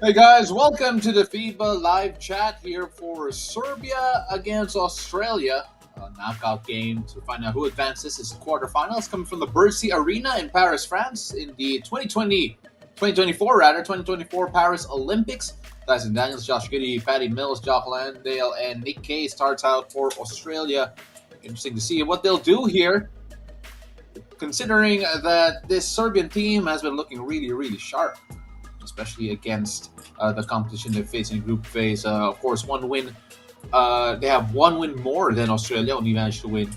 Hey guys, welcome to the FIBA live chat here for Serbia against Australia. A knockout game to find out who advances. This is the quarterfinals coming from the Bercy Arena in Paris, France in the 2024 Paris Olympics. Dyson Daniels, Josh Giddey, Patty Mills, Jock Landale, and Nick Kay starts out for Australia. Interesting to see what they'll do here, considering that this Serbian team has been looking really sharp, especially against the competition they face in group phase. Of course, one win. They have one win more than Australia. Only managed to win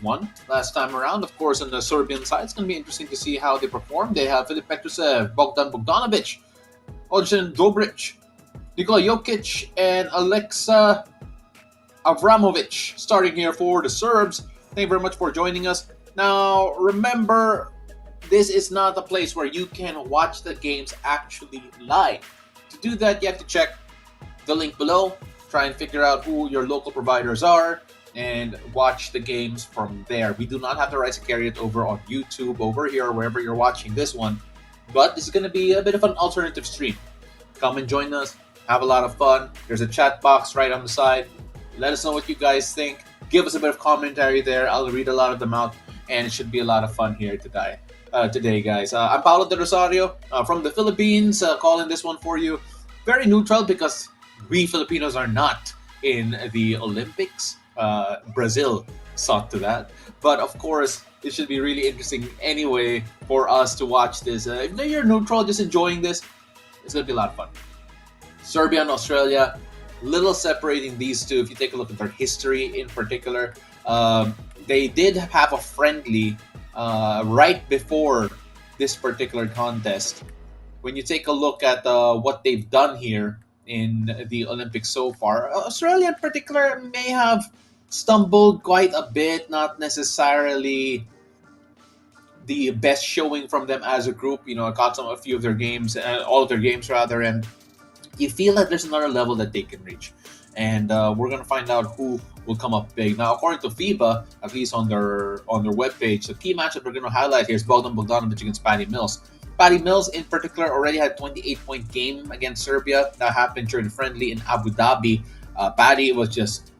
one last time around. Of course, on the Serbian side, it's going to be interesting to see how they perform. They have Filip Petrusev, Bogdan Bogdanovic, Olsen Dobric, Nikola Jokic, and Alexa Avramovic starting here for the Serbs. Thank you very much for joining us. Now, remember, this is not a place where you can watch the games actually live. To do that, you have to check the link below, try and figure out who your local providers are, and watch the games from there. We do not have the rights to carry it over on YouTube, over here, wherever you're watching this one, but this is going to be a bit of an alternative stream. Come and join us, have a lot of fun. There's a chat box right on the side. Let us know what you guys think. Give us a bit of commentary there. I'll read a lot of them out, and it should be a lot of fun here today. Guys. I'm Paolo De Rosario from the Philippines, calling this one for you. Very neutral because we Filipinos are not in the Olympics. Brazil sought to that. But of course, it should be really interesting anyway for us to watch this. If you're neutral, just enjoying this, it's going to be a lot of fun. Serbia and Australia, little separating these two. If you take a look at their history in particular, they did have a friendly right before this particular contest. When you take a look at what they've done here in the Olympics so far, Australia in particular may have stumbled quite a bit, not necessarily the best showing from them as a group. I caught a few of their games, all of their games rather, and you feel that there's another level that they can reach. And we're gonna find out who will come up big. Now, according to FIBA, at least on their webpage, the key matchup we're gonna highlight here is Bogdan Bogdanovic against Patty Mills. Patty Mills, in particular, already had a 28-point game against Serbia. That happened during the friendly in Abu Dhabi. Patty was just,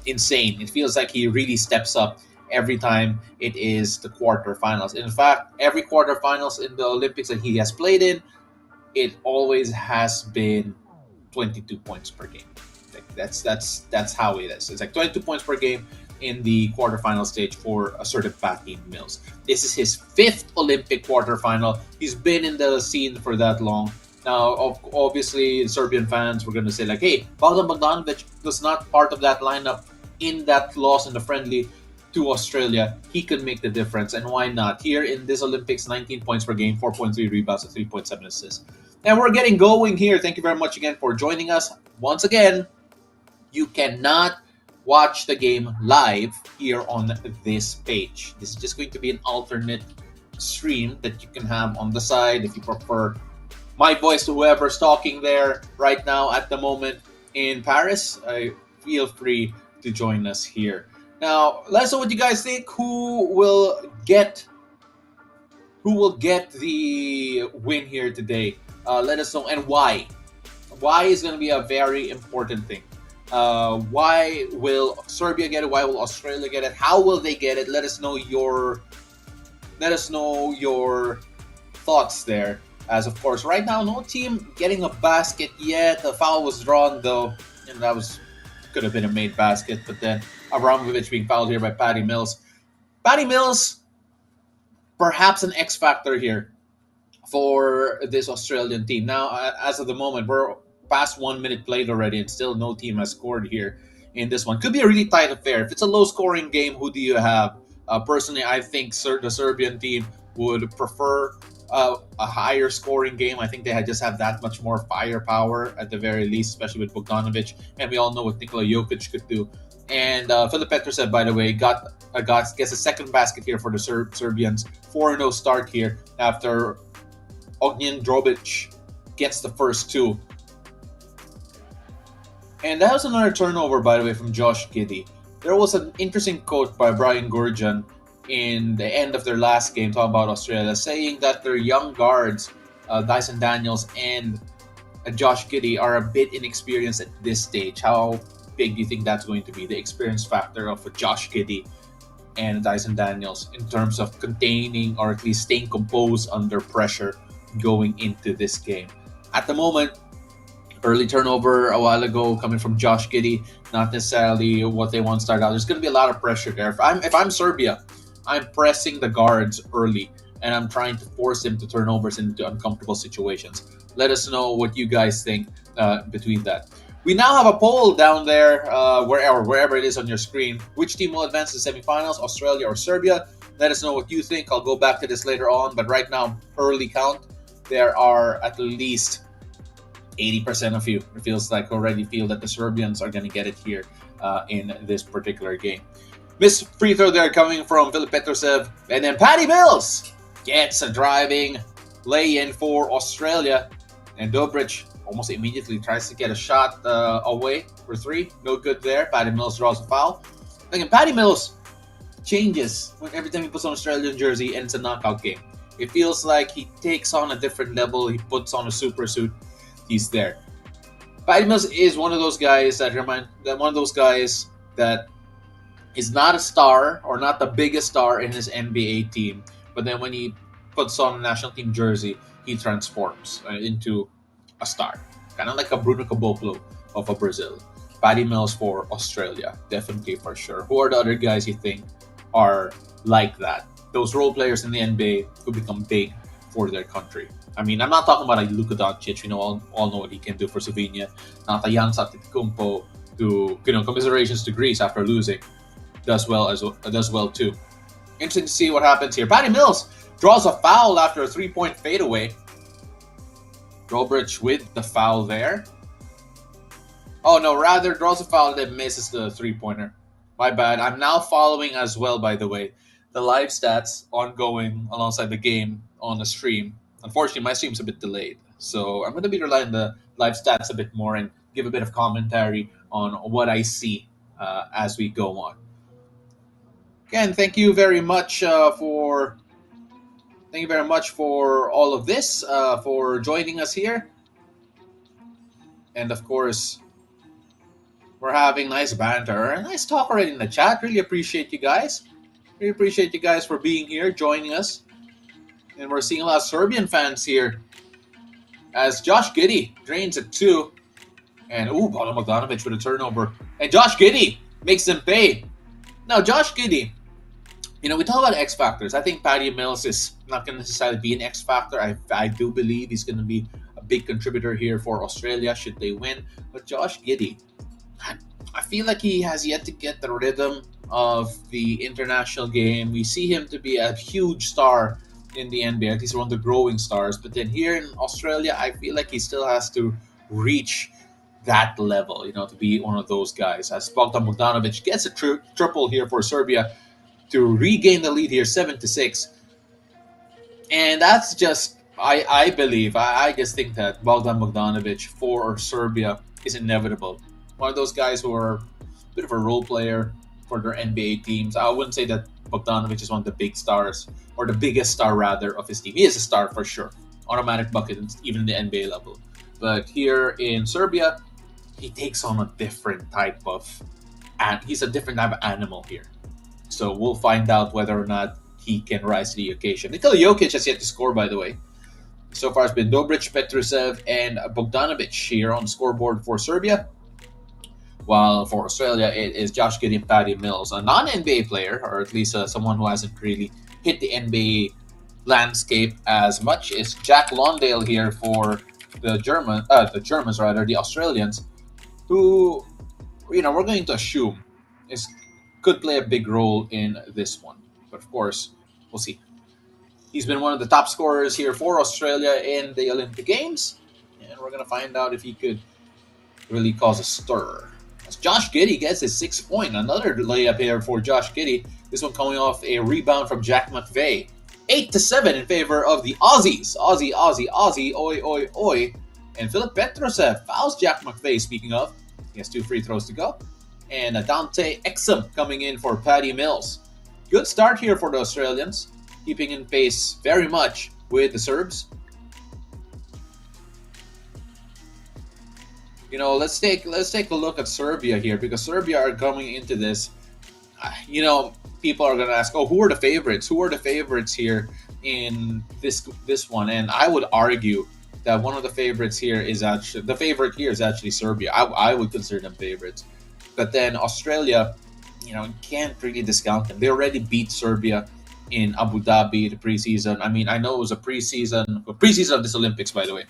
insane. It feels like he really steps up every time it is the quarterfinals. In fact, every quarterfinals in the Olympics that he has played in, it always has been 22 points per game. That's how it is. It's like 22 points per game in the quarterfinal stage for a certain Patty Mills. This is his 5th Olympic quarterfinal. He's been in the scene for that long. Now, obviously, Serbian fans were going to say like, hey, Bogdan Bogdanovic was not part of that lineup in that loss in the friendly to Australia. He could make the difference, and why not? Here in this Olympics, 19 points per game, 4.3 rebounds, and 3.7 assists. And we're getting going here. Thank you very much again for joining us. Once again, you cannot watch the game live here on this page. This is just going to be an alternate stream that you can have on the side if you prefer my voice to whoever's talking there right now at the moment in Paris. Feel free to join us here. Now, let us know what you guys think. Who will get the win here today? Let us know, and why. Why is going to be a very important thing. Why will Serbia get it? Why will Australia get it? How will they get it? Let us know your thoughts there. As of course, right now, no team getting a basket yet. The foul was drawn though, and that could have been a made basket. But then Abramovich being fouled here by Patty Mills. Patty Mills, perhaps an X factor here for this Australian team. Now, as of the moment, we're past 1 minute played already, and still no team has scored here in this one. Could be a really tight affair. If it's a low-scoring game, who do you have? Personally, I think the Serbian team would prefer a higher scoring game. I think they just have that much more firepower at the very least, especially with Bogdanovic, and we all know what Nikola Jokic could do. And Filip Petrusev, by the way, gets a second basket here for the Serbians. 4-0 start here after Ognjen Drobic gets the first two. And that was another turnover, by the way, from Josh Giddey. There was an interesting quote by Brian Gurjan in the end of their last game, talking about Australia, saying that their young guards, Dyson Daniels and and Josh Giddey are a bit inexperienced at this stage. How big do you think that's going to be, the experience factor of Josh Giddey and Dyson Daniels in terms of containing or at least staying composed under pressure going into this game? At the moment, early turnover a while ago coming from Josh Giddey, not necessarily what they want to start out. There's going to be a lot of pressure there. If I'm Serbia, I'm pressing the guards early and I'm trying to force them to turnovers into uncomfortable situations. Let us know what you guys think between that. We now have a poll down there, wherever it is on your screen. Which team will advance to the semifinals, Australia or Serbia? Let us know what you think. I'll go back to this later on. But right now, early count, there are at least 80% of you, it feels like, already feel that the Serbians are going to get it here in this particular game. Missed free throw there coming from Filip Petrusev. And then Patty Mills gets a driving lay-in for Australia. And Dobric almost immediately tries to get a shot away for three. No good there. Patty Mills draws a foul. Again, Patty Mills changes every time he puts on an Australian jersey and it's a knockout game. It feels like he takes on a different level. He puts on a super suit. He's there. Patty Mills is one of those guys that is not a star or not the biggest star in his NBA team, but then when he puts on a national team jersey, he transforms into a star, kind of like a Bruno Caboclo of Brazil. Patty Mills for Australia, definitely for sure. Who are the other guys you think are like that? Those role players in the NBA who become big for their country. I mean, I'm not talking about like Luka Doncic. We all know what he can do for Slovenia. Not a Giannis Antetokounmpo, who, commiserations to Greece after losing, does well too. Interesting to see what happens here. Patty Mills draws a foul after a 3-point fadeaway. Dobric with the foul there. Oh no, rather draws a foul and then misses the 3-pointer. My bad. I'm now following as well, by the way, the live stats ongoing alongside the game on the stream. Unfortunately, my stream's a bit delayed, so I'm going to be relying on the live stats a bit more and give a bit of commentary on what I see as we go on. Again, thank you very much for all of this, for joining us here, and of course, we're having nice banter, nice talk already in the chat. Really appreciate you guys. Really appreciate you guys for being here, joining us. And we're seeing a lot of Serbian fans here as Josh Giddey drains it too. And Bogdan Bogdanovic with a turnover. And Josh Giddey makes them pay. Now, Josh Giddey, we talk about X factors. I think Patty Mills is not going to necessarily be an X factor. I do believe he's going to be a big contributor here for Australia should they win. But Josh Giddey, I feel like he has yet to get the rhythm of the international game. We see him to be a huge star in the NBA, at least one of the growing stars. But then here in Australia, I feel like he still has to reach that level, to be one of those guys. As Bogdan Bogdanovic gets a triple here for Serbia to regain the lead here, 7-6. And that's just, I believe, I just think that Bogdan Bogdanovic for Serbia is inevitable. One of those guys who are a bit of a role player for their NBA teams. I wouldn't say that Bogdanovic is one of the big stars, or the biggest star rather, of his team. He is a star for sure. Automatic bucket, even in the NBA level. But here in Serbia, he takes on a different type of, and he's a different type of animal here. So we'll find out whether or not he can rise to the occasion. Nikola Jokic has yet to score, by the way. So far it's been Dobric, Petrusev, and Bogdanovic here on the scoreboard for Serbia. While for Australia, it is Josh Giddey and Patty Mills, a non-NBA player, or at least someone who hasn't really hit the NBA landscape as much, is Jack Londale here for the the Australians, who, we're going to assume could play a big role in this one. But of course, we'll see. He's been one of the top scorers here for Australia in the Olympic Games, and we're going to find out if he could really cause a stir. As Josh Giddey gets his 6-point, another layup here for Josh Giddey. This one coming off a rebound from Jack McVeigh. 8-7 in favor of the Aussies. Aussie, oi, oi. And Filip Petrusev fouls Jack McVeigh, speaking of. He has 2 free throws to go. And Dante Exum coming in for Patty Mills. Good start here for the Australians, keeping in pace very much with the Serbs. Let's take a look at Serbia here, because Serbia are coming into this. You know, people are gonna ask, oh, who are the favorites? Who are the favorites here in this one? And I would argue that one of the favorites here is actually the favorite here is actually Serbia. I would consider them favorites, but then Australia, you can't really discount them. They already beat Serbia in Abu Dhabi the preseason. I mean, I know it was a preseason of this Olympics, by the way.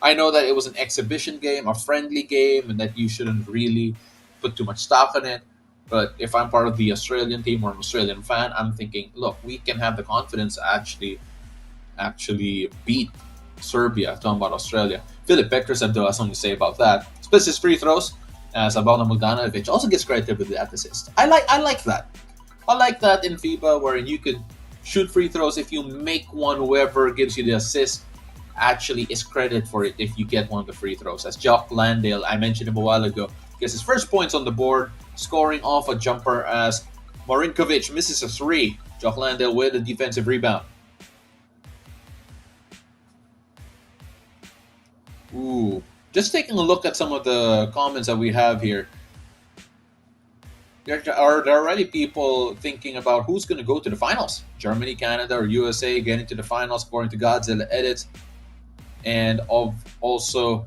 I know that it was an exhibition game, a friendly game, and that you shouldn't really put too much stock in it. But if I'm part of the Australian team or an Australian fan, I'm thinking, look, we can have the confidence to actually beat Serbia. Talking about Australia, Philip Peters had something to say about that. Splits his free throws, as Abana Bogdanovic also gets credited with that assist. I like that. I like that in FIBA, where you could shoot free throws. If you make one, whoever gives you the assist actually is credited for it if you get one of the free throws. As Jock Landale, I mentioned him a while ago, gets his first points on the board, scoring off a jumper as Marinkovic misses a three. Jock Landale with a defensive rebound. Ooh. Just taking a look at some of the comments that we have here. There are already people thinking about who's going to go to the finals. Germany, Canada, or USA getting to the finals, according to Godzilla Edits. And also,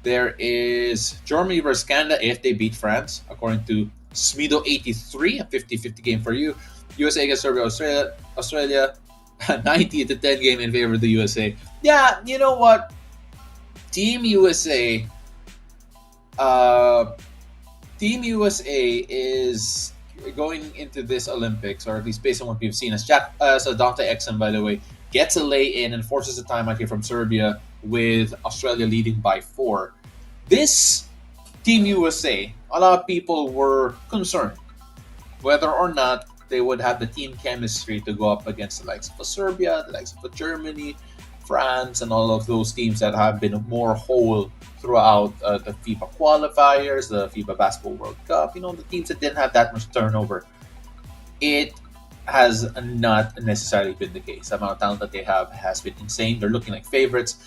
there is Germany versus Canada if they beat France, according to Smido83, a 50-50 game for you. USA against Serbia, Australia 90 to 10 game in favor of the USA. Yeah, you know what? Team USA, Team USA is going into this Olympics, or at least based on what we've seen, as Dante Exum, by the way, gets a lay-in and forces a timeout here from Serbia, with Australia leading by 4. This Team USA, a lot of people were concerned whether or not they would have the team chemistry to go up against the likes of Serbia, the likes of Germany, France, and all of those teams that have been more whole throughout the FIBA qualifiers, the FIBA Basketball World Cup. The teams that didn't have that much turnover. It has not necessarily been the case. The amount of talent that they have has been insane. They're looking like favorites.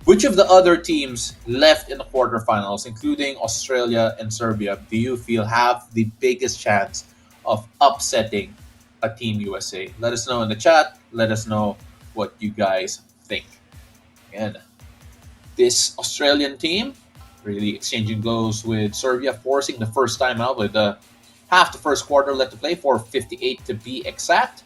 Which of the other teams left in the quarterfinals, including Australia and Serbia, do you feel have the biggest chance of upsetting a Team USA? Let us know in the chat. Let us know what you guys think. And this Australian team really exchanging blows with Serbia, forcing the first time out with half the first quarter left to play, 4:58 to be exact.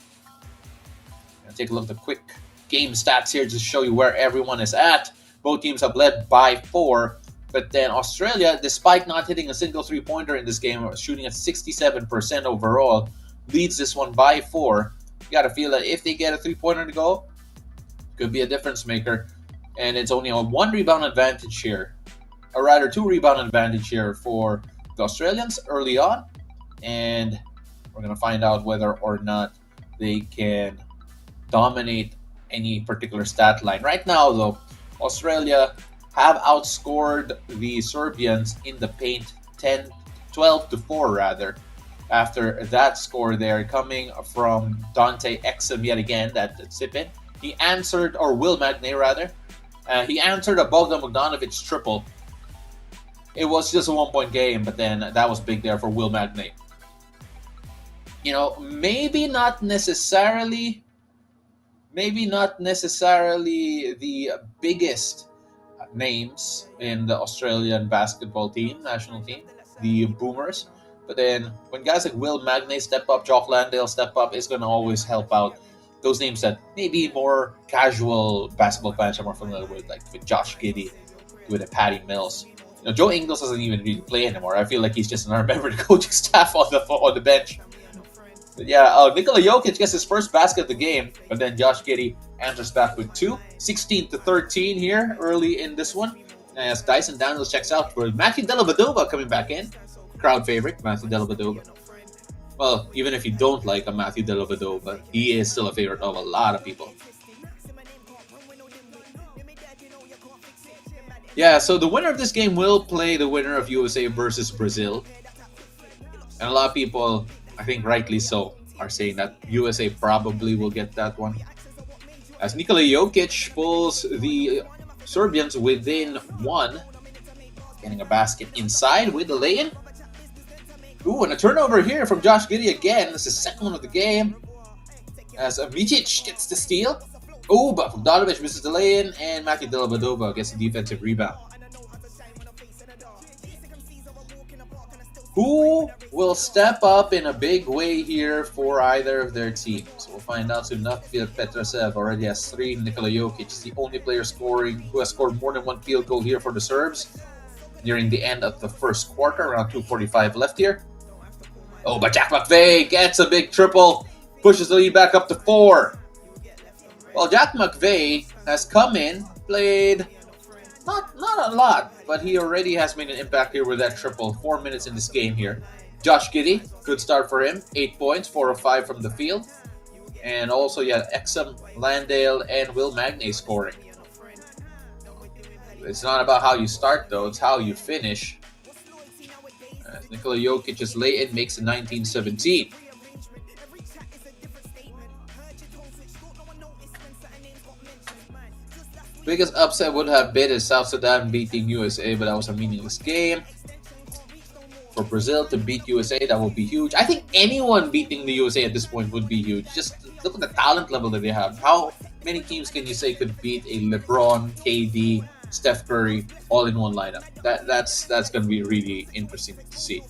Gonna take a look at the quick game stats here just to show you where everyone is at. Both teams have led by 4, but then Australia, despite not hitting a single three-pointer in this game, shooting at 67% overall, leads this one by 4. You gotta feel that if they get a three-pointer to go, could be a difference maker. And it's only a 1 rebound advantage here, or rather 2 rebound advantage here for the Australians early on. And we're going to find out whether or not they can dominate any particular stat line. Right now, though, Australia have outscored the Serbians in the paint 12 to 4 rather. After that score there, coming from Dante Exum yet again, that Sipin. He answered, or Will Magnay rather, he answered a Bogdan Bogdanovic triple. It was just a 1-point game, but then that was big there for Will Magnay. Maybe not necessarily the biggest names in the Australian basketball team, national team, the Boomers. But then when guys like Will Magnay step up, Jock Landale step up, it's going to always help out those names that maybe more casual basketball fans are more familiar with, like with Josh Giddey, with Patty Mills. Joe Ingles doesn't even really play anymore. I feel like he's just another member of the coaching staff on the bench. But yeah, Nikola Jokic gets his first basket of the game, but then Josh Giddey answers back with 2. 16 to 13 here early in this one. As Dyson Daniels checks out for Matthew Dellavedova coming back in. Crowd favorite, Matthew Dellavedova. Well, even if you don't like a Matthew Dellavedova, he is still a favorite of a lot of people. Yeah, so the winner of this game will play the winner of USA versus Brazil. And a lot of people, I think rightly so, are saying that USA probably will get that one. As Nikola Jokic pulls the Serbians within 1. Getting a basket inside with the lay-in. Ooh, and a turnover here from Josh Giddey again. This is the second one of the game. As Micic gets the steal. Oh, but Bogdanovic misses the lay-in, and Matthew Dellavedova gets the defensive rebound. Who will step up in a big way here for either of their teams? We'll find out soon enough. Petrasev already has 3. Nikola Jokic is the only player who has scored more than 1 field goal here for the Serbs nearing the end of the first quarter, around 2:45 left here. Oh, but Jack McVeigh gets a big triple, pushes the lead back up to 4. Well, Jack McVeigh has come in, played not a lot, but he already has made an impact here with that triple. 4 minutes in this game here. Josh Giddey, good start for him. 8 points, 4 of 5 from the field. And also, Exum, Landale, and Will Magnay scoring. It's not about how you start, though. It's how you finish. Nikola Jokic's lay-in makes it 19-17. Biggest upset would have been is South Sudan beating USA, but that was a meaningless game. For Brazil to beat USA, that would be huge. I think anyone beating the USA at this point would be huge. Just look at the talent level that they have. How many teams can you say could beat a LeBron, KD, Steph Curry all in one lineup? That's going to be really interesting to see.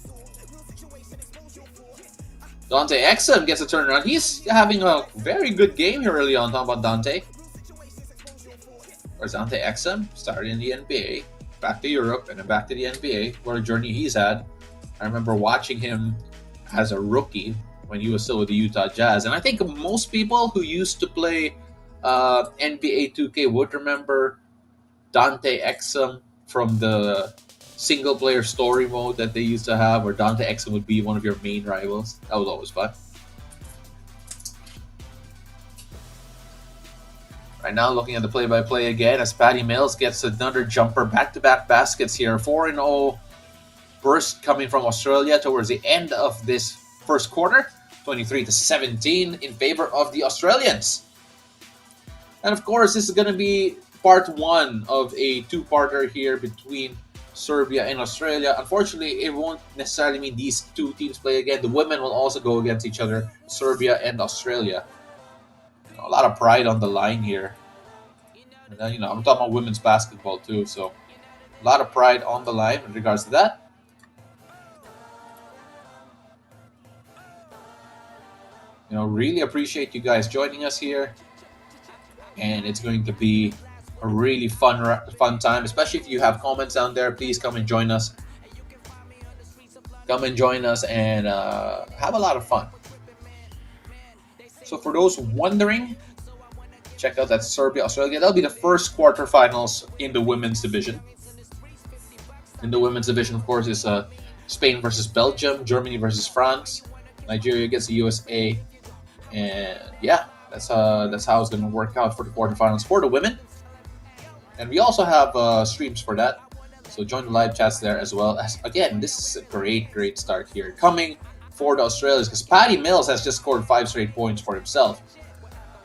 Dante Exum gets a turnaround. He's having a very good game here early on. Talking about Dante. Where's Dante Exum? Started in the NBA, back to Europe, and then back to the NBA. What a journey he's had. I remember watching him as a rookie when he was still with the Utah Jazz. And I think most people who used to play NBA 2K would remember Dante Exum from the single-player story mode that they used to have, where Dante Exum would be one of your main rivals. That was always fun. Right now, looking at the play-by-play again, as Patty Mills gets another jumper, back-to-back baskets here. 4-0 burst coming from Australia towards the end of this first quarter. 23-17 in favor of the Australians. And of course, this is going to be part 1 of a 2-parter here between Serbia and Australia. Unfortunately, it won't necessarily mean these two teams play again. The women will also go against each other, Serbia and Australia. A lot of pride on the line here. And then, I'm talking about women's basketball too, so a lot of pride on the line in regards to that. Really appreciate you guys joining us here, and it's going to be a really fun time, especially if you have comments down there. Please come and join us. Come and join us and have a lot of fun. So for those wondering, check out that Serbia-Australia. That'll be the first quarterfinals in the women's division. In the women's division, of course, is Spain versus Belgium, Germany versus France, Nigeria against the USA, and that's how it's going to work out for the quarterfinals for the women. And we also have streams for that, so join the live chats there as well. As again, this is a great start here coming for the Australians, because Patty Mills has just scored 5 straight points for himself.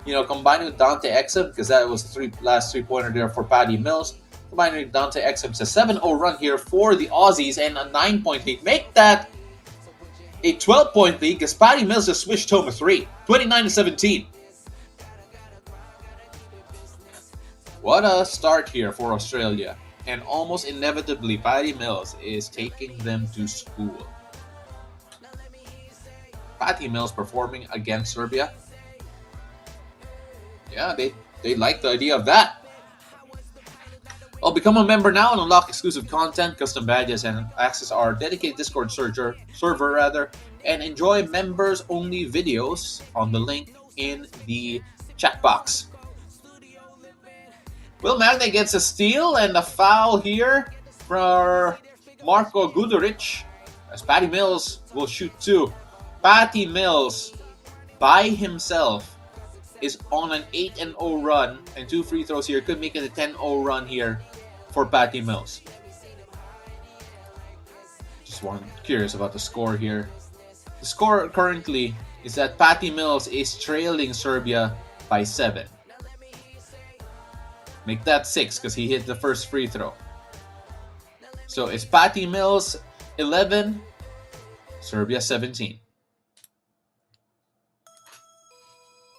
Combining with Dante Exum, because that was the last 3-pointer there for Patty Mills. Combining with Dante Exum, it's a 7-0 run here for the Aussies and a 9-point lead. Make that a 12-point lead, because Patty Mills just switched home a 3. 29-17. What a start here for Australia. And almost inevitably, Patty Mills is taking them to school. Patty Mills performing against Serbia. Yeah, they like the idea of that. Well, become a member now and unlock exclusive content, custom badges, and access our dedicated Discord server, and enjoy members-only videos on the link in the chat box. Will Magnay gets a steal and a foul here for Marko Guduric, as Patty Mills will shoot 2. Patty Mills, by himself, is on an 8-0 run, and 2 free throws here could make it a 10-0 run here for Patty Mills. Just curious about the score here. The score currently is that Patty Mills is trailing Serbia by 7. Make that 6 because he hit the first free throw. So it's Patty Mills 11, Serbia 17.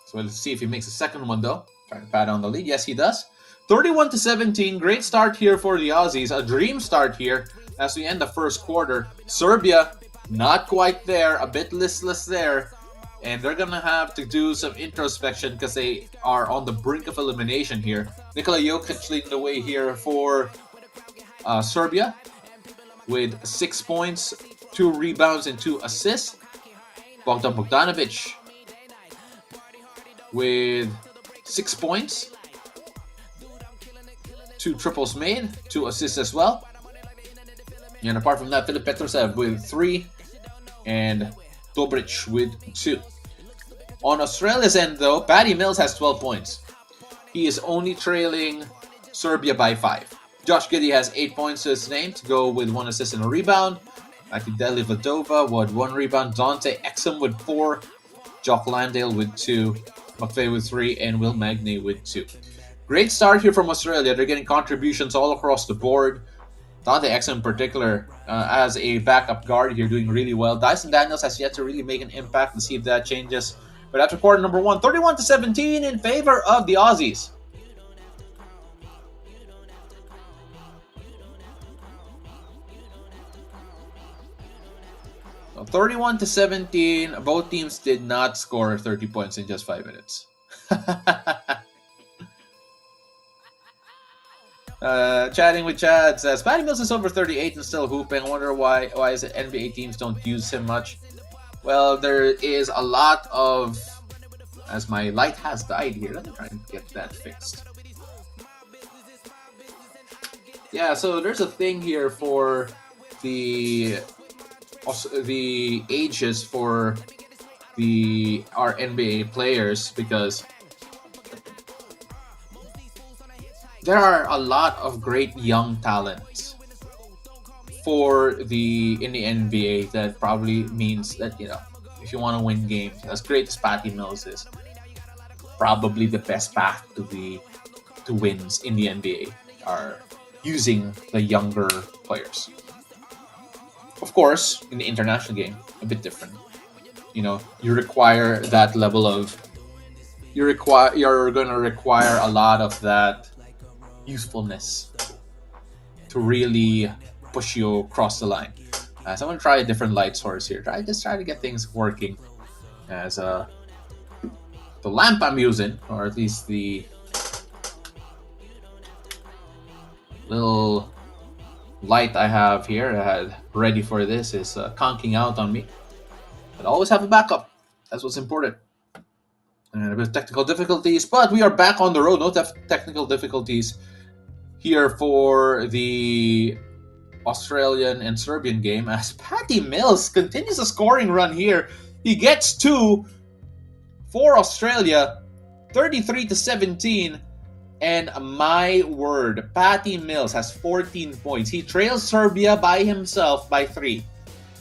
So let's see if he makes a second one though. Trying to pat on the lead. Yes, he does. 31-17. Great start here for the Aussies. A dream start here as we end the first quarter. Serbia, not quite there. A bit listless there. And they're going to have to do some introspection because they are on the brink of elimination here. Nikola Jokic leading the way here for Serbia with 6 points, 2 rebounds, and 2 assists. Bogdan Bogdanovic with 6 points, 2 triples made, 2 assists as well. And apart from that, Filip Petrusev with 3 and Dobric with 2. On Australia's end, though, Patty Mills has 12 points. He is only trailing Serbia by 5. Josh Giddey has 8 points to his name to go with 1 assist and a rebound. Maki Dellavedova with 1 rebound. Dante Exum with 4. Jock Landale with 2. McVeigh with 3. And Will Magnay with 2. Great start here from Australia. They're getting contributions all across the board. Dante Exum in particular as a backup guard here doing really well. Dyson Daniels has yet to really make an impact. Let's see if that changes. But after quarter number 1, 31-17 in favor of the Aussies. So 31-17. Both teams did not score 30 points in just 5 minutes. Chatting with Chad says Patty Mills is over 38 and still hooping. I wonder why is it NBA teams don't use him much. Well, there is a lot of, as my light has died here. Let me try and get that fixed. Yeah, so there's a thing here for the ages for our NBA players because there are a lot of great young talents in the NBA that probably means that, you know, if you want to win games, as great as Patty Mills is, probably the best path to wins in the NBA are using the younger players. Of course, in the international game, a bit different. You know, you require that level of you're going to require a lot of that usefulness to really push you across the line. So I'm going to try a different light source here. Try to get things working. As the lamp I'm using, or at least the little light I have here ready for this is conking out on me. But always have a backup. That's what's important. And a bit of technical difficulties, but we are back on the road. No technical difficulties here for the Australian and Serbian game as Patty Mills continues a scoring run here. He gets 2 for Australia, 33-17. And my word, Patty Mills has 14 points. He trails Serbia by himself by 3.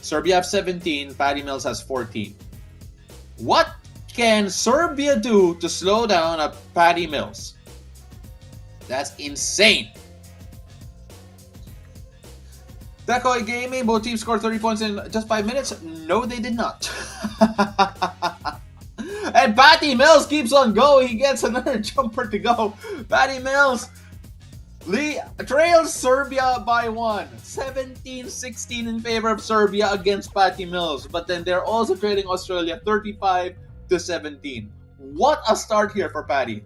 Serbia have 17, Patty Mills has 14. What can Serbia do to slow down a Patty Mills? That's insane. Decoy Gaming, both teams scored 30 points in just 5 minutes. No, they did not. And Patty Mills keeps on going. He gets another jumper to go. Patty Mills trails Serbia by 1. 17-16 in favor of Serbia against Patty Mills. But then they're also trailing Australia 35-17. What a start here for Patty.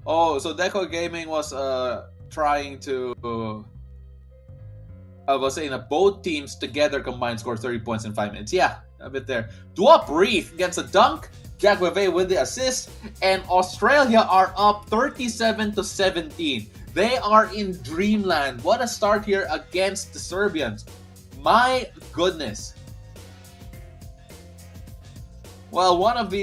Oh, so Deco Gaming was trying to... I was saying that both teams together combined scored 30 points in 5 minutes. Yeah, a bit there. Duop Reef gets a dunk. Jack Weve with the assist. And Australia are up 37-17. They are in dreamland. What a start here against the Serbians. My goodness. Well, one of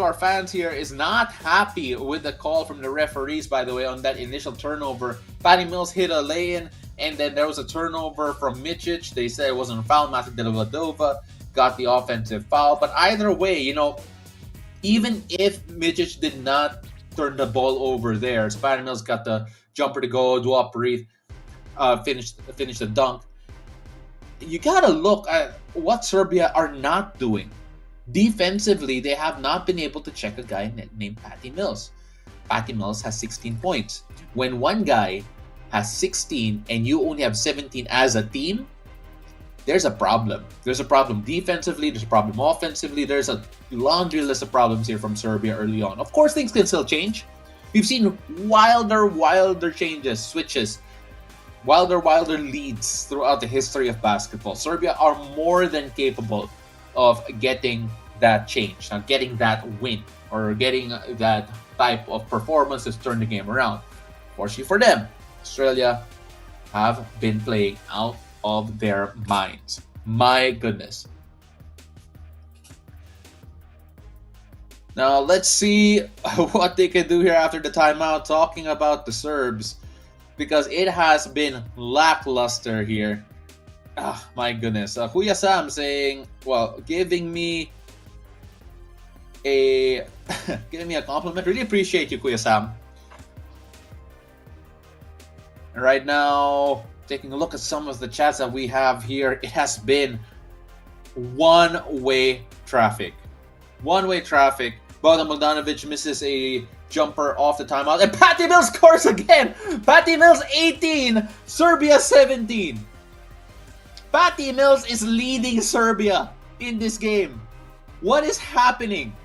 our fans here is not happy with the call from the referees, by the way, on that initial turnover. Patty Mills hit a lay-in, and then there was a turnover from Micic. They said it wasn't a foul. Maki Dellavedova got the offensive foul. But either way, you know, even if Micic did not turn the ball over there, Patty Mills got the jumper to go, do up breathe, finish the dunk. You gotta look at what Serbia are not doing. Defensively, they have not been able to check a guy named Patty Mills. Patty Mills has 16 points. When one guy has 16 and you only have 17 as a team, there's a problem. There's a problem defensively, there's a problem offensively, there's a laundry list of problems here from Serbia early on. Of course, things can still change. We've seen wilder changes, switches, wilder leads throughout the history of basketball. Serbia are more than capable of getting that change, getting that win, or getting that type of performance to turn the game around. Fortunately for them, Australia have been playing out of their minds. My goodness. Now let's see what they can do here after the timeout, talking about the Serbs, because it has been lackluster here. My goodness. Kuya Sam saying, giving me a compliment. Really appreciate you, Kuya Sam. And right now, taking a look at some of the chats that we have here, it has been one-way traffic. One-way traffic. Bogdan Bogdanovic misses a jumper off the timeout. And Patty Mills scores again! Patty Mills 18, Serbia 17. Patty Mills is leading Serbia in this game. What is happening?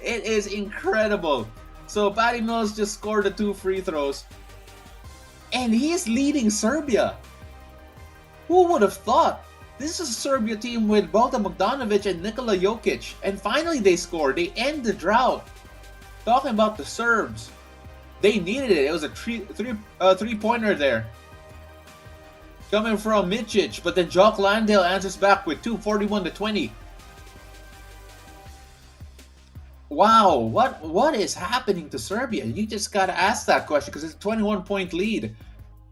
It is incredible. So Patty Mills just scored the 2 free throws. And he is leading Serbia. Who would have thought? This is a Serbia team with Bogdan Bogdanovic and Nikola Jokic. And finally they scored. They end the drought. Talking about the Serbs. They needed it. It was a three-pointer there. Coming from Micic. But then Jock Landale answers back with 41-20. Wow, what is happening to Serbia? You just gotta ask that question because it's a 21-point lead.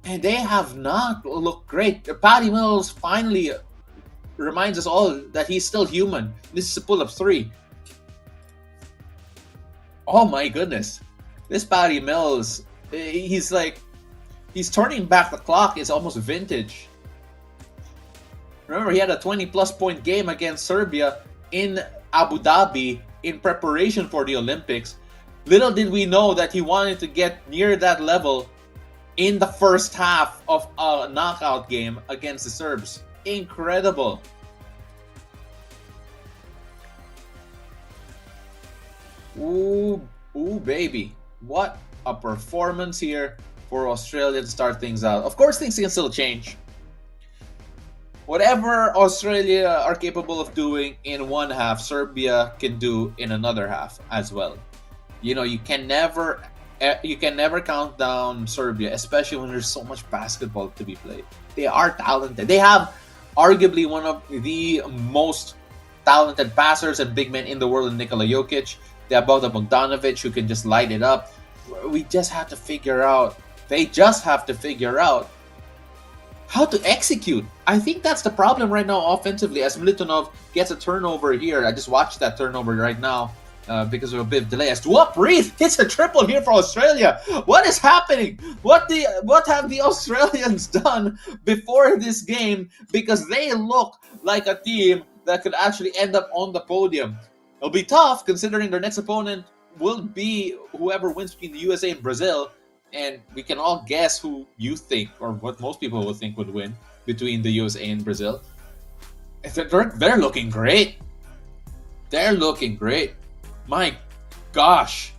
And they have not looked great. Patty Mills finally reminds us all that he's still human. This is a pull-up 3. Oh my goodness. This Patty Mills, he's turning back the clock. It's almost vintage. Remember, he had a 20-plus point game against Serbia in Abu Dhabi in preparation for the Olympics. Little did we know that he wanted to get near that level in the first half of a knockout game against the Serbs. Incredible. Ooh, baby. What a performance here for Australia to start things out. Of course, things can still change. Whatever Australia are capable of doing in one half, Serbia can do in another half as well. You know, you can never count down Serbia, especially when there's so much basketball to be played. They are talented. They have arguably one of the most talented passers and big men in the world in Nikola Jokic. They have Bogdan Bogdanovic who can just light it up. They just have to figure out how to execute. I think that's the problem right now offensively as Militonov gets a turnover here. I just watched that turnover right now because of a bit of delay. As Duop Reed hits a triple here for Australia. What is happening? What have the Australians done before this game? Because they look like a team that could actually end up on the podium. It'll be tough considering their next opponent will be whoever wins between the USA and Brazil. And we can all guess who you think, or what most people would think would win between the USA and Brazil. They're looking great. They're looking great. My gosh.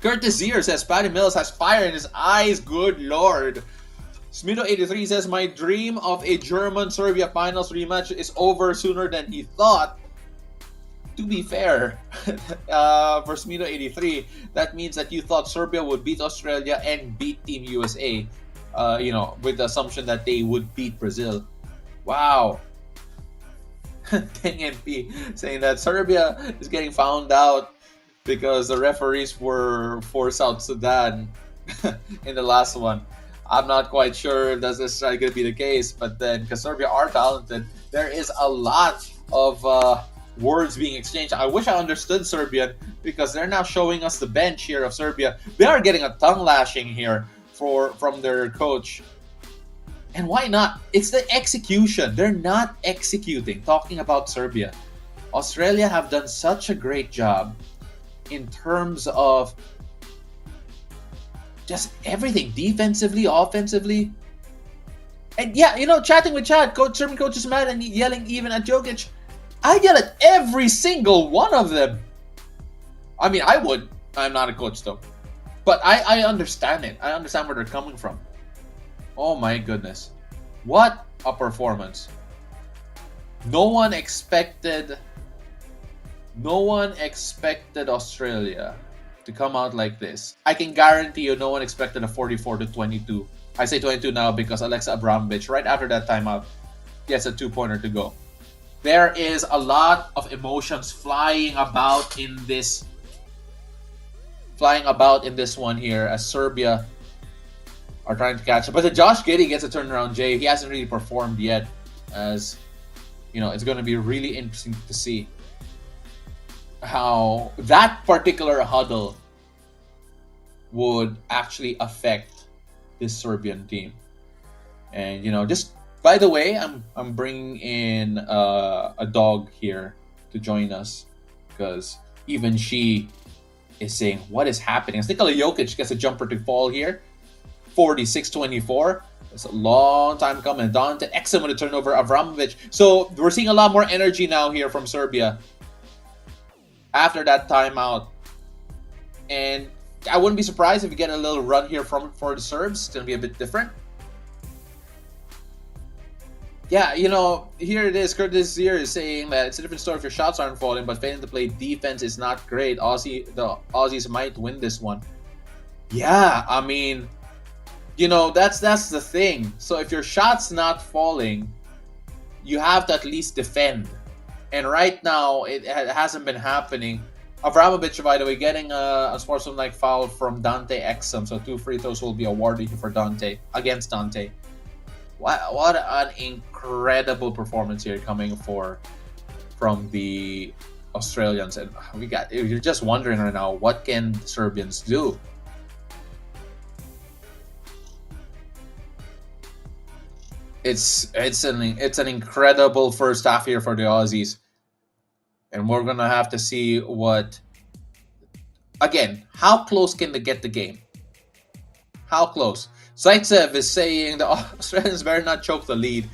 Curtis Zier says Patty Mills has fire in his eyes. Good Lord. Smido83 says my dream of a German-Serbia finals rematch is over sooner than he thought. To be fair, for Smido83, that means that you thought Serbia would beat Australia and beat Team USA, with the assumption that they would beat Brazil. Wow. Deng MP saying that Serbia is getting found out because the referees were for South Sudan in the last one. I'm not quite sure if this is going to be the case, but then because Serbia are talented, there is a lot of words being exchanged. I wish I understood Serbian because they're now showing us the bench here of Serbia. They are getting a tongue lashing here from their coach. And why not? It's the execution. They're not executing. Talking about Serbia, Australia have done such a great job in terms of just everything, defensively, offensively. And yeah, chatting with Chad, Serbian coach is mad and yelling even at Jokic. I yell at every single one of them. I mean, I would. I'm not a coach though. But I understand it. I understand where they're coming from. Oh my goodness. What a performance. No one expected Australia to come out like this. I can guarantee you no one expected a 44-22. I say 22 now because Alexa Abramovich, right after that timeout, gets a 2-pointer to go. There is a lot of emotions flying about in this one here as Serbia are trying to catch up. But the Josh Giddey gets a turnaround, Jay. He hasn't really performed yet, as it's going to be really interesting to see how that particular huddle would actually affect this Serbian team. And just by the way, I'm bringing in a dog here to join us because even she is saying, what is happening? As Nikola Jokic gets a jumper to fall here, 46-24. It's a long time coming. Dante Exum with a turnover, Avramovic. So we're seeing a lot more energy now here from Serbia after that timeout. And I wouldn't be surprised if we get a little run here for the Serbs. It's going to be a bit different. Yeah, here it is. Curtis here is saying that it's a different story if your shots aren't falling, but failing to play defense is not great. The Aussies might win this one. Yeah, I mean, that's the thing. So if your shot's not falling, you have to at least defend. And right now, it hasn't been happening. Avramovic, by the way, getting a sportsmanlike foul from Dante Exum. So 2 free throws will be awarded for Dante, against Dante. What an incredible performance here coming from the Australians. And you're just wondering right now, what can the Serbians do? It's an incredible first half here for the Aussies. And we're going to have to see how close can they get the game? How close? Zaitsev is saying the Australians better not choke the lead.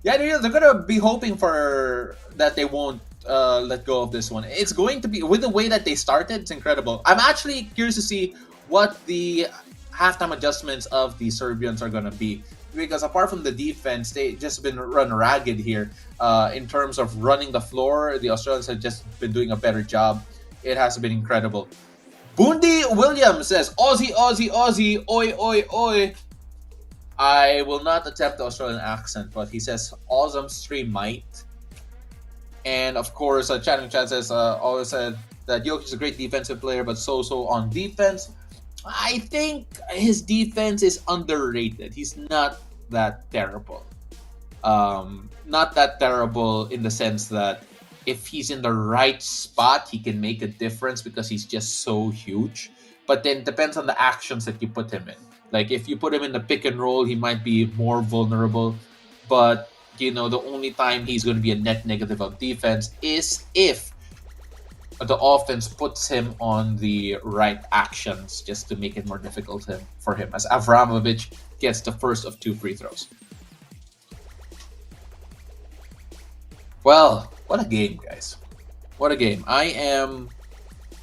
Yeah, they're going to be hoping for that they won't let go of this one. It's going to be, with the way that they started, it's incredible. I'm actually curious to see what the halftime adjustments of the Serbians are going to be. Because apart from the defense, they just been run ragged here. In terms of running the floor, the Australians have just been doing a better job. It has been incredible. Bundy Williams says, Aussie, Aussie, Aussie, oi, oi, oi. I will not attempt the Australian accent, but he says, awesome stream, mate. And of course, Chatting Chat says, always said that Jokic is a great defensive player, but so-so on defense. I think his defense is underrated. He's not that terrible. Not that terrible in the sense that if he's in the right spot, he can make a difference because he's just so huge. But then it depends on the actions that you put him in. Like if you put him in the pick and roll, he might be more vulnerable. But, the only time he's going to be a net negative of defense is if the offense puts him on the right actions just to make it more difficult for him, as Avramovic gets the first of 2 free throws. Well, what a game, guys. What a game. I am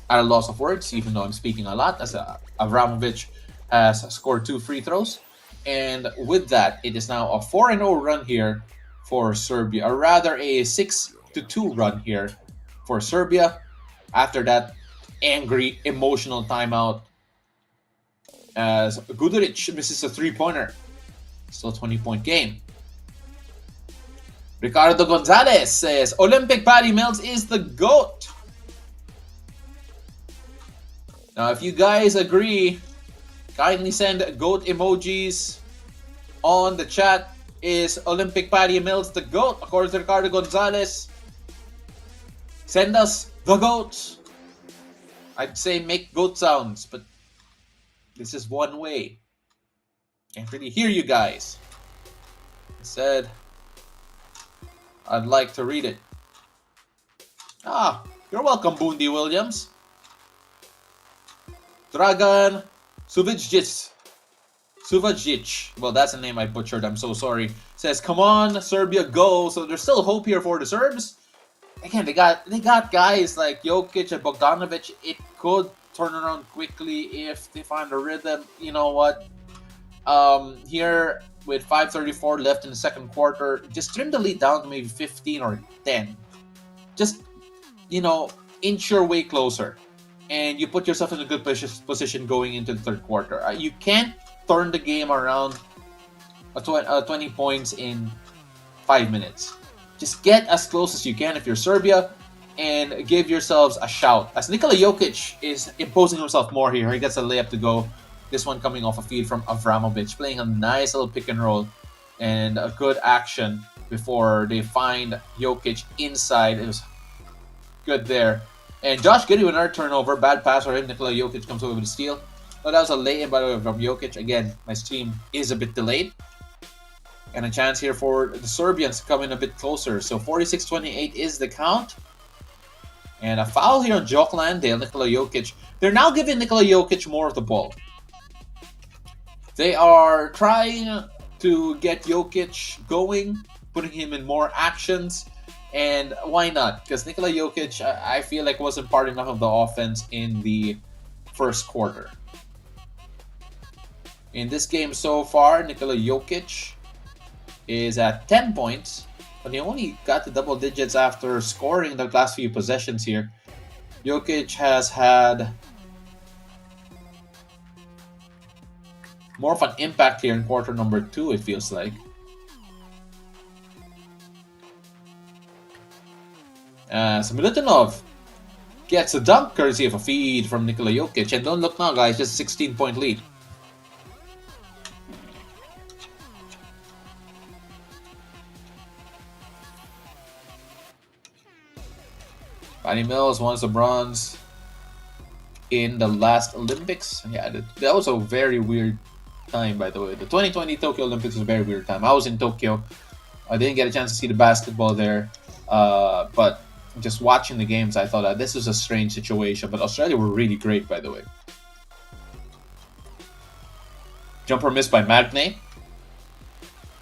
at a loss of words, even though I'm speaking a lot, as Avramovic has scored 2 free throws. And with that, it is now a 4-0 run here for Serbia, or rather a 6-2 run here for Serbia. After that angry, emotional timeout, as Guduric misses a 3-pointer. Still 20-point game. Ricardo Gonzalez says, Olympic Patty Mills is the GOAT. Now, if you guys agree, kindly send GOAT emojis on the chat. Is Olympic Patty Mills the GOAT, according to Ricardo Gonzalez? Send us the goats. I'd say make goat sounds, but this is one way. Can't really hear you guys. Instead, I'd like to read it. Ah, you're welcome, Bundy Williams. Dragan Suvajic. Well, that's a name I butchered. I'm so sorry. Says, "Come on, Serbia, go!" So there's still hope here for the Serbs. Again, they got guys like Jokic and Bogdanovic. It could turn around quickly if they find a rhythm. You know what? Here with 5:34 left in the second quarter, just trim the lead down to maybe 15 or 10. Just, inch your way closer, and you put yourself in a good position going into the third quarter. You can't turn the game around 20 points in 5 minutes. Just get as close as you can if you're Serbia, and give yourselves a shout. As Nikola Jokic is imposing himself more here, he gets a layup to go. This one coming off a feed from Avramovic, playing a nice little pick and roll and a good action before they find Jokic inside. It was good there. And Josh Giddey with another turnover. Bad pass for him. Nikola Jokic comes away with a steal. But that was a lay-in, by the way, from Jokic. Again, my stream is a bit delayed. And a chance here for the Serbians to come in a bit closer. So 46-28 is the count. And a foul here on Jock Landale, Nikola Jokic. They're now giving Nikola Jokic more of the ball. They are trying to get Jokic going, putting him in more actions. And why not? Because Nikola Jokic, I feel like, wasn't part enough of the offense in the first quarter. In this game so far, Nikola Jokic is at 10 points, but he only got to double digits after scoring the last few possessions here. Jokic has had more of an impact here in quarter number 2, it feels like. So Milutinov gets a dunk courtesy of a feed from Nikola Jokic. And don't look now, guys, just a 16-point lead. Patty Mills wants the bronze in the last Olympics. Yeah, that was a very weird time, by the way. The 2020 Tokyo Olympics was a very weird time. I was in Tokyo. I didn't get a chance to see the basketball there. But just watching the games, I thought that this was a strange situation. But Australia were really great, by the way. Jumper missed by Magne.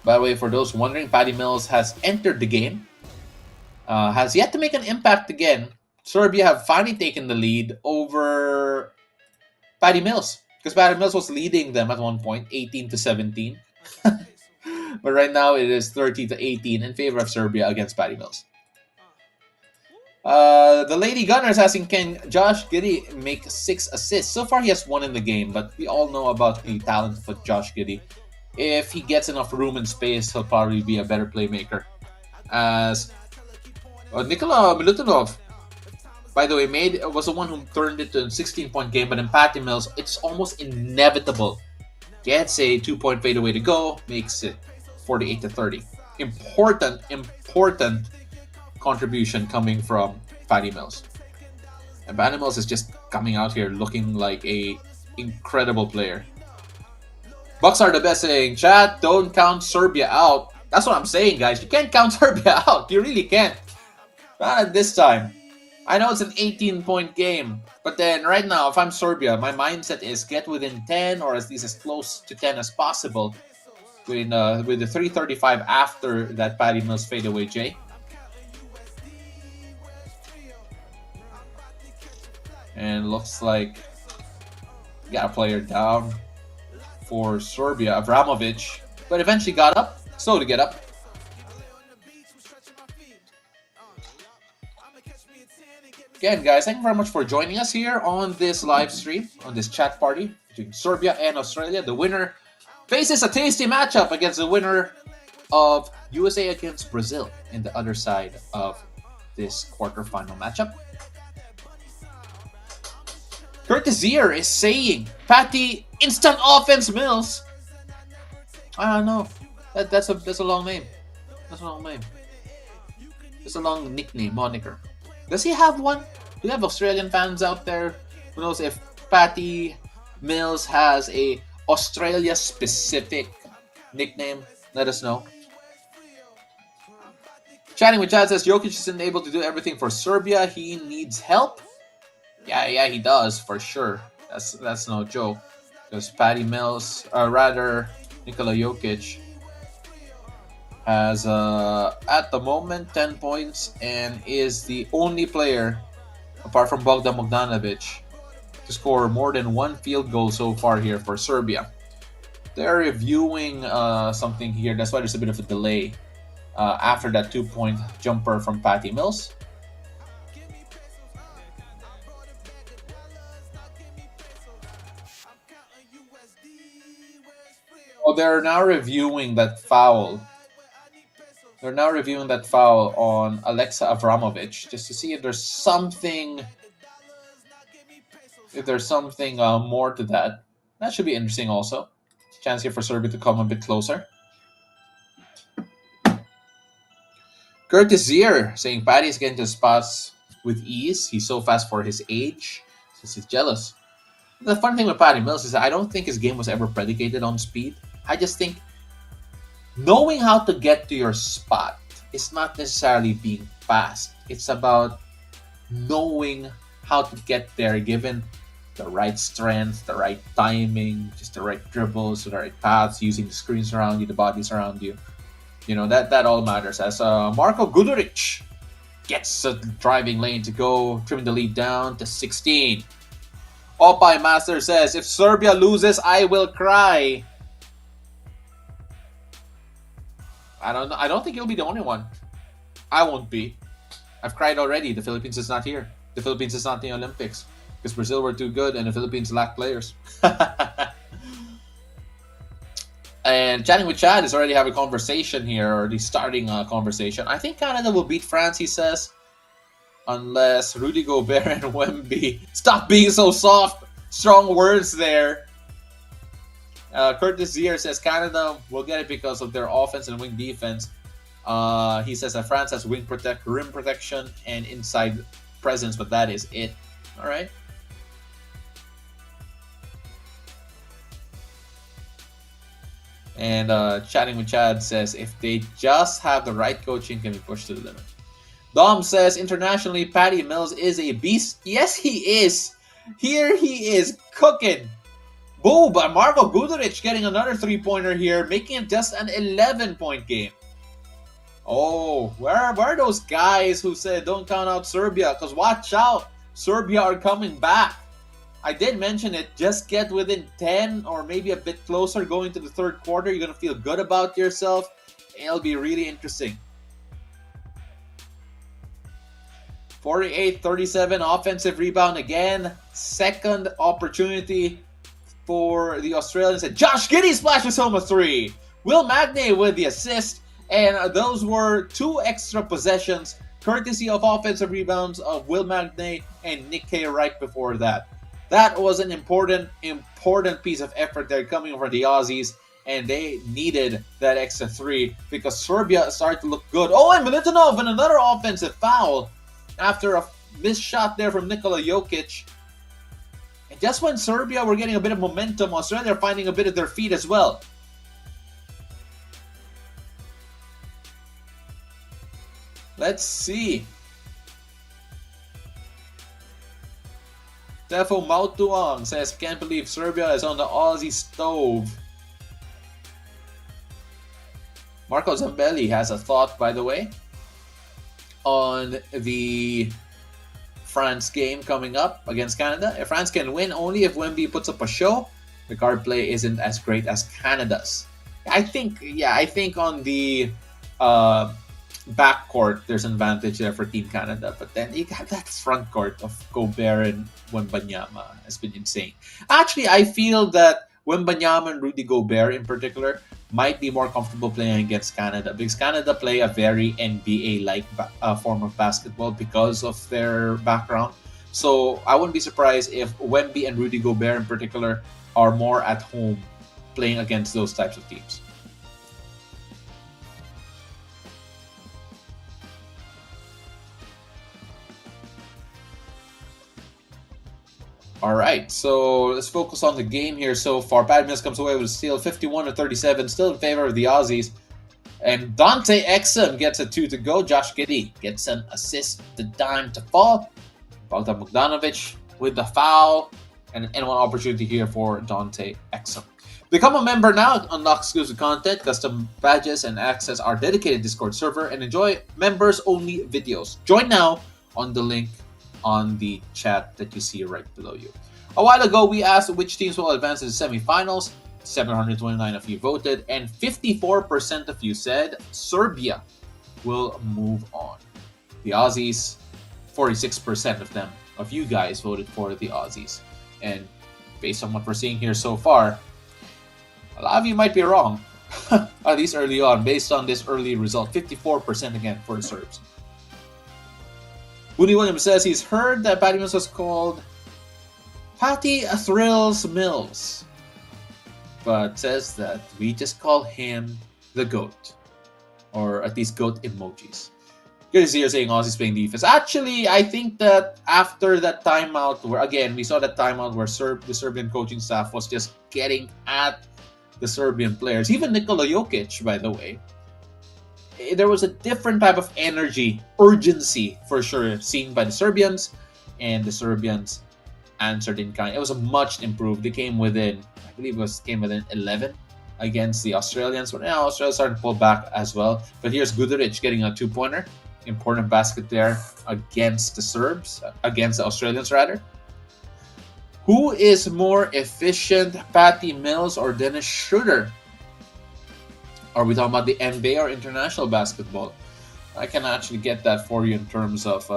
By the way, for those wondering, Patty Mills has entered the game. Has yet to make an impact again. Serbia have finally taken the lead over Patty Mills. Because Patty Mills was leading them at one point, 18-17. But right now it is 30-18 in favor of Serbia against Patty Mills. The Lady Gunners asking, can Josh Giddey make 6 assists? So far he has 1 in the game, but we all know about the talent of Josh Giddey. If he gets enough room and space, he'll probably be a better playmaker. As Nikola Milutinov, by the way, was the one who turned it to a 16-point game, but in Patty Mills, it's almost inevitable. Gets a 2-point fadeaway to go, makes it 48-30. Important contribution coming from Patty Mills. And Patty Mills is just coming out here looking like a incredible player. Bucks are the best, saying, chat, don't count Serbia out. That's what I'm saying, guys. You can't count Serbia out. You really can't. Not at this time. I know it's an 18-point game, but then right now, if I'm Serbia, my mindset is get within 10 or at least as close to 10 as possible with the 3:35 after that Patty Mills fadeaway, Jay. And looks like we got a player down for Serbia, Avramovic, but eventually got up. Slow to get up. Again, guys, thank you very much for joining us here on this live stream, on this chat party between Serbia and Australia. The winner faces a tasty matchup against the winner of USA against Brazil in the other side of this quarterfinal matchup. Curtis Zier is saying, Patty, instant offense Mills. I don't know. That's a long name. That's a long name. It's a long nickname, moniker. Does he have one? Do you have Australian fans out there? Who knows if Patty Mills has a Australia-specific nickname? Let us know. Chatting with Chad says Jokic isn't able to do everything for Serbia. He needs help. Yeah, he does for sure. That's no joke. Because Patty Mills, or rather Nikola Jokic, has at the moment 10 points and is the only player apart from Bogdan Bogdanovic to score more than one field goal so far here for Serbia. They're reviewing something here. That's why there's a bit of a delay after that 2-point jumper from Patty Mills. Oh, they're now reviewing that foul. They're now reviewing that foul on Alexa Avramovic just to see if there's something more to that. That should be interesting also. Chance here for Serbia to come a bit closer. Curtis Zier saying Patty's getting to spots with ease. He's so fast for his age. He's jealous. The fun thing with Patty Mills is that I don't think his game was ever predicated on speed. I just think knowing how to get to your spot is not necessarily being fast. It's about knowing how to get there given the right strength, the right timing, just the right dribbles, the right paths, using the screens around you, the bodies around you. You know, that all matters. As Marko Guduric gets a driving lane to go, trimming the lead down to 16. Opie Master says, if Serbia loses, I will cry. I don't think you'll be the only one. I won't be. I've cried already. The Philippines is not here. The Philippines is not in the Olympics. Because Brazil were too good and the Philippines lack players. And chatting with Chad is already having a conversation here, or the starting conversation. I think Canada will beat France, he says. Unless Rudy Gobert and Wemby stop being so soft. Strong words there. Curtis Zier says Canada will get it because of their offense and wing defense. He says that France has rim protection, and inside presence, but that is it. All right. And chatting with Chad says if they just have the right coaching, can be pushed to the limit. Dom says internationally, Patty Mills is a beast. Yes, he is. Here he is cooking. Boom! But Marko Guduric getting another 3-pointer here, making it just an 11-point game. Oh, where are those guys who said don't count out Serbia? Because watch out, Serbia are coming back. I did mention it. Just get within 10 or maybe a bit closer going to the third quarter. You're going to feel good about yourself. It'll be really interesting. 48-37 offensive rebound again. Second opportunity for the Australians. And Josh Giddey splashes home a 3. Will Magnay with the assist. And those were 2 extra possessions courtesy of offensive rebounds of Will Magnay and Nick Kay right before that. That was an important piece of effort there coming from the Aussies, and they needed that extra 3 because Serbia started to look good. Oh, and Militinov and another offensive foul after a missed shot there from Nikola Jokic. And just when Serbia were getting a bit of momentum, Australia are finding a bit of their feet as well. Let's see. Tefo Mautuang says, can't believe Serbia is on the Aussie stove. Marco Zambelli has a thought, by the way, on the France game coming up against Canada. If France can win only if Wemby puts up a show, the guard play isn't as great as Canada's. I think on the backcourt, there's an advantage there for Team Canada. But then you got that front court of Gobert and Wembanyama has been insane. Actually, I feel that Wembanyama and Rudy Gobert in particular might be more comfortable playing against Canada because Canada play a very NBA-like form of basketball because of their background. So I wouldn't be surprised if Wemby and Rudy Gobert in particular are more at home playing against those types of teams. All right, so let's focus on the game here so far. Patty Mills comes away with a steal, 51-37, still in favor of the Aussies. And Dante Exum gets a 2 to go. Josh Giddey gets an assist, the dime to fall. Bogdan Bogdanovic with the foul. And one opportunity here for Dante Exum. Become a member now, unlock exclusive content, custom badges, and access our dedicated Discord server, and enjoy members-only videos. Join now on the link on the chat that you see right below you. A while ago, we asked which teams will advance to the semifinals. 729 of you voted, and 54% of you said Serbia will move on. The Aussies, 46% of you guys voted for the Aussies. And based on what we're seeing here so far, a lot of you might be wrong, at least early on, based on this early result. 54% again for the Serbs. Woody Williams says he's heard that Patty Mills was called Patty Thrills Mills, but says that we just call him the GOAT, or at least GOAT emojis. Good to see you're saying Aussies playing defense. Actually, I think that after that timeout, where again we saw that timeout where the Serbian coaching staff was just getting at the Serbian players, even Nikola Jokic, by the way, there was a different type of energy, urgency for sure, seen by the Serbians, and the Serbians answered in kind. It was a much improved. They came within, I believe came within 11 against the Australians. But now Australia started to pull back as well. But here's Guduric getting a 2-pointer. Important basket there against the Serbs, against the Australians rather. Who is more efficient, Patty Mills or Dennis Schroeder? Are we talking about the NBA or international basketball? I can actually get that for you in terms of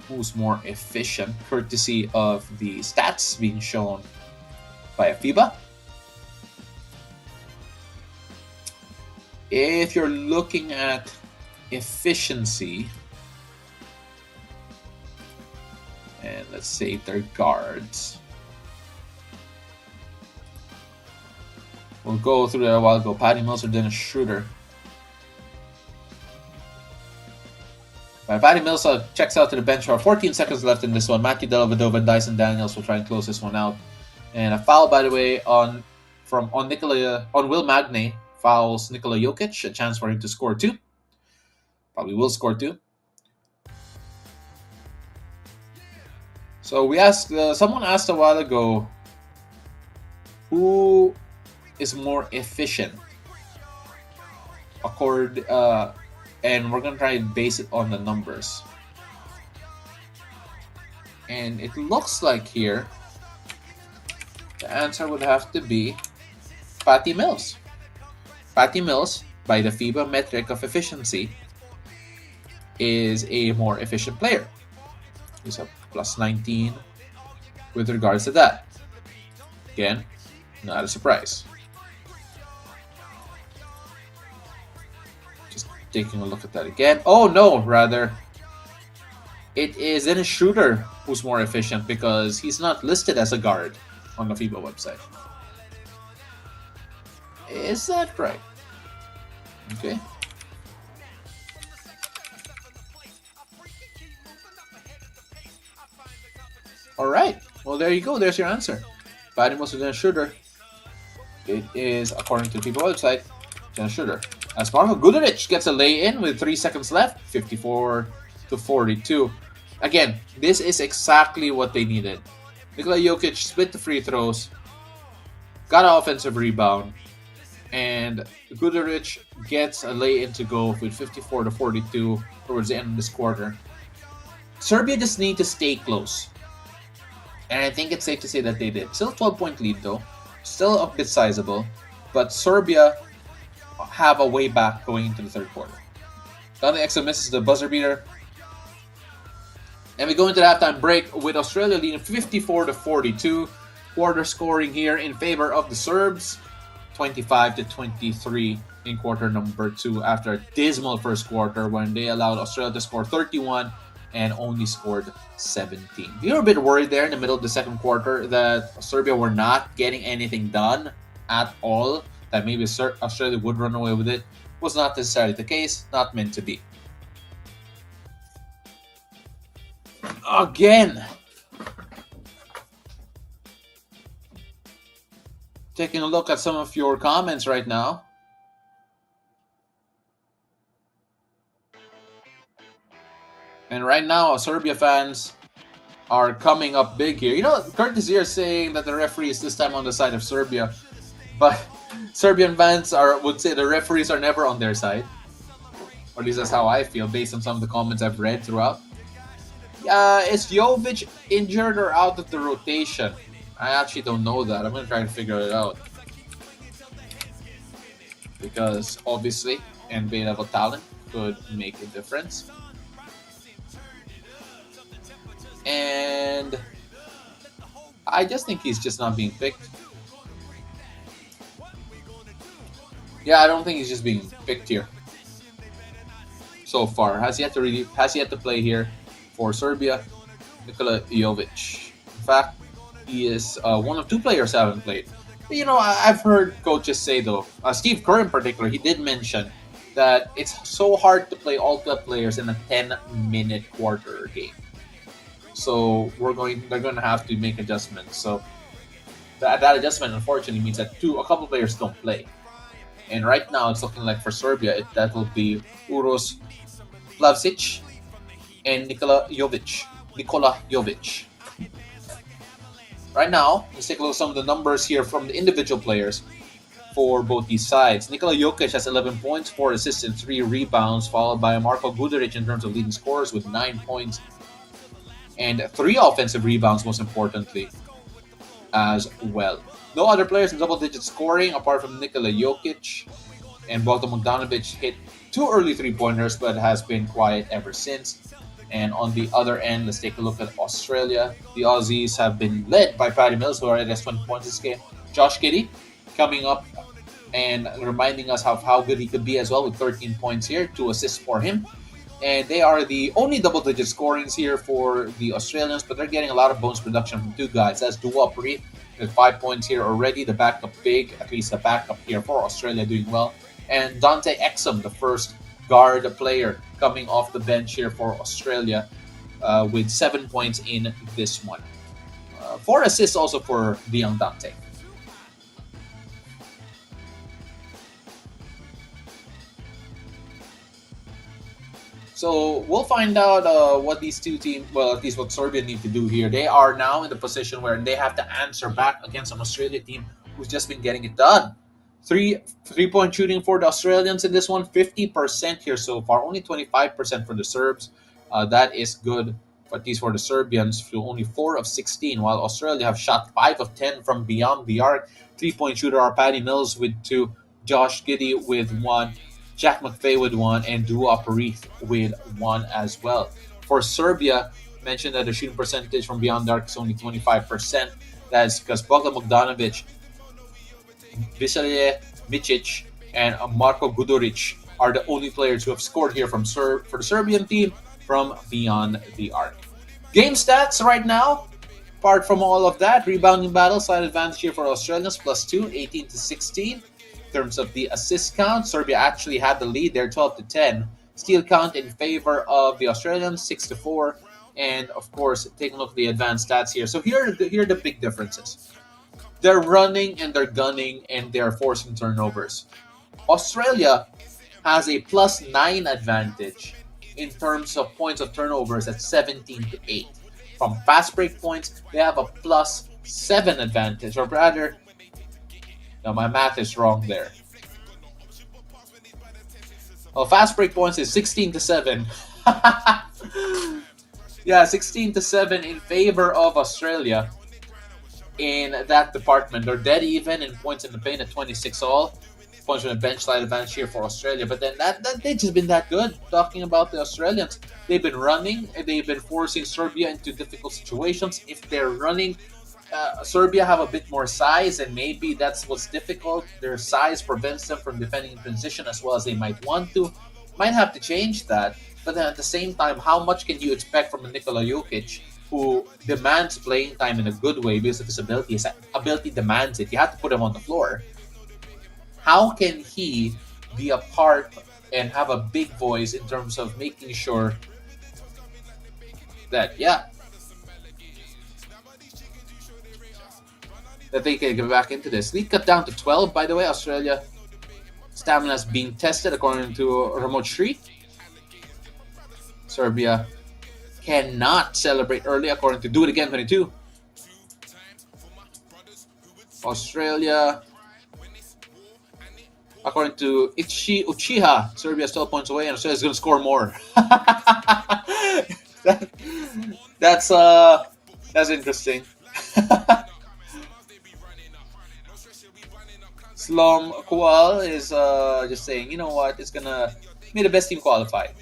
who's more efficient, courtesy of the stats being shown by FIBA. If you're looking at efficiency, and let's say their guards, we'll go through that a while ago. Patty Mills or Dennis Schroeder. Patty Mills checks out to the bench for 14 seconds left in this one. Matthew Dellavedova and Dyson Daniels will try and close this one out. And a foul, by the way, on Will Magne, fouls Nikola Jokic. A chance for him to score 2. Probably will score 2. So we asked, someone asked a while ago, who is more efficient? And we're gonna try and base it on the numbers. And it looks like here the answer would have to be Patty Mills. Patty Mills, by the FIBA metric of efficiency, is a more efficient player. He's a plus 19 with regards to that. Again, not a surprise. Taking a look at that again. Oh no, rather, it is Dennis Schroeder who's more efficient because he's not listed as a guard on the FIBA website. Is that right? Okay. All right. Well, there you go. There's your answer. Patty Mills or Dennis Schroeder. It is, according to the FIBA website, Dennis Schroeder. As Marko Guduric gets a lay-in with 3 seconds left, 54-42. Again, this is exactly what they needed. Nikola Jokic split the free throws, got an offensive rebound, and Guduric gets a lay-in to go with 54-42 towards the end of this quarter. Serbia just need to stay close. And I think it's safe to say that they did. Still 12-point lead though. Still a bit sizable. But Serbia have a way back going into the third quarter. Dante Exum misses the buzzer beater. And we go into the halftime break with Australia leading 54-42. Quarter scoring here in favor of the Serbs. 25-23 in quarter number 2 after a dismal first quarter when they allowed Australia to score 31 and only scored 17. We were a bit worried there in the middle of the second quarter that Serbia were not getting anything done at all, that maybe Australia would run away with it. Was not necessarily the case, not meant to be. Again, taking a look at some of your comments right now. And right now, Serbia fans are coming up big here. You know, Curtis here saying that the referee is this time on the side of Serbia, but Serbian fans would say the referees are never on their side. Or at least that's how I feel based on some of the comments I've read throughout. Is Jovic injured or out of the rotation? I actually don't know that. I'm going to try and figure it out. Because obviously, NBA level talent could make a difference. And I just think he's just not being picked. Yeah, I don't think he's just being picked here. So far, has yet to play here for Serbia, Nikola Jovic. In fact, he is one of two players who haven't played. You know, I've heard coaches say though, Steve Kerr in particular, he did mention that it's so hard to play all 12 players in a 10-minute quarter game. So they're going to have to make adjustments. So that adjustment unfortunately means that a couple players don't play. And right now it's looking like for Serbia that will be Uros Plavsic and Nikola Jovic. Right now, let's take a look at some of the numbers here from the individual players for both these sides. Nikola Jokic has 11 points, 4 assists, and 3 rebounds, followed by Marko Guduric in terms of leading scorers with 9 points and 3 offensive rebounds, most importantly, as well. No other players in double-digit scoring apart from Nikola Jokic, and Bogdan Bogdanovic hit 2 early 3-pointers but has been quiet ever since. And on the other end, let's take a look at Australia. The Aussies have been led by Patty Mills, who already has 20 points this game. Josh Giddey coming up and reminding us of how good he could be as well with 13 points here, 2 assists for him. And they are the only double-digit scorings here for the Australians, but they're getting a lot of bonus production from 2 guys. That's Dua Pri with 5 points here already. The backup big, at least the backup here for Australia, doing well. And Dante Exum, the first guard player coming off the bench here for Australia with 7 points in this one. 4 assists also for the young Dante. So we'll find out what these two teams, well, at least what Serbia need to do here. They are now in the position where they have to answer back against an Australia team who's just been getting it done. Three-point shooting for the Australians in this one, 50% here so far. Only 25% for the Serbs. That is good, but these for the Serbians, only 4 of 16, while Australia have shot 5 of 10 from beyond the arc. 3-point shooter are Patty Mills with 2, Josh Giddey with 1, Jack McVeigh with 1, and Dua Parith with 1 as well. For Serbia, mentioned that the shooting percentage from beyond the arc is only 25%. That's because Bogdan Bogdanovic, Veselije Micic, and Marko Guduric are the only players who have scored here for the Serbian team from beyond the arc. Game stats right now, apart from all of that, rebounding battle, side advantage here for Australians, +2, 18-16. In terms of the assist count, Serbia actually had the lead there, 12-10. Steal count in favor of the Australians, 6-4. And of course, taking a look at the advanced stats here. So here are the big differences. They're running and they're gunning and they're forcing turnovers. Australia has a +9 advantage in terms of points of turnovers at 17-8. From fast break points, they have a +7 advantage, or rather, no, my math is wrong there. Well, fast break points is 16-7. Yeah, 16-7 in favor of Australia. In that department, they're dead even in points in the paint at 26 all. Points from the bench side advantage here for Australia, but then that they've just been that good. Talking about the Australians, they've been running and they've been forcing Serbia into difficult situations. If they're running, Serbia have a bit more size, and maybe that's what's difficult. Their size prevents them from defending in transition as well as they might want to. Might have to change that, but then at the same time, how much can you expect from a Nikola Jokic, who demands playing time in a good way because of his ability? His ability demands it. You have to put him on the floor. How can he be a part and have a big voice in terms of making sure that, that they can get back into this. Lead cut down to 12, by the way. Australia stamina is being tested according to Remote Street. Serbia cannot celebrate early according to Do It Again 22. Australia, according to Uchiha, Serbia is 12 points away and Australia is going to score more. That's interesting. Slom Kual is just saying, you know what, it's gonna be the best team qualified.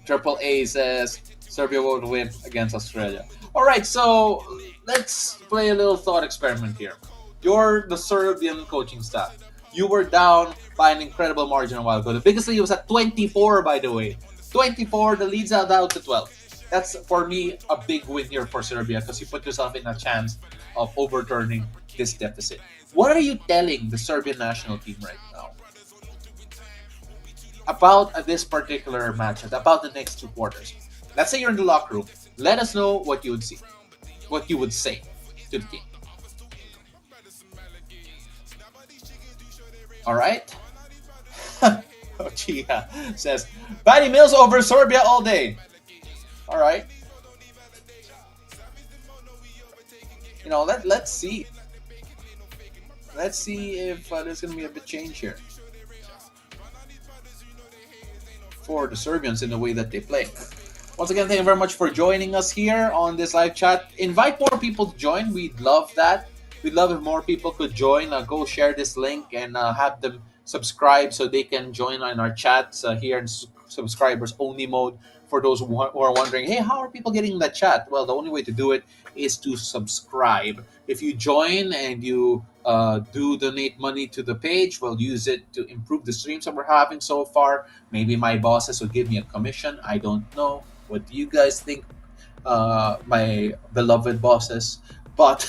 Triple A says Serbia will win against Australia. Alright, so let's play a little thought experiment here. You're the Serbian coaching staff. You were down by an incredible margin a while ago. The biggest lead was at 24, by the way. 24, the lead's out down to 12. That's, for me, a big win here for Serbia because you put yourself in a chance of overturning this deficit. What are you telling the Serbian national team right now about this particular match, about the next two quarters? Let's say you're in the locker room. Let us know what you would see, what you would say to the team. All right. Chia says, Patty Mills over Serbia all day. All right. You know, let's see. Let's see if there's going to be a bit change here for the Serbians in the way that they play. Once again, thank you very much for joining us here on this live chat. Invite more people to join. We'd love that. We'd love if more people could join. Go share this link and have them subscribe so they can join in our chats here in subscribers only mode. For those who are wondering, hey, how are people getting that chat? Well, the only way to do it is to subscribe. If you join and you do donate money to the page, we'll use it to improve the streams that we're having so far. Maybe my bosses will give me a commission. I don't know. What do you guys think, my beloved bosses? But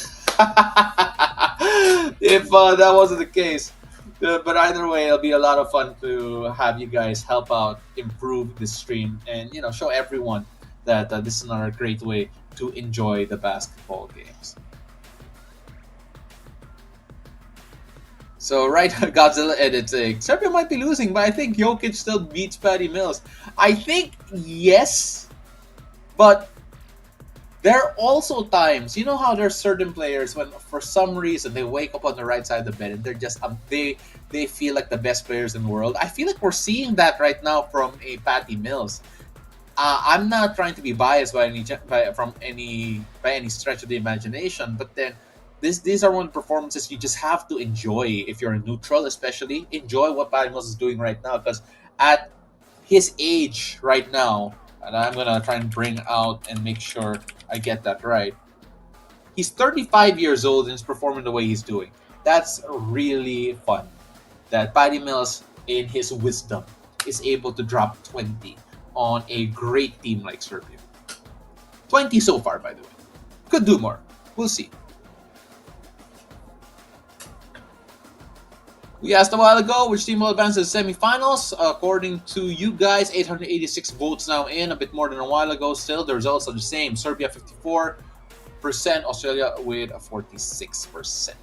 if that wasn't the case, but either way, it'll be a lot of fun to have you guys help out, improve the stream, and show everyone that this is another great way to enjoy the basketball games. So right, Godzilla editing. Serbia might be losing, but I think Jokic still beats Patty Mills. I think yes, but there are also times, you know how there's certain players when for some reason they wake up on the right side of the bed and they're just they feel like the best players in the world. I feel like we're seeing that right now from a Patty Mills. I'm not trying to be biased by any stretch of the imagination, but then these are one of the performances you just have to enjoy if you're a neutral, especially enjoy what Patty Mills is doing right now because at his age right now. And I'm going to try and bring out and make sure I get that right. He's 35 years old and is performing the way he's doing. That's really fun. That Patty Mills, in his wisdom, is able to drop 20 on a great team like Serbia. 20 so far, by the way. Could do more. We'll see. We asked a while ago which team will advance to the semifinals. According to you guys, 886 votes now in, a bit more than a while ago. Still, the results are the same. Serbia 54%, Australia with 46%.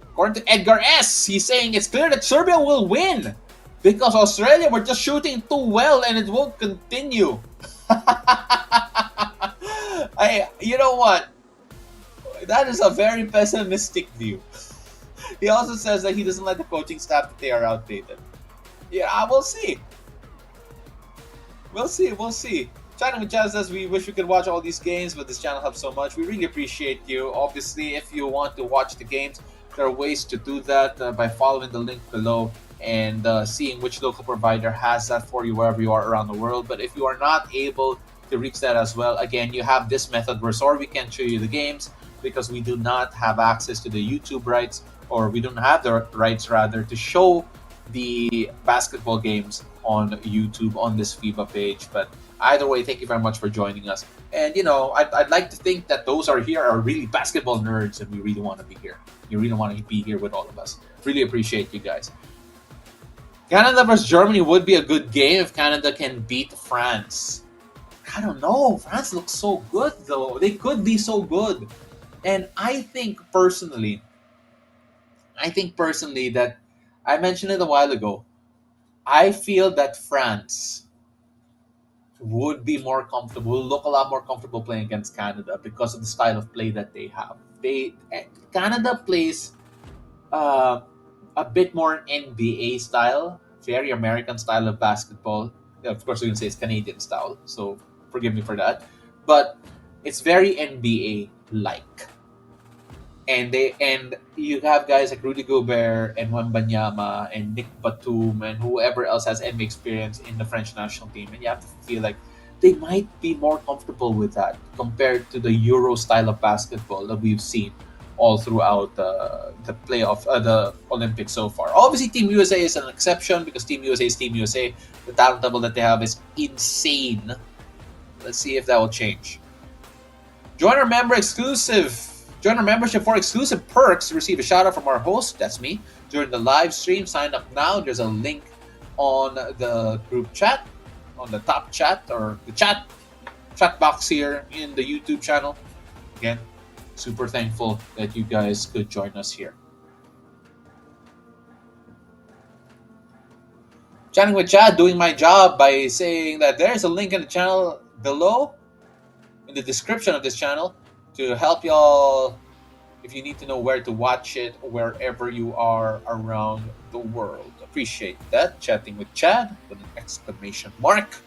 According to Edgar S., he's saying it's clear that Serbia will win because Australia were just shooting too well and it won't continue. You know what? That is a very pessimistic view. He also says that he doesn't like the coaching staff, that they are outdated. Yeah, we'll see. We'll see. China Chat says we wish we could watch all these games, but this channel helps so much. We really appreciate you. Obviously, if you want to watch the games, there are ways to do that by following the link below and seeing which local provider has that for you wherever you are around the world. But if you are not able to reach that as well, again, you have this method where we can't show you the games because we do not have access to the YouTube rights, or we don't have the rights rather to show the basketball games on YouTube on this FIBA page. But either way, thank you very much for joining us. And I'd like to think that those are really basketball nerds, and we really want to be here. You really want to be here with all of us. Really appreciate you guys. Canada versus Germany would be a good game if Canada can beat France. I don't know. France looks so good though. They could be so good. And I think personally that I mentioned it a while ago. I feel that France would be more comfortable, will look a lot more comfortable playing against Canada because of the style of play that they have. Canada plays uh, a bit more NBA style, very American style of basketball. Yeah, of course, we can say it's Canadian style, so forgive me for that. But it's very NBA like, and you have guys like Rudy Gobert and Wembanyama and Nick Batum and whoever else has NBA experience in the French national team, and you have to feel like they might be more comfortable with that compared to the Euro style of basketball that we've seen all throughout the Olympics so far. Obviously, Team USA is an exception because Team USA is Team USA. The talent level that they have is insane. Let's see if that will change. Join our member exclusive. Join our membership for exclusive perks. Receive a shout out from our host, that's me, during the live stream. Sign up now. There's a link on the group chat, on the top chat or the chat box here in the YouTube channel. Again, super thankful that you guys could join us here. Chatting with Chad, doing my job by saying that there's a link in the channel below, in the description of this channel, to help y'all if you need to know where to watch it wherever you are around the world. Appreciate that. Chatting with Chad with an exclamation mark.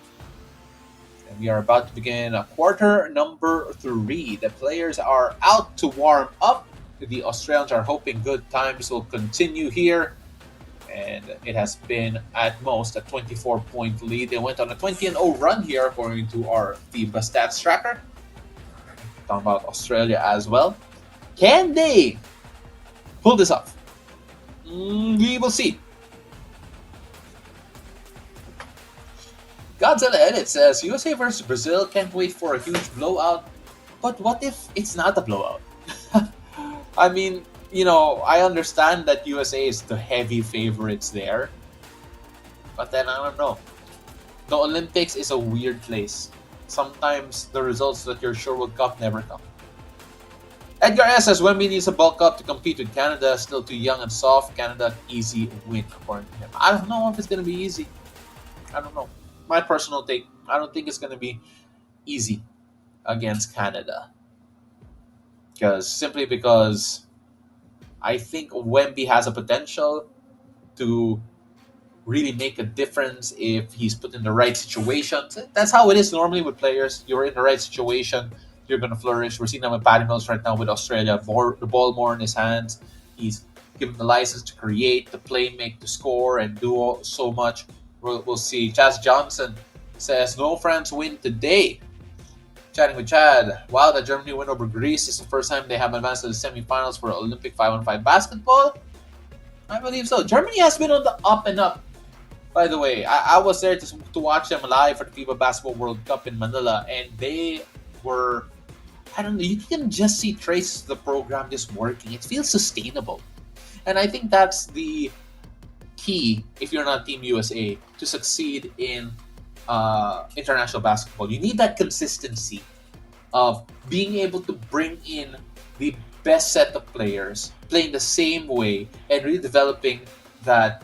And we are about to begin quarter number 3. The players are out to warm up. The Australians are hoping good times will continue here. And it has been at most a 24-point lead. They went on a 20-0 run here according to our FIBA stats tracker. Talking about Australia as well. Can they pull this off? We will see. Godzilla Edit says, USA versus Brazil, can't wait for a huge blowout. But what if it's not a blowout? I mean, I understand that USA is the heavy favorites there. But then, I don't know. The Olympics is a weird place. Sometimes the results that you're sure will come never come. Edgar S says, Wemby needs to bulk up to compete with Canada. Still too young and soft. Canada, easy win, according to him. I don't know if it's going to be easy. I don't know. My personal take, I don't think it's going to be easy against Canada. Simply because I think Wemby has a potential to really make a difference if he's put in the right situation. That's how it is normally with players. You're in the right situation, you're going to flourish. We're seeing that with Patty Mills right now with Australia. The ball more in his hands. He's given the license to create, to play, make, to score, and do so much. We'll see. Chaz Johnson says, no France win today. Chatting with Chad. Wow, that Germany win over Greece is the first time they have advanced to the semifinals for Olympic 5-on-5 basketball. I believe so. Germany has been on the up and up. By the way, I was there to watch them live for the FIBA Basketball World Cup in Manila, and they were, I don't know, you can just see traces of the program just working. It feels sustainable. And I think that's the key, if you're not Team USA, to succeed in international basketball. You need that consistency of being able to bring in the best set of players, playing the same way, and really developing that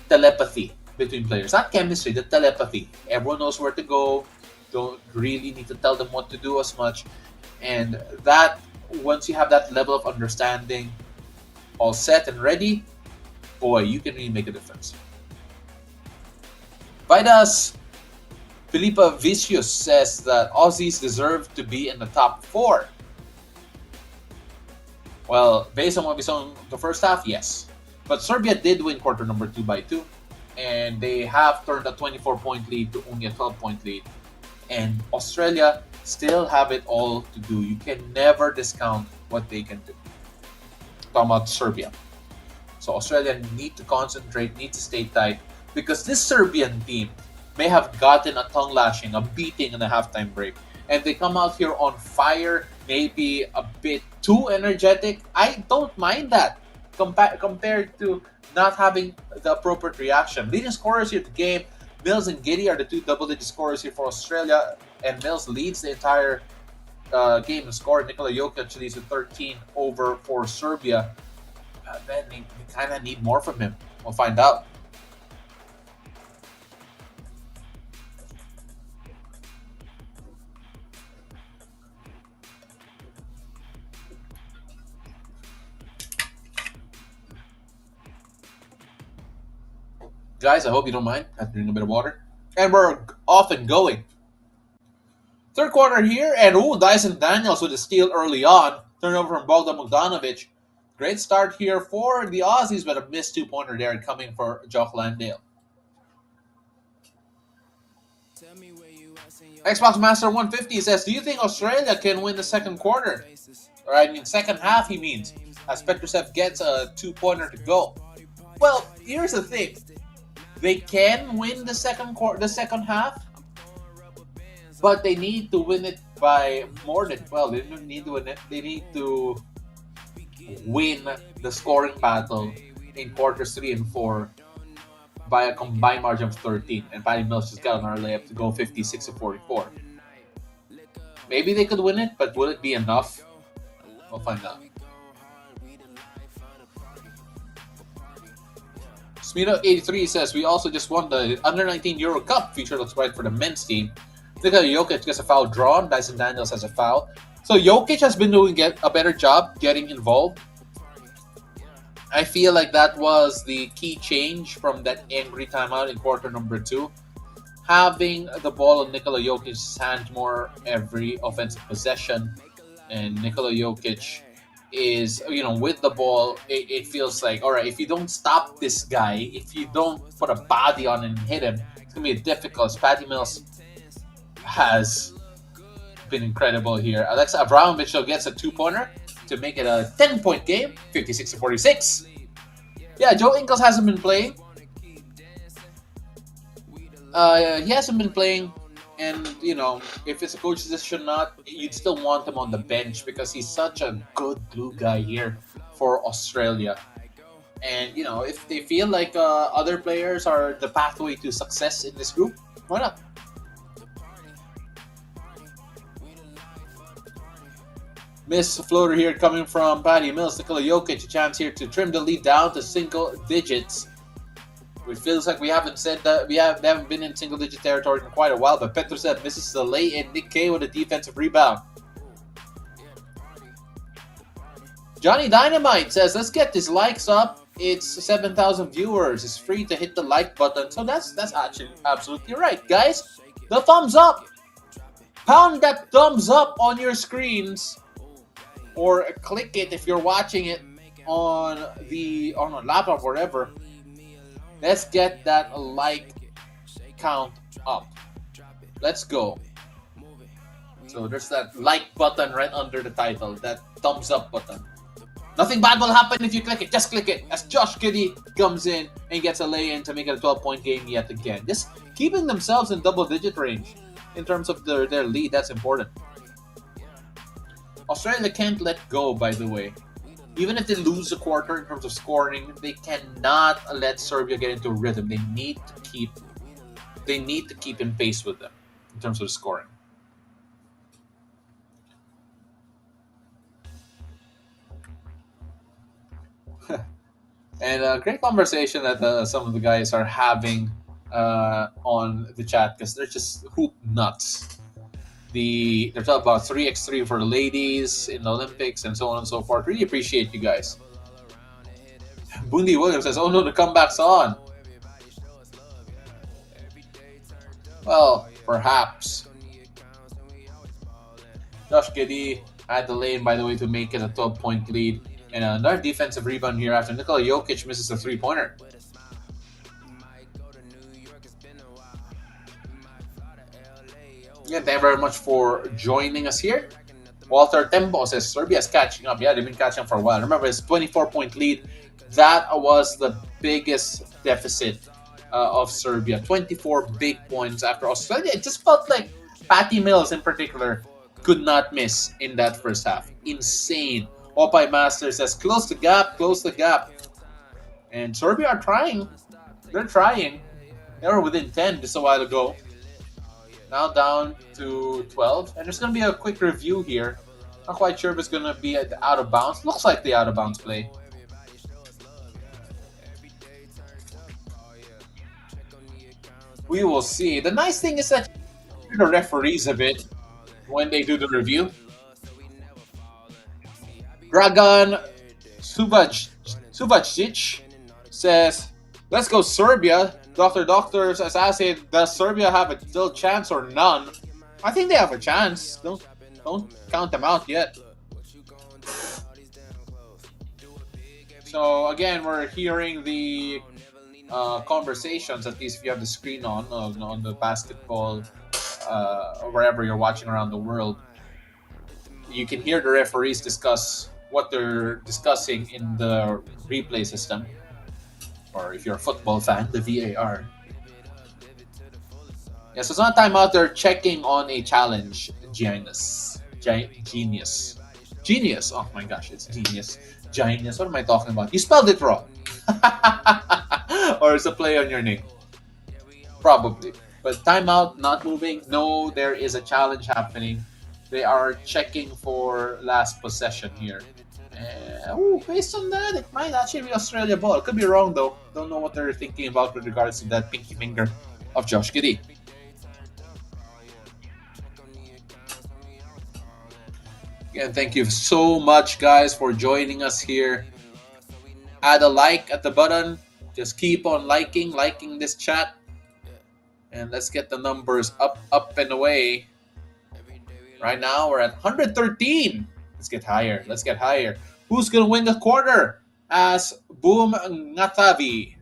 telepathy between players. Not chemistry, the telepathy. Everyone knows where to go. Don't really need to tell them what to do as much. And that, once you have that level of understanding all set and ready, boy, you can really make a difference. Vidas Filipa Vicious says that Aussies deserve to be in the top 4. Well, based on what we saw in the first half, yes. But Serbia did win quarter number 2 by 2. And they have turned a 24-point lead to only a 12-point lead. And Australia still have it all to do. You can never discount what they can do. Talking about Serbia. So Australia need to concentrate, need to stay tight. Because this Serbian team may have gotten a tongue lashing, a beating in the halftime break. And they come out here on fire, maybe a bit too energetic. I don't mind that compared to not having the appropriate reaction. Leading scorers here at the game, Mills and Giddy are the 2 double-digit scorers here for Australia, and Mills leads the entire game and score. Nikola Jokic leads with 13 over for Serbia. Man, they kind of need more from him. We'll find out. Guys, I hope you don't mind. I have to drink a bit of water. And we're off and going. Third quarter here, and Dyson Daniels with a steal early on. Turnover from Bogdan Bogdanovic. Great start here for the Aussies, but a missed two-pointer there coming for Jock Landale. Xbox Master 150 says, do you think Australia can win the second quarter? Or I mean second half, he means, as Petrusev gets a two-pointer to go. Well, here's the thing. They can win the second half, but they need to win it by more than, well, they don't need to win it. They need to win the scoring battle in quarters 3 and 4 by a combined margin of 13. And Patty Mills just got another layup to go 56-44. Maybe they could win it, but will it be enough? We'll find out. Smeeto83 says, we also just won the Under-19 Euro Cup. Future looks bright for the men's team. Nikola Jokic gets a foul drawn. Dyson Daniels has a foul. So Jokic has been doing a better job getting involved. I feel like that was the key change from that angry timeout in quarter number 2. Having the ball in Nikola Jokic's hand more every offensive possession. And Nikola Jokic is, with the ball, it feels like, all right, if you don't stop this guy, if you don't put a body on and hit him, it's going to be difficult. Patty Mills has been incredible here. Alexa Abramovich gets a two-pointer to make it a 10-point game, 56-46. Yeah, Joe Ingles hasn't been playing. He hasn't been playing, and if it's a coach's decision or not, you'd still want him on the bench because he's such a good glue guy here for Australia. And if they feel like other players are the pathway to success in this group, why not? Miss floater here coming from Patty Mills. Nikola Jokic, a chance here to trim the lead down to single digits. It feels like we haven't said that they haven't been in single digit territory for quite a while, but Petrusev misses the lay-in. Nick K with a defensive rebound. Johnny Dynamite says, let's get these likes up. It's 7,000 viewers. It's free to hit the like button. So that's actually absolutely right, guys. The thumbs up. Pound that thumbs up on your screens. Or click it if you're watching it on a laptop or whatever. Let's get that like count up. Let's go. So there's that like button right under the title, that thumbs up button. Nothing bad will happen if you click it. Just click it. As Josh Giddey comes in and gets a lay-in to make it a 12-point game yet again. Just keeping themselves in double-digit range in terms of their lead. That's important. Australia can't let go, by the way. Even if they lose a quarter in terms of scoring, they cannot let Serbia get into a rhythm. They need to keep in pace with them in terms of scoring. And a great conversation that some of the guys are having on the chat because they're just hoop nuts. They're talking about 3x3 for the ladies in the Olympics and so on and so forth. Really appreciate you guys. Bundy Williams says, oh no, the comeback's on. Well, perhaps. Josh Giddey had the lane, by the way, to make it a 12-point lead. And another defensive rebound here after Nikola Jokic misses a three-pointer. Yeah, thank you very much for joining us here. Walter Tempo says Serbia's catching up. Yeah, they've been catching up for a while. Remember, it's 24-point lead. That was the biggest deficit of Serbia. 24 big points after Australia. It just felt like Patty Mills in particular could not miss in that first half. Insane. Opie Master says, close the gap. And Serbia are trying. They're trying. They were within 10 just a while ago. Now down to 12. And there's going to be a quick review here. Not quite sure if it's going to be at the out of bounds. Looks like the out of bounds play. We will see. The nice thing is that the referees a bit when they do the review. Dragan Suvacic says, "Let's go Serbia." Doctor says, "Does Serbia have a still chance or none?" I think they have a chance. Don't count them out yet. So again, we're hearing the conversations. At least if you have the screen on the basketball, or wherever you're watching around the world, you can hear the referees discuss what they're discussing in the replay system. Or if you're a football fan, the VAR. Yeah, so it's not timeout. They're checking on a challenge. Genius. Oh my gosh, it's genius. Genius. What am I talking about? You spelled it wrong. Or it's a play on your name. Probably. But timeout, not moving. No, there is a challenge happening. They are checking for last possession here. Based on that, it might actually be Australia ball. It could be wrong though. Don't know what they're thinking about with regards to that pinky finger of Josh Giddey. Again, thank you so much, guys, for joining us here. Add a like at the button. Just keep on liking this chat. And let's get the numbers up and away. Right now, we're at 113. Let's get higher. Who's going to win the quarter? As Boom Ngatavi.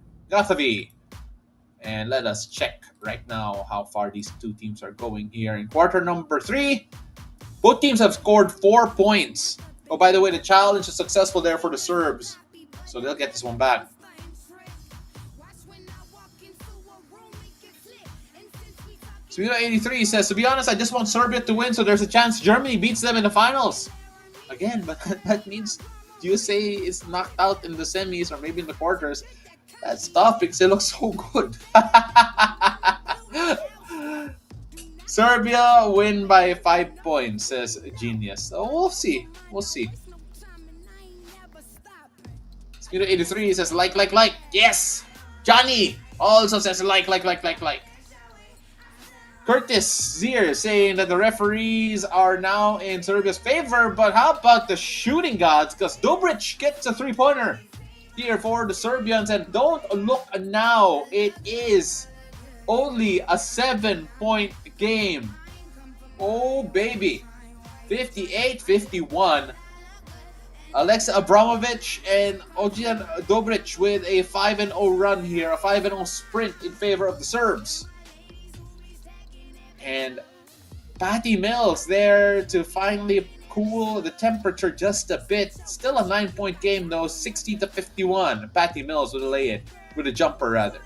And let us check right now how far these two teams are going here. In quarter number 3, both teams have scored 4 points. Oh, by the way, the challenge is successful there for the Serbs. So they'll get this one back. Sweeto83 says, "To be honest, I just want Serbia to win so there's a chance Germany beats them in the finals." Again, but that means USA is knocked out in the semis or maybe in the quarters. That's tough because it looks so good. Serbia win by 5 points, says Genius. So we'll see. Sweeto83 says, like. Yes! Johnny also says like. Curtis Zier saying that the referees are now in Serbia's favor, but how about the shooting gods? Because Dobric gets a 3-pointer here for the Serbians, and don't look now, it is only a 7-point game. Oh baby, 58-51. Alexa Abramovich and Ognjen Dobric with a 5-0 run here, a 5-0 sprint in favor of the Serbs. And Patty Mills there to finally cool the temperature just a bit. Still a 9-point game though, 60-51. Patty Mills with a jumper rather.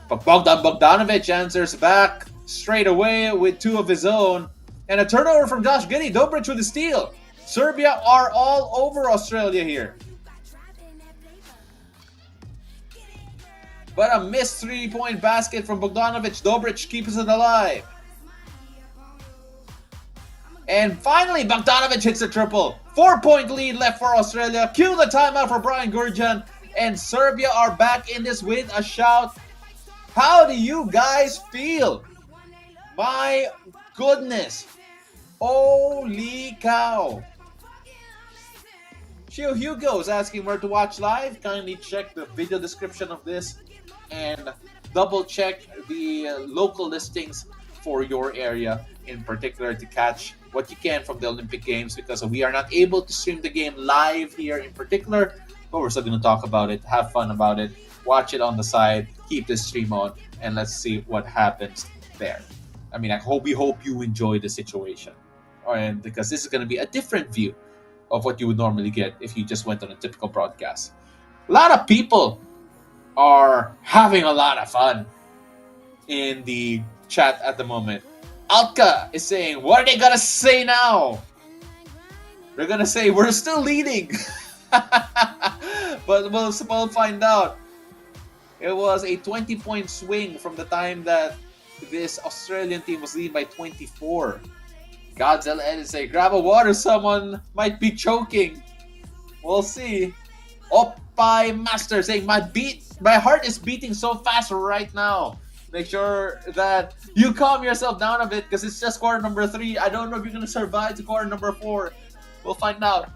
But Bogdanovic answers back straight away with 2 of his own. And a turnover from Josh Giddey. Dobric with a steal. Serbia are all over Australia here. But a missed 3-point basket from Bogdanovic. Dobric keeps it alive. And finally, Bogdanovic hits a triple. 4-point lead left for Australia. Cue the timeout for Brian Gurjan. And Serbia are back in this with a shout. How do you guys feel? My goodness. Holy cow. Shio Hugo is asking where to watch live. Kindly check the video description of this and double check the local listings for your area in particular to catch what you can from the Olympic Games, because we are not able to stream the game live here in particular, but we're still going to talk about it, have fun about it, watch it on the side, keep the stream on, and let's see what happens there. I mean, we hope you enjoy the situation, and because this is going to be a different view of what you would normally get if you just went on a typical broadcast. A lot of people are having a lot of fun in the chat at the moment. Alka is saying, what are they gonna say now? They're gonna say, we're still leading. But we'll find out. It was a 20-point swing from the time that this Australian team was leading by 24. Godzilla Edit say, grab a water, someone might be choking. We'll see. Oppai Master saying, my heart is beating so fast right now. Make sure that you calm yourself down a bit because it's just quarter number 3. I don't know if you're going to survive to quarter number 4. We'll find out.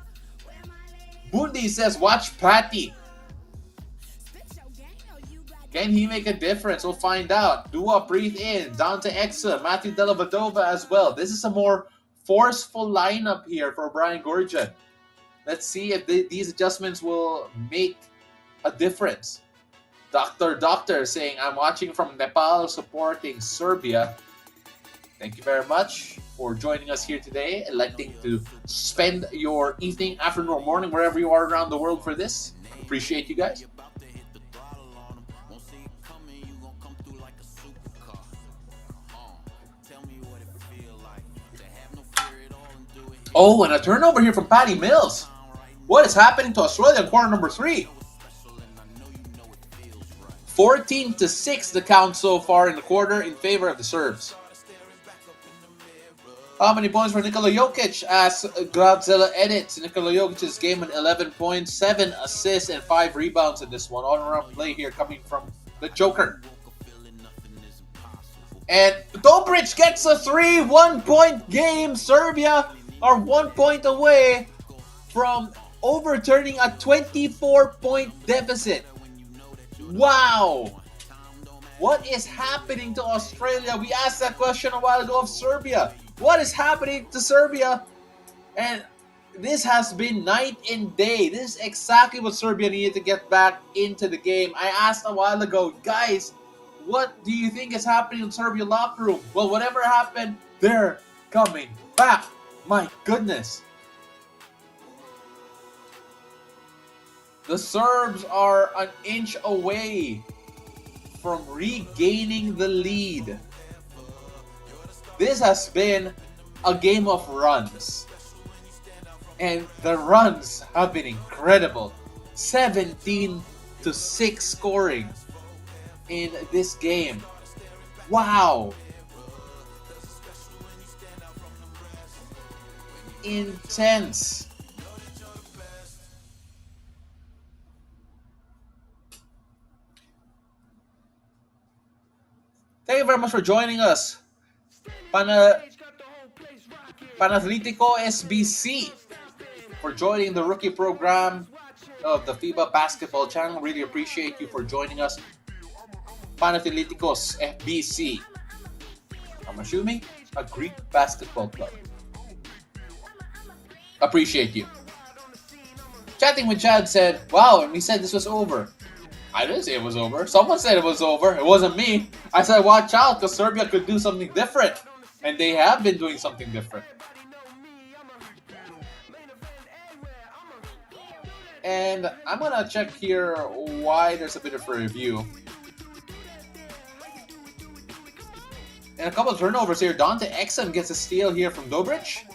Bundi says, watch Patty. Can he make a difference? We'll find out. Dua, breathe in. Down to Exa. Matthew Delavadova as well. This is a more forceful lineup here for Brian Gorgian. Let's see if these adjustments will make a difference. Doctor saying, I'm watching from Nepal supporting Serbia. Thank you very much for joining us here today, electing to spend your evening, afternoon, or morning, wherever you are around the world for this. Appreciate you guys. Oh, and a turnover here from Patty Mills. What is happening to Australia in quarter number 3? 14-6 the count so far in the quarter in favor of the Serbs. How many points for Nikola Jokic? As Godzilla edits, Nikola Jokic's game at 11 points, 7 assists, and 5 rebounds in this one. All-around play here coming from the Joker. And Dobric gets a 3 1-point game. Serbia are 1 point away from overturning a 24-point deficit. Wow! What is happening to Australia? We asked that question a while ago of Serbia. What is happening to Serbia? And this has been night and day. This is exactly what Serbia needed to get back into the game. I asked a while ago, guys, what do you think is happening in Serbia locker room? Well, whatever happened, they're coming back. My goodness. The Serbs are an inch away from regaining the lead. This has been a game of runs. And the runs have been incredible. 17-6 scoring in this game. Wow. Intense. Thank you very much for joining us. Panathinaiko SBC for joining the rookie program of the FIBA basketball channel. Really appreciate you for joining us. Panathinaikos FBC. I'm assuming a Greek basketball club. Appreciate you. Chatting with Chad said, wow, and we said this was over. I didn't say it was over. Someone said it was over. It wasn't me. I said, watch out, because Serbia could do something different. And they have been doing something different. And I'm going to check here why there's a bit of a review. And a couple of turnovers here. Dante Exum gets a steal here from Dobric.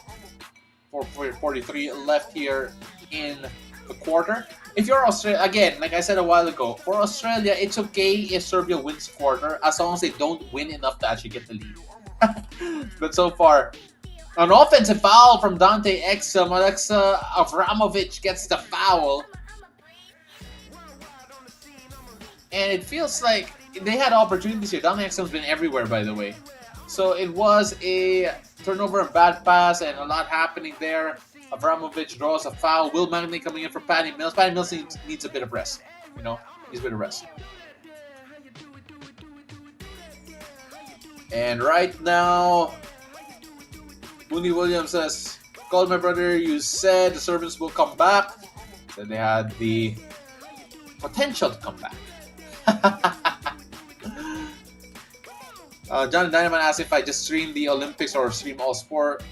4:43 left here in the quarter. If you're Australia, again, like I said a while ago, for Australia, it's okay if Serbia wins the quarter as long as they don't win enough to actually get the lead. But so far, an offensive foul from Dante Exum. Alexa Avramovic gets the foul. And it feels like they had opportunities here. Dante Exum's been everywhere, by the way. So it was a turnover and bad pass and a lot happening there. Avramovic draws a foul. Will Magny coming in for Patty Mills. Patty Mills needs a bit of rest. You know, needs a bit of rest. And right now, Booney Williams says, called my brother, you said the Serbians will come back. Said they had the potential to come back. John Dynamite asked if I just stream the Olympics or stream all sport.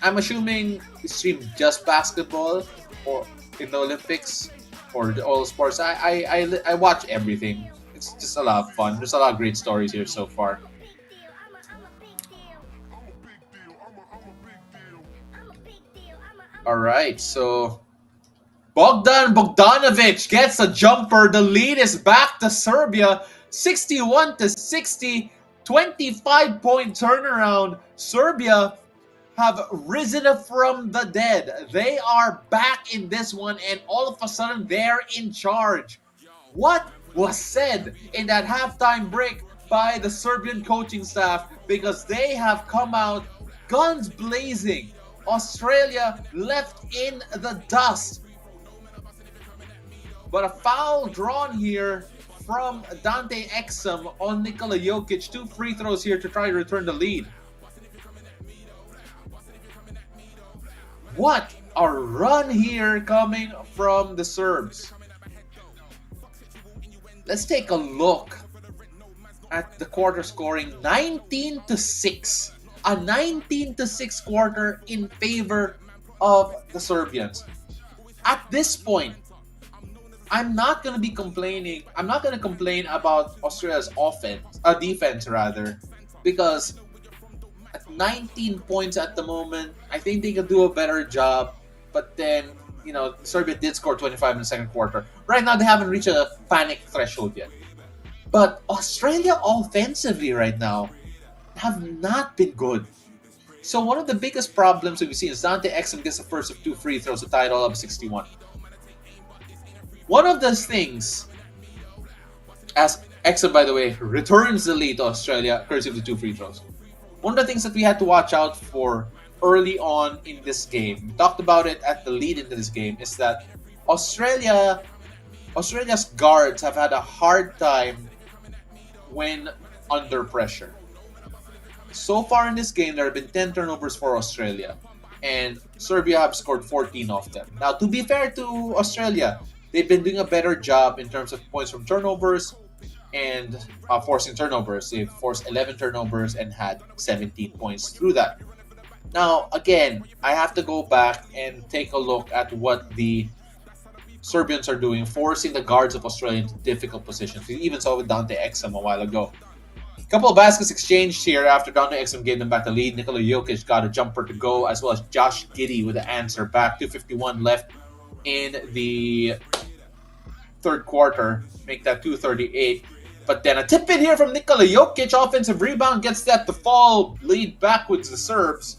I'm assuming you stream just basketball or in the Olympics or all sports. I watch everything. It's just a lot of fun. There's a lot of great stories here so far. All right, so Bogdan Bogdanovic gets a jumper. The lead is back to Serbia. 61 to 60, 25-point turnaround. Serbia have risen from the dead. They are back in this one, and all of a sudden they're in charge. What was said in that halftime break by the Serbian coaching staff, because they have come out guns blazing. Australia left in the dust. But a foul drawn here from Dante Exum on Nikola Jokic. 2 free throws here to try to return the lead. What a run here coming from the Serbs. Let's take a look at the quarter scoring. 19 to 6. A 19 to 6 quarter in favor of the Serbians. At this point, I'm not going to be complaining. I'm not going to complain about Australia's defense rather, because at 19 points at the moment, I think they could do a better job. But then, Serbia did score 25 in the second quarter. Right now, they haven't reached a panic threshold yet. But Australia offensively right now have not been good. So one of the biggest problems that we see is Dante Exum gets the first of 2 free throws to tie it all up 61. One of those things, as Exum, by the way, returns the lead to Australia courtesy of the 2 free throws. One of the things that we had to watch out for early on in this game, we talked about it at the lead into this game, is that Australia's guards have had a hard time when under pressure. So far in this game, there have been 10 turnovers for Australia, and Serbia have scored 14 of them. Now, to be fair to Australia, they've been doing a better job in terms of points from turnovers and forcing turnovers. They've forced 11 turnovers and had 17 points through that. Now, again, I have to go back and take a look at what the Serbians are doing, forcing the guards of Australia into difficult positions. We even saw with Dante Exum a while ago. A couple of baskets exchanged here after Dante Exum gave them back the lead. Nikola Jokic got a jumper to go, as well as Josh Giddey with the answer back. 2:51 left in the third quarter. Make that 2:38. But then a tip in here from Nikola Jokic. Offensive rebound gets that to fall. Lead backwards the Serbs.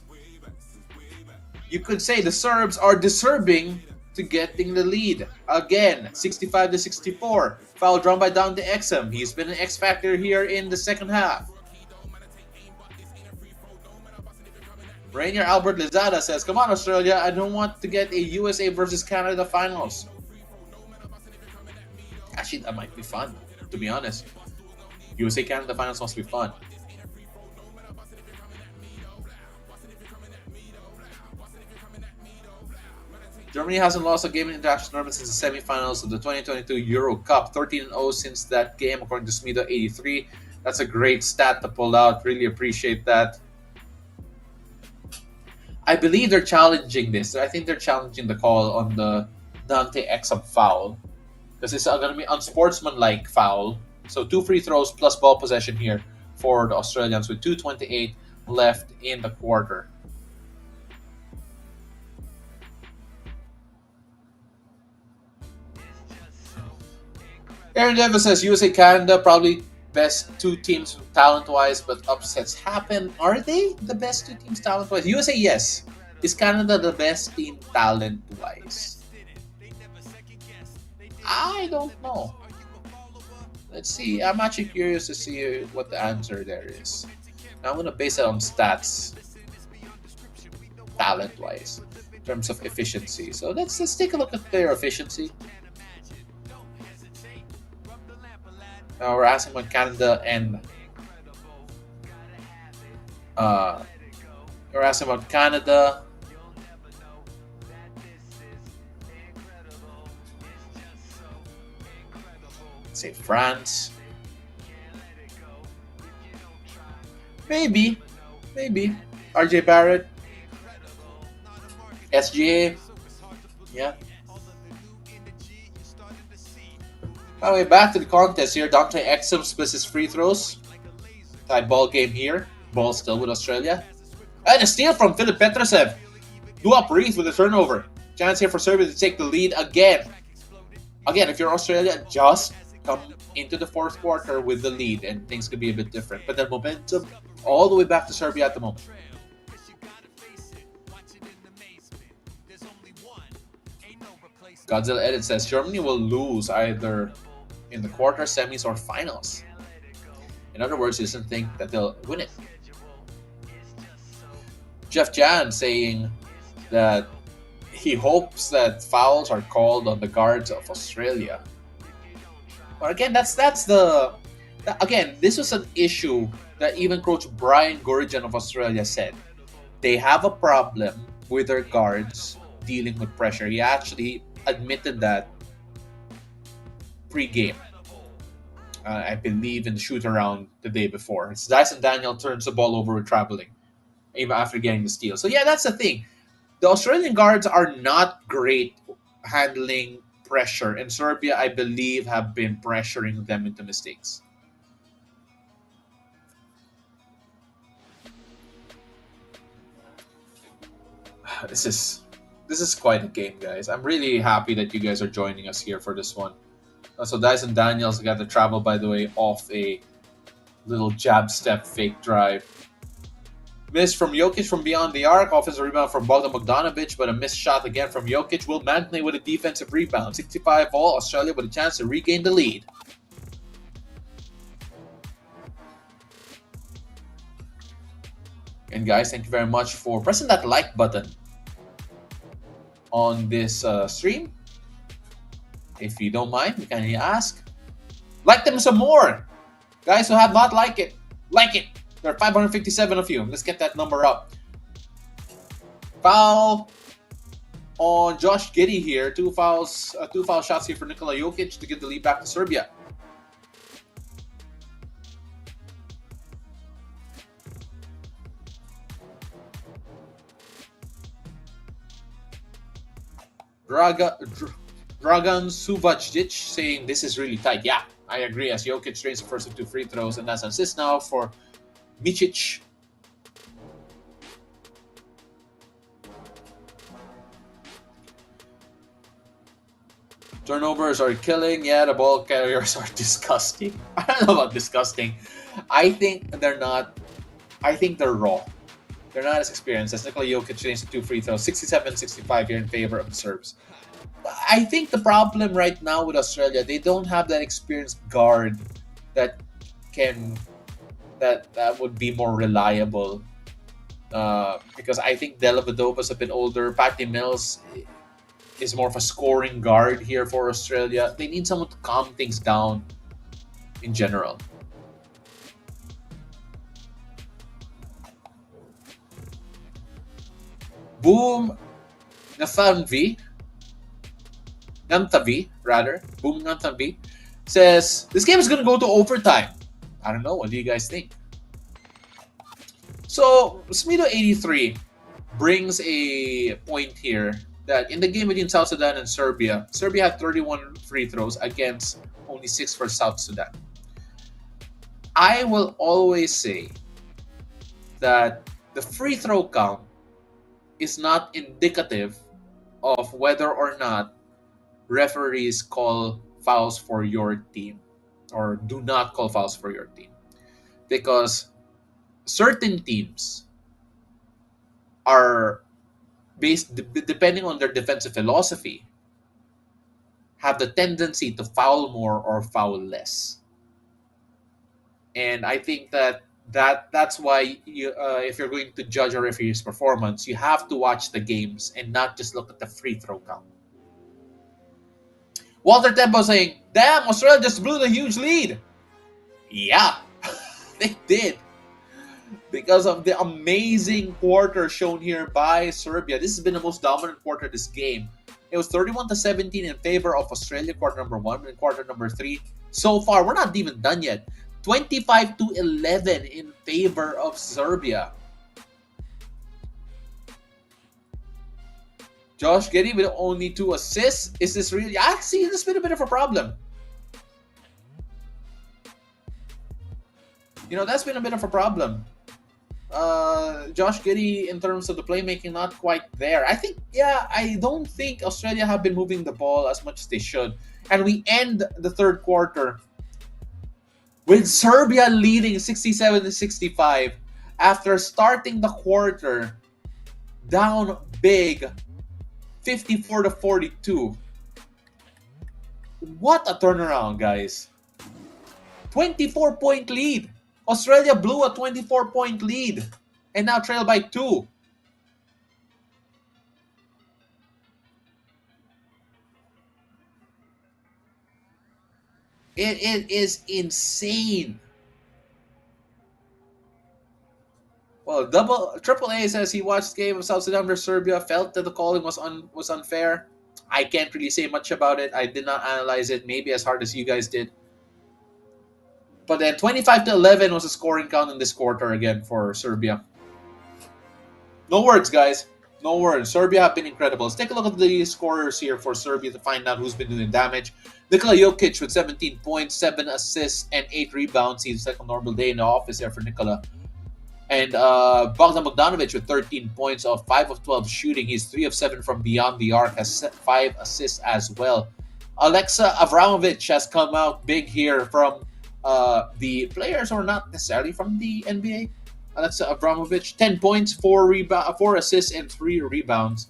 You could say the Serbs are deserving to getting the lead. Again, 65 to 64. Foul drawn by Dante Exum. He's been an X factor here in the second half. Rainier Albert Lizada says, "Come on, Australia. I don't want to get a USA versus Canada finals." Actually, that might be fun, to be honest. USA Canada finals must be fun. Germany hasn't lost a game in international tournament since the semifinals of the 2022 Euro Cup. 13-0 since that game, according to Smido83. That's a great stat to pull out. Really appreciate that. I believe they're challenging this. I think they're challenging the call on the Dante Exum foul, because it's going to be unsportsmanlike foul. So 2 free throws plus ball possession here for the Australians with 2:28 left in the quarter. Aaron Davis says USA Canada probably best 2 teams talent-wise, but upsets happen. Are they the best 2 teams talent-wise? USA, yes. Is Canada the best team talent-wise? I don't know. Let's see. I'm actually curious to see what the answer there is. Now I'm going to base it on stats, talent-wise, in terms of efficiency. So let's take a look at their efficiency. Now we're asking about Canada and we're asking about Canada. Let's say France. Maybe. RJ Barrett. SGA. Yeah. By the way, back to the contest here. Dante Exum splits his free throws. Tied ball game here. Ball still with Australia. And a steal from Filip Petrusev. Duop Reith with a turnover. Chance here for Serbia to take the lead again. Again, if you're Australia, just come into the fourth quarter with the lead and things could be a bit different. But the momentum all the way back to Serbia at the moment. Godzilla Edit says Germany will lose either in the quarter, semis, or finals. In other words, he doesn't think that they'll win it. Jeff Jan saying that he hopes that fouls are called on the guards of Australia. But again, this was an issue that even Coach Brian Gurijan of Australia said. They have a problem with their guards dealing with pressure. He actually admitted that pre-game. I believe in the shoot-around the day before. It's Dyson Daniel turns the ball over with traveling, even after getting the steal. So yeah, that's the thing. The Australian guards are not great handling pressure, and Serbia, I believe, have been pressuring them into mistakes. This is quite a game, guys. I'm really happy that you guys are joining us here for this one. So Dyson Daniels got the travel, by the way, off a little jab step fake drive. Miss from Jokic from beyond the arc. Offensive rebound from Bogdan Bogdanovic, but a missed shot again from Jokic. Will Mantley with a defensive rebound. 65 all. Australia with a chance to regain the lead. And guys, thank you very much for pressing that like button on this stream. If you don't mind, we can ask. Like them some more. Guys who have not liked it, like it. There are 557 of you. Let's get that number up. Foul on Josh Giddey here. Two foul shots here for Nikola Jokic to give the lead back to Serbia. Dragan Suvacic saying this is really tight. Yeah, I agree. As Jokic drains the first of two free throws, and that's an assist now for Micic. Turnovers are killing. Yeah, the ball carriers are disgusting. I don't know about disgusting. I think they're not. I think they're raw. They're not as experienced as Nikola Jokic drains the two free throws. 67-65 here in favor of the Serbs. I think the problem right now with Australia, they don't have that experienced guard that would be more reliable. Because I think Dellavedova's a bit older. Patty Mills is more of a scoring guard here for Australia. They need someone to calm things down in general. Boom Nathanvi, Boom Nathanvi says this game is going to go to overtime. I don't know. What do you guys think? So Smido83 brings a point here that in the game between South Sudan and Serbia, Serbia had 31 free throws against only 6 for South Sudan. I will always say that the free throw count is not indicative of whether or not referees call fouls for your team or do not call fouls for your team. Because certain teams are based, depending on their defensive philosophy, have the tendency to foul more or foul less. And I think that's why you, if you're going to judge a referee's performance, you have to watch the games and not just look at the free throw count. Walter Tempo saying, damn, Australia just blew the huge lead. Yeah, they did. Because of the amazing quarter shown here by Serbia. This has been the most dominant quarter of this game. It was 31-17 in favor of Australia, quarter number 1, and quarter number 3. So far, we're not even done yet. 25-11 in favor of Serbia. Josh Giddey with only 2 assists. Is this really? Actually, this has been a bit of a problem. You know, that's been a bit of a problem. Josh Giddey in terms of the playmaking not quite there. I think I don't think Australia have been moving the ball as much as they should. And we end the third quarter with Serbia leading 67 to 65 after starting the quarter down big 54 to 42. What a turnaround, guys. 24-point lead. Australia blew a 24-point lead and now trail by 2. It is insane. Well, Triple A says he watched the game of South Sudan versus Serbia, felt that the calling was unfair. I can't really say much about it. I did not analyze it, maybe as hard as you guys did. But then 25 to 11 was a scoring count in this quarter again for Serbia. No words, guys. No words. Serbia have been incredible. Let's take a look at the scorers here for Serbia to find out who's been doing damage. Nikola Jokic with 17 points, 7 assists, and 8 rebounds. He's like a normal day in the office there for Nikola. And Bogdan Bogdanovic with 13 points off 5 of 12 shooting. He's 3 of 7 from beyond the arc, has 5 assists as well. Alexa Avramovic has come out big here from the players who are not necessarily from the NBA. Alexa Avramovic, 10 points, 4 assists, and 3 rebounds.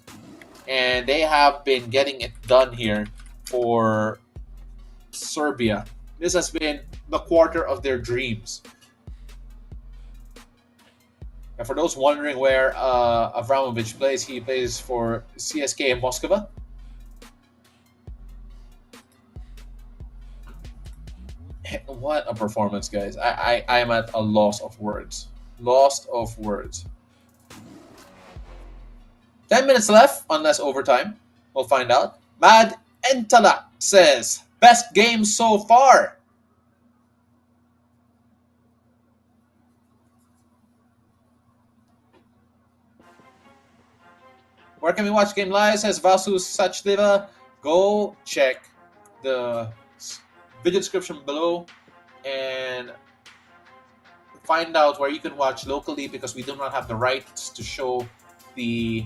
And they have been getting it done here for Serbia. This has been the quarter of their dreams. And for those wondering where Avramovic plays, he plays for CSKA Moscow. What a performance, guys. I am at a loss of words. Lost of words. 10 minutes left, unless overtime. We'll find out. Mad Entala says, best game so far. Where can we watch game live? Says Vasu Sachdeva. Go check the video description below and find out where you can watch locally, because we do not have the rights to show the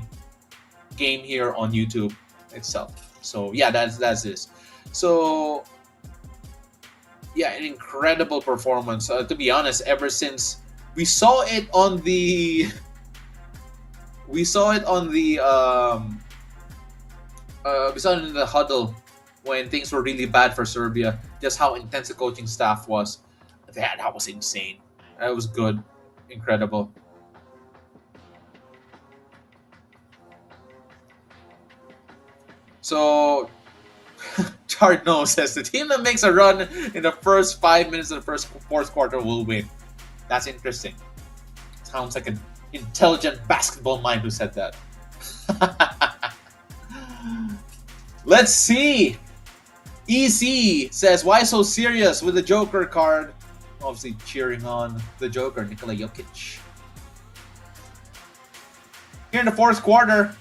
game here on YouTube itself. So yeah, that's this. So yeah, an incredible performance. To be honest, ever since we saw it on the we saw it in the huddle when things were really bad for Serbia, just how intense the coaching staff was. That was insane. That was good. Incredible. So, Chardno says the team that makes a run in the first 5 minutes of the fourth quarter will win. That's interesting. Sounds like an intelligent basketball mind who said that. Let's see. EC says, why so serious with the Joker card? Obviously cheering on the Joker, Nikola Jokic. Here in the fourth quarter,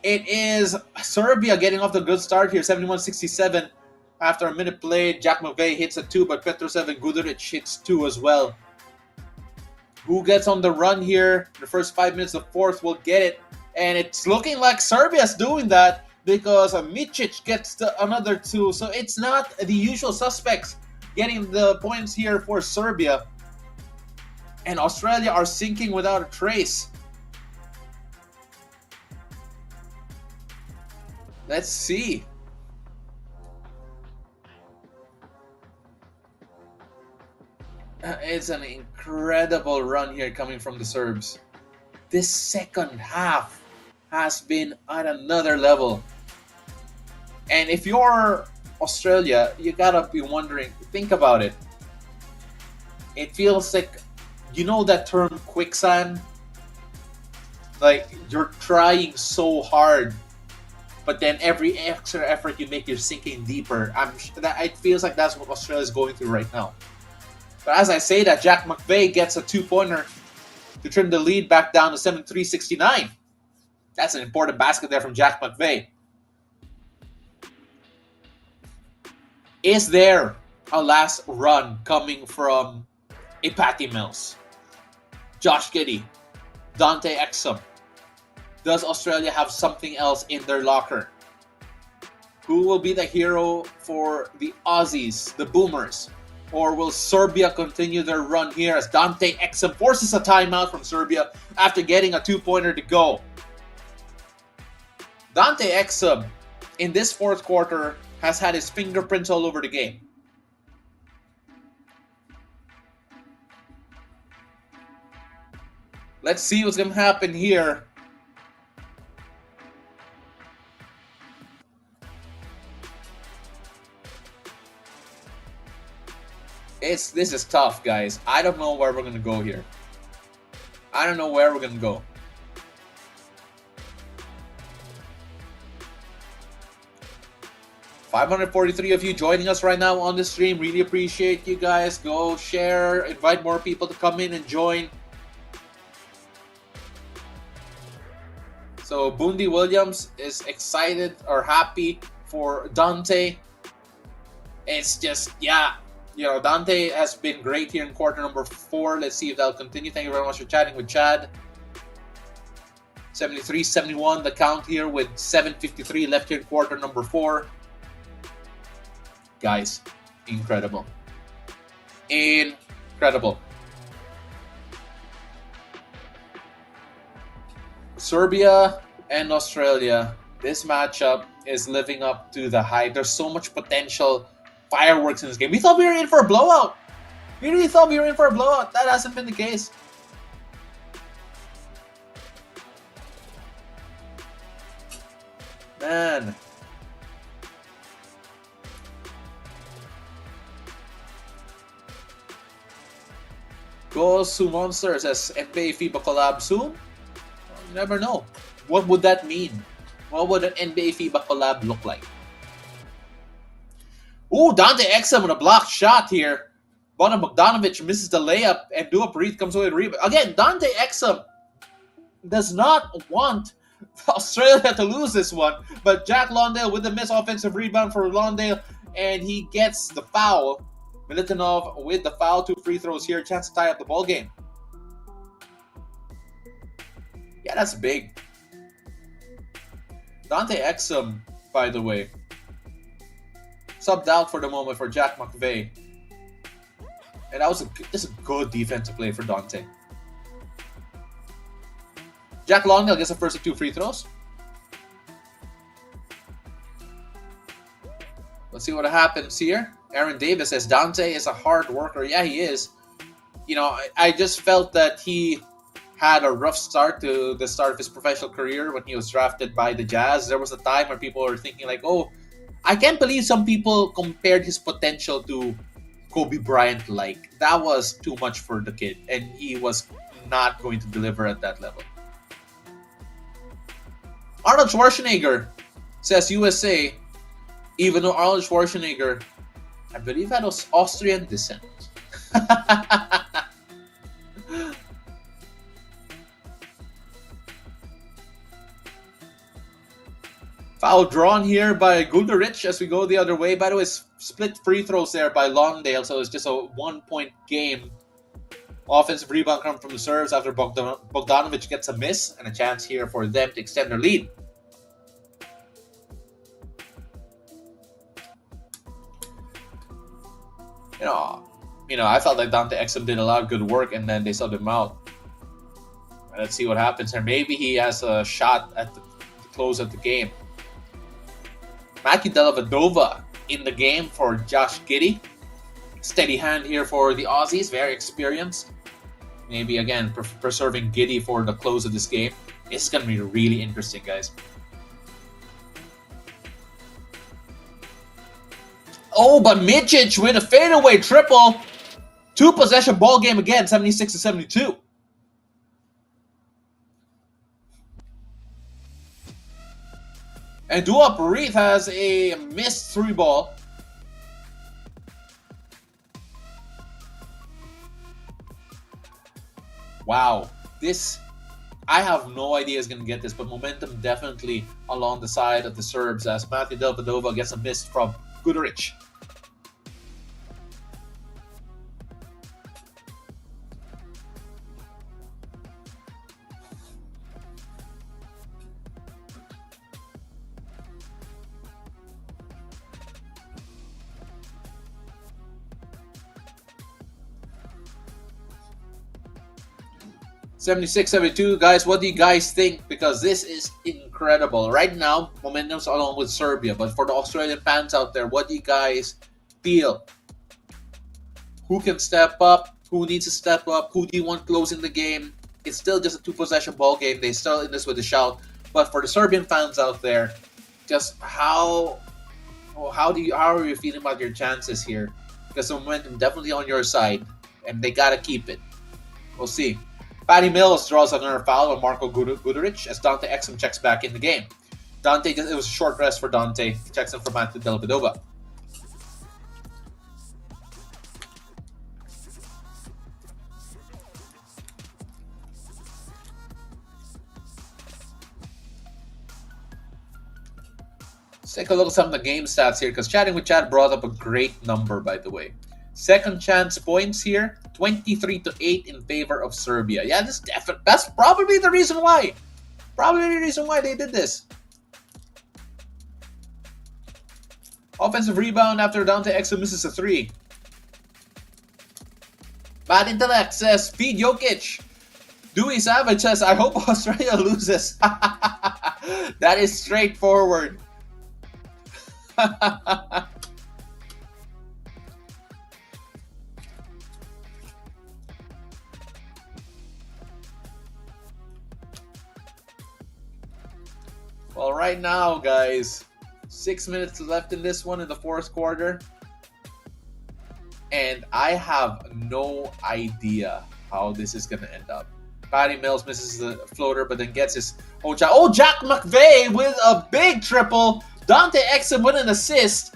it is Serbia getting off the good start here, 71-67. After a minute played, Jack McVeigh hits a 2, but Petrosev and Guduric hits 2 as well. Who gets on the run here? The first 5 minutes of fourth will get it. And it's looking like Serbia's doing that because Micic gets another 2. So it's not the usual suspects getting the points here for Serbia. And Australia are sinking without a trace. Let's see. It's an incredible run here coming from the Serbs. This second half has been at another level. And if you're Australia, you gotta be wondering, think about it. It feels like, you know that term quicksand? Like, you're trying so hard, but then every extra effort you make, you're sinking deeper. It feels like that's what Australia is going through right now. But as I say that, Jack McVeigh gets a 2-pointer to trim the lead back down to 73-69. That's an important basket there from Jack McVeigh. Is there a last run coming from a Patty Mills? Josh Giddey, Dante Exum. Does Australia have something else in their locker? Who will be the hero for the Aussies, the Boomers? Or will Serbia continue their run here as Dante Exum forces a timeout from Serbia after getting a two-pointer to go? Dante Exum, in this fourth quarter, has had his fingerprints all over the game. Let's see what's going to happen here. This is tough, guys. I don't know where we're going to go here. I don't know where we're going to go. $543 of you joining us right now on the stream. Really appreciate you guys. Go share, invite more people to come in and join. So Bundy Williams is excited or happy for Dante. It's just, yeah. You know, Dante has been great here in quarter number 4. Let's see if that'll continue. Thank you very much for chatting with Chad. 73-71 the count here with 7:53 left here in quarter number 4. Guys, incredible. Incredible. Serbia and Australia, this matchup is living up to the hype. There's so much potential fireworks in this game. We thought we were in for a blowout. We really thought we were in for a blowout. That hasn't been the case. Man. Goes to Monsters as NBA FIBA collab soon? You never know. What would that mean? What would an NBA FIBA collab look like? Ooh, Dante Exum with a blocked shot here. Bonan Bogdanovic misses the layup and Dua Parit comes away with a rebound. Again, Dante Exum does not want Australia to lose this one. But Jack Londale with the missed offensive rebound for Londale, and he gets the foul. Militinov with the foul, 2 free throws here. Chance to tie up the ball game. Yeah, that's big. Dante Exum, by the way, subbed out for the moment for Jack McVeigh. And that was just a good defensive play for Dante. Jack Longdale gets the first of 2 free throws. Let's see what happens here. Aaron Davis says Dante is a hard worker. Yeah, he is. You know, I just felt that he had a rough start to the start of his professional career when he was drafted by the Jazz. There was a time where people were thinking like, oh, I can't believe some people compared his potential to Kobe Bryant. Like, that was too much for the kid, and he was not going to deliver at that level. Arnold Schwarzenegger says USA, even though Arnold Schwarzenegger, I believe, had Austrian descent. Foul drawn here by Guduric as we go the other way. By the way, split free throws there by Longdale, so it's just a 1-point game. Offensive rebound comes from the serves after Bogdanovic gets a miss, and a chance here for them to extend their lead. You know, I felt like Dante Exum did a lot of good work, and then they subbed him out. Let's see what happens here. Maybe he has a shot at the close of the game. Matthew Dellavedova in the game for Josh Giddey. Steady hand here for the Aussies, very experienced. Maybe, again, preserving Giddey for the close of this game. It's going to be really interesting, guys. Oh, but Micic with a fadeaway triple. 2-possession ball game again, 76-72. And Dua Parit has a missed 3 ball. Wow. This, I have no idea is going to get this, but momentum definitely along the side of the Serbs as Matthew Dellavedova gets a miss from Guduric. 76-72, guys. What do you guys think? Because this is incredible. Right now, momentum's along with Serbia. But for the Australian fans out there, what do you guys feel? Who can step up? Who needs to step up? Who do you want closing the game? It's still just a two-possession ball game. They still in this with a shout. But for the Serbian fans out there, just how are you feeling about your chances here? Because the momentum definitely on your side, and they gotta keep it. We'll see. Patty Mills draws another foul on Marco Guduric as Dante Exum checks back in the game. It was a short rest for Dante. Checks in for Matthew Dellavedova. Let's take a look at some of the game stats here, because Chatting with Chad brought up a great number, by the way. Second chance points here, 23-8 in favor of Serbia. Yeah, that's probably the reason why. Probably the reason why they did this. Offensive rebound after Dante Exum misses a three. Bad intellect says, feed Jokic. Dewey Savage says, I hope Australia loses. That is straightforward. Well, right now, guys, 6 minutes left in this one in the fourth quarter. And I have no idea how this is going to end up. Patty Mills misses the floater, but then gets his own shot. Oh, Jack McVeigh with a big triple. Dante Exum with an assist.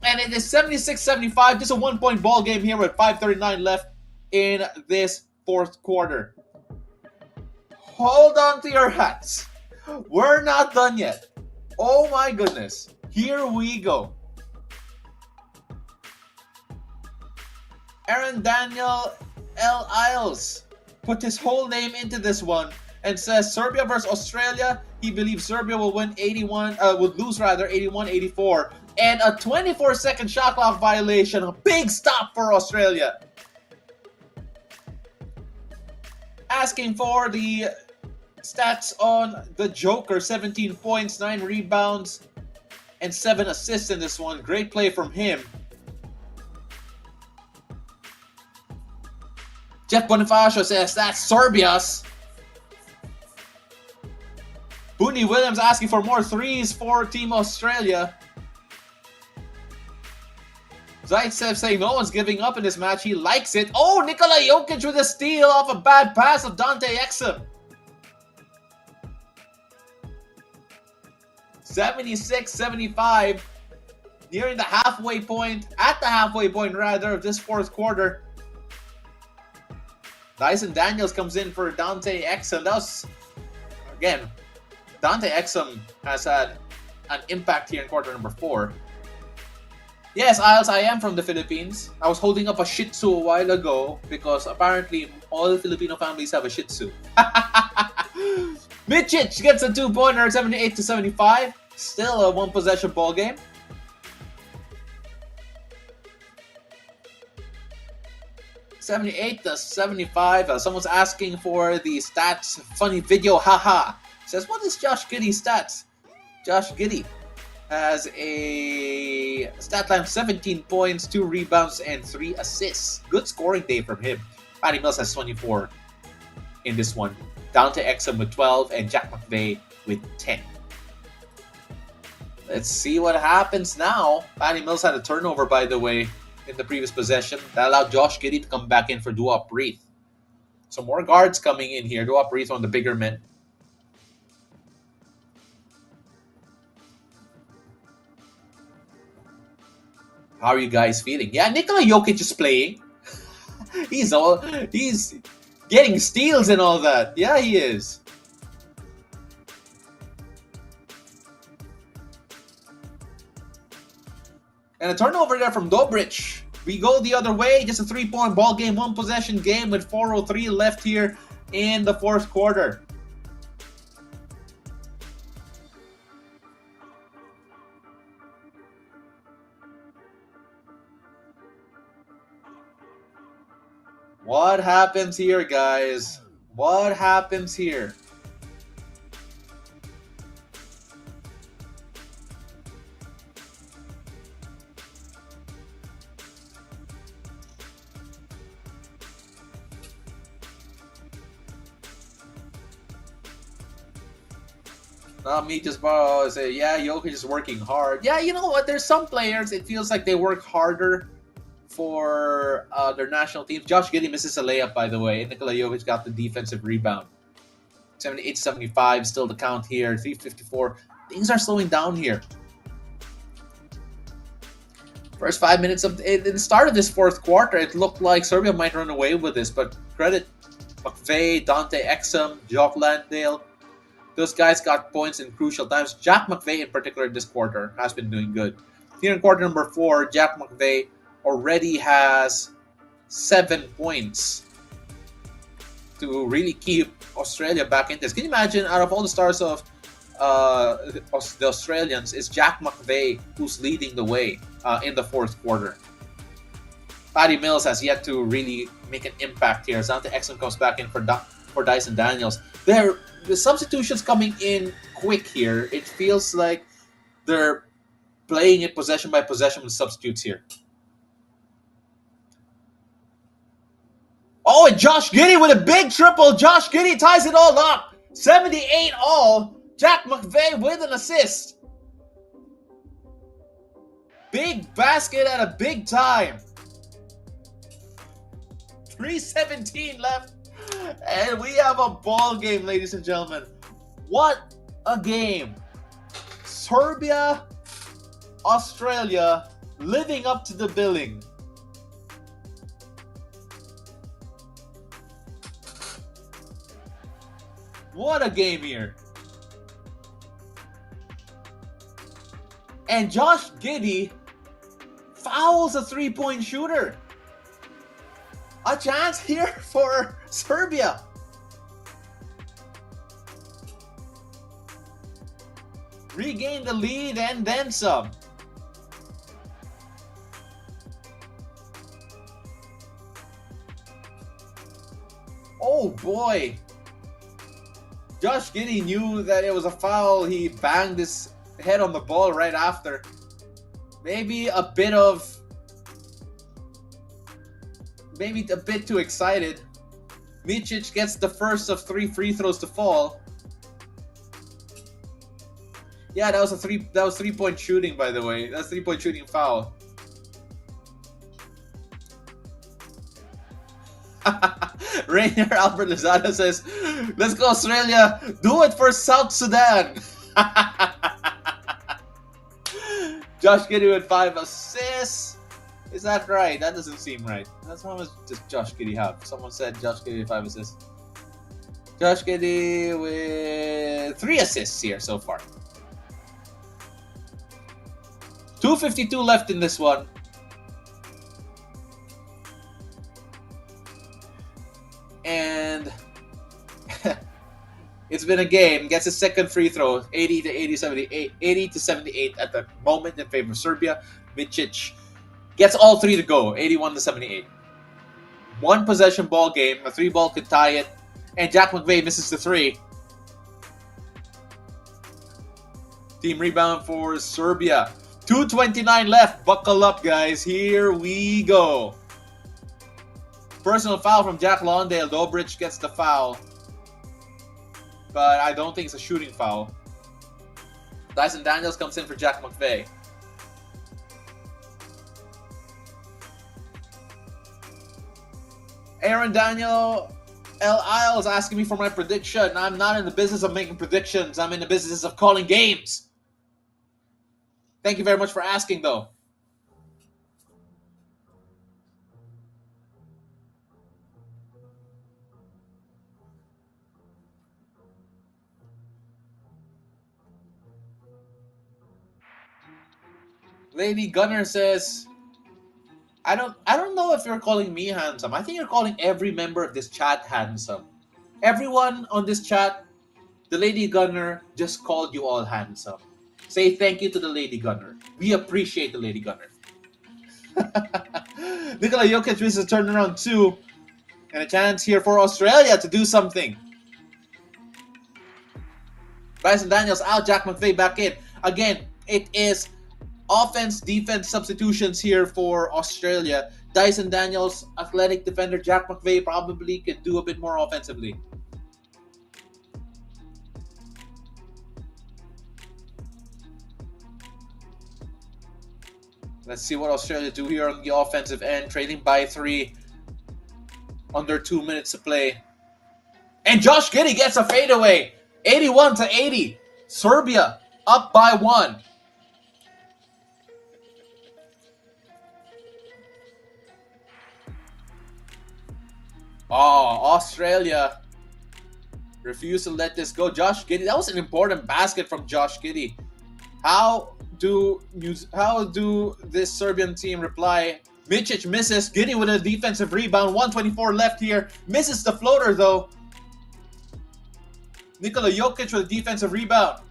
And it is 76-75. Just a one-point ball game here with 5:39 left in this fourth quarter. Hold on to your hats. We're not done yet. Oh my goodness. Here we go. Aaron Daniel L. Isles put his whole name into this one and says Serbia versus Australia. He believes Serbia will win 81-84. And a 24-second shot clock violation. A big stop for Australia. Asking for the stats on the Joker. 17 points, 9 rebounds, and 7 assists in this one. Great play from him. Jeff Bonifacio says that's Serbia's. Booney Williams asking for more threes for Team Australia. Zaitsev saying no one's giving up in this match. He likes it. Oh, Nikola Jokic with a steal off a bad pass of Dante Exum. 76-75. Nearing the halfway point. At the halfway point, rather, of this fourth quarter. Dyson Daniels comes in for Dante Exum. That was, again, Dante Exum has had an impact here in quarter number 4. Yes, Isles, I am from the Philippines. I was holding up a Shih Tzu a while ago because apparently all Filipino families have a Shih Tzu. Mičić gets a 2-pointer, 78-75. Still a one-possession ball game. $78-75. Someone's asking for the stats. Funny video, haha. Says, what is Josh Giddey's stats? Josh Giddey has a stat line of 17 points, 2 rebounds, and 3 assists. Good scoring day from him. Patty Mills has 24 in this one. Dante Exum with 12 and Jack McVeigh with 10. Let's see what happens now. Patty Mills had a turnover, by the way, in the previous possession. That allowed Josh Giddey to come back in for Duop Reith. So more guards coming in here. Duop Reith on the bigger men. How are you guys feeling? Yeah, Nikola Jokic is playing. He's getting steals and all that. Yeah, he is. And a turnover there from Dobric. We go the other way. Just a 3-point ball game, one possession game with 4:03 left here in the fourth quarter. What happens here, guys? What happens here? Me just say, yeah, Jokic is working hard. Yeah, you know what? There's some players, it feels like they work harder for their national teams. Josh Giddey misses a layup, by the way. Nikola Jokic got the defensive rebound. 78-75, still the count here. 3:54. Things are slowing down here. First 5 minutes of the start of this fourth quarter, it looked like Serbia might run away with this, but credit McVeigh, Dante Exum, Jock Landale. Those guys got points in crucial times. Jack McVeigh, in particular, this quarter has been doing good. Here in quarter number 4, Jack McVeigh already has 7 points to really keep Australia back in this. Can you imagine, out of all the stars of the Australians, it's Jack McVeigh who's leading the way in the fourth quarter. Patty Mills has yet to really make an impact here. Dante Exum comes back in for Dyson Daniels. The substitutions coming in quick here. It feels like they're playing it possession by possession with substitutes here. Oh, and Josh Giddey with a big triple. Josh Giddey ties it all up. 78 all. Jack McVeigh with an assist. Big basket at a big time. 3:17 left. And we have a ball game, ladies and gentlemen. What a game. Serbia, Australia, living up to the billing. What a game here. And Josh Giddey fouls a three-point shooter. A chance here for Serbia. Regain the lead and then some. Oh boy. Josh Giddey knew that it was a foul. He banged his head on the ball right after. Maybe a bit too excited. Micic gets the first of 3 free throws to fall. Yeah, that was 3-point shooting, by the way. That's 3-point shooting foul. Rainier Albert Lozada says, "Let's go Australia. Do it for South Sudan." Josh Giddey with 5 assists. Is that right? That doesn't seem right. That's how much does Josh Giddey have? Someone said Josh Giddey with 5 assists. Josh Giddey with 3 assists here so far. 2:52 left in this one. And it's been a game. Gets his second free throw. 80-78 at the moment in favor of Serbia. Micic gets all 3 to go. 81-78. 1 possession ball game. A 3-ball could tie it. And Jack McVeigh misses the 3. Team rebound for Serbia. 2:29 left. Buckle up, guys. Here we go. Personal foul from Jack Londale. Dobrich gets the foul. But I don't think it's a shooting foul. Dyson Daniels comes in for Jack McVeigh. Aaron Daniel L. Isles asking me for my prediction. I'm not in the business of making predictions. I'm in the business of calling games. Thank you very much for asking, though. Lady Gunner says, I don't know if you're calling me handsome. I think you're calling every member of this chat handsome. Everyone on this chat, the Lady Gunner just called you all handsome. Say thank you to the Lady Gunner. We appreciate the Lady Gunner. Nikola Jokic misses a turnaround 2. And a chance here for Australia to do something. Bryson Daniels out, Jack McVeigh back in. Again, it is offense, defense substitutions here for Australia. Dyson Daniels, athletic defender. Jack McVeigh probably could do a bit more offensively. Let's see what Australia do here on the offensive end. Trailing by 3. Under 2 minutes to play. And Josh Giddey gets a fadeaway. 81-80. Serbia up by 1. Oh, Australia refused to let this go. Josh Giddey, that was an important basket from Josh Giddey. How do this Serbian team reply? Micic misses. Giddey with a defensive rebound. 1:24 left here. Misses the floater though. Nikola Jokic with a defensive rebound.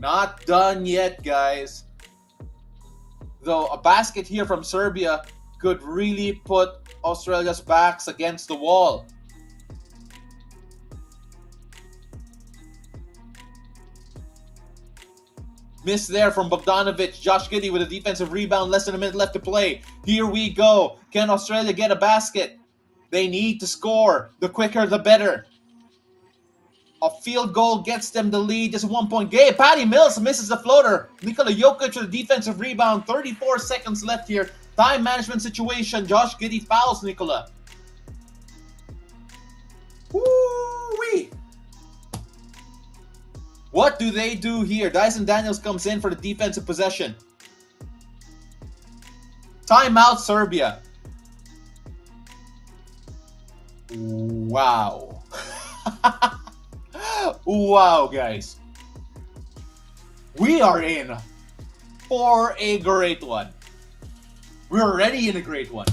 Not done yet, guys. Though a basket here from Serbia could really put Australia's backs against the wall. Miss there from Bogdanovic. Josh Giddey with a defensive rebound. Less than a minute left to play. Here we go. Can Australia get a basket? They need to score. The quicker, the better. A field goal gets them the lead. Just a 1-point game. Patty Mills misses the floater. Nikola Jokic with a defensive rebound. 34 seconds left here. Time management situation. Josh Giddey fouls Nikola. Woo-wee. What do they do here? Dyson Daniels comes in for the defensive possession. Timeout, Serbia. Wow. Wow, guys. We are in for a great one. We're already in a great one.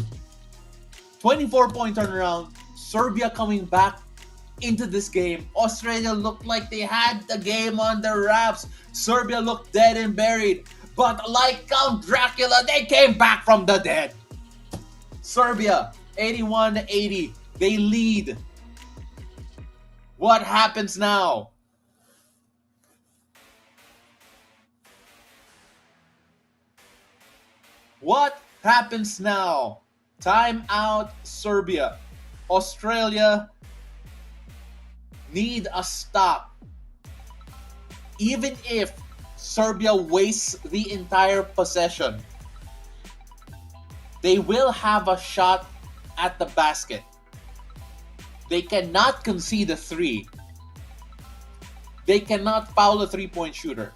24-point turnaround. Serbia coming back into this game. Australia looked like they had the game on their wraps. Serbia looked dead and buried. But like Count Dracula, they came back from the dead. Serbia, 81-80. They lead. What happens now? What happens now? Timeout, Serbia. Australia need a stop. Even if Serbia wastes the entire possession, they will have a shot at the basket. They cannot concede a 3. They cannot foul a 3-point shooter.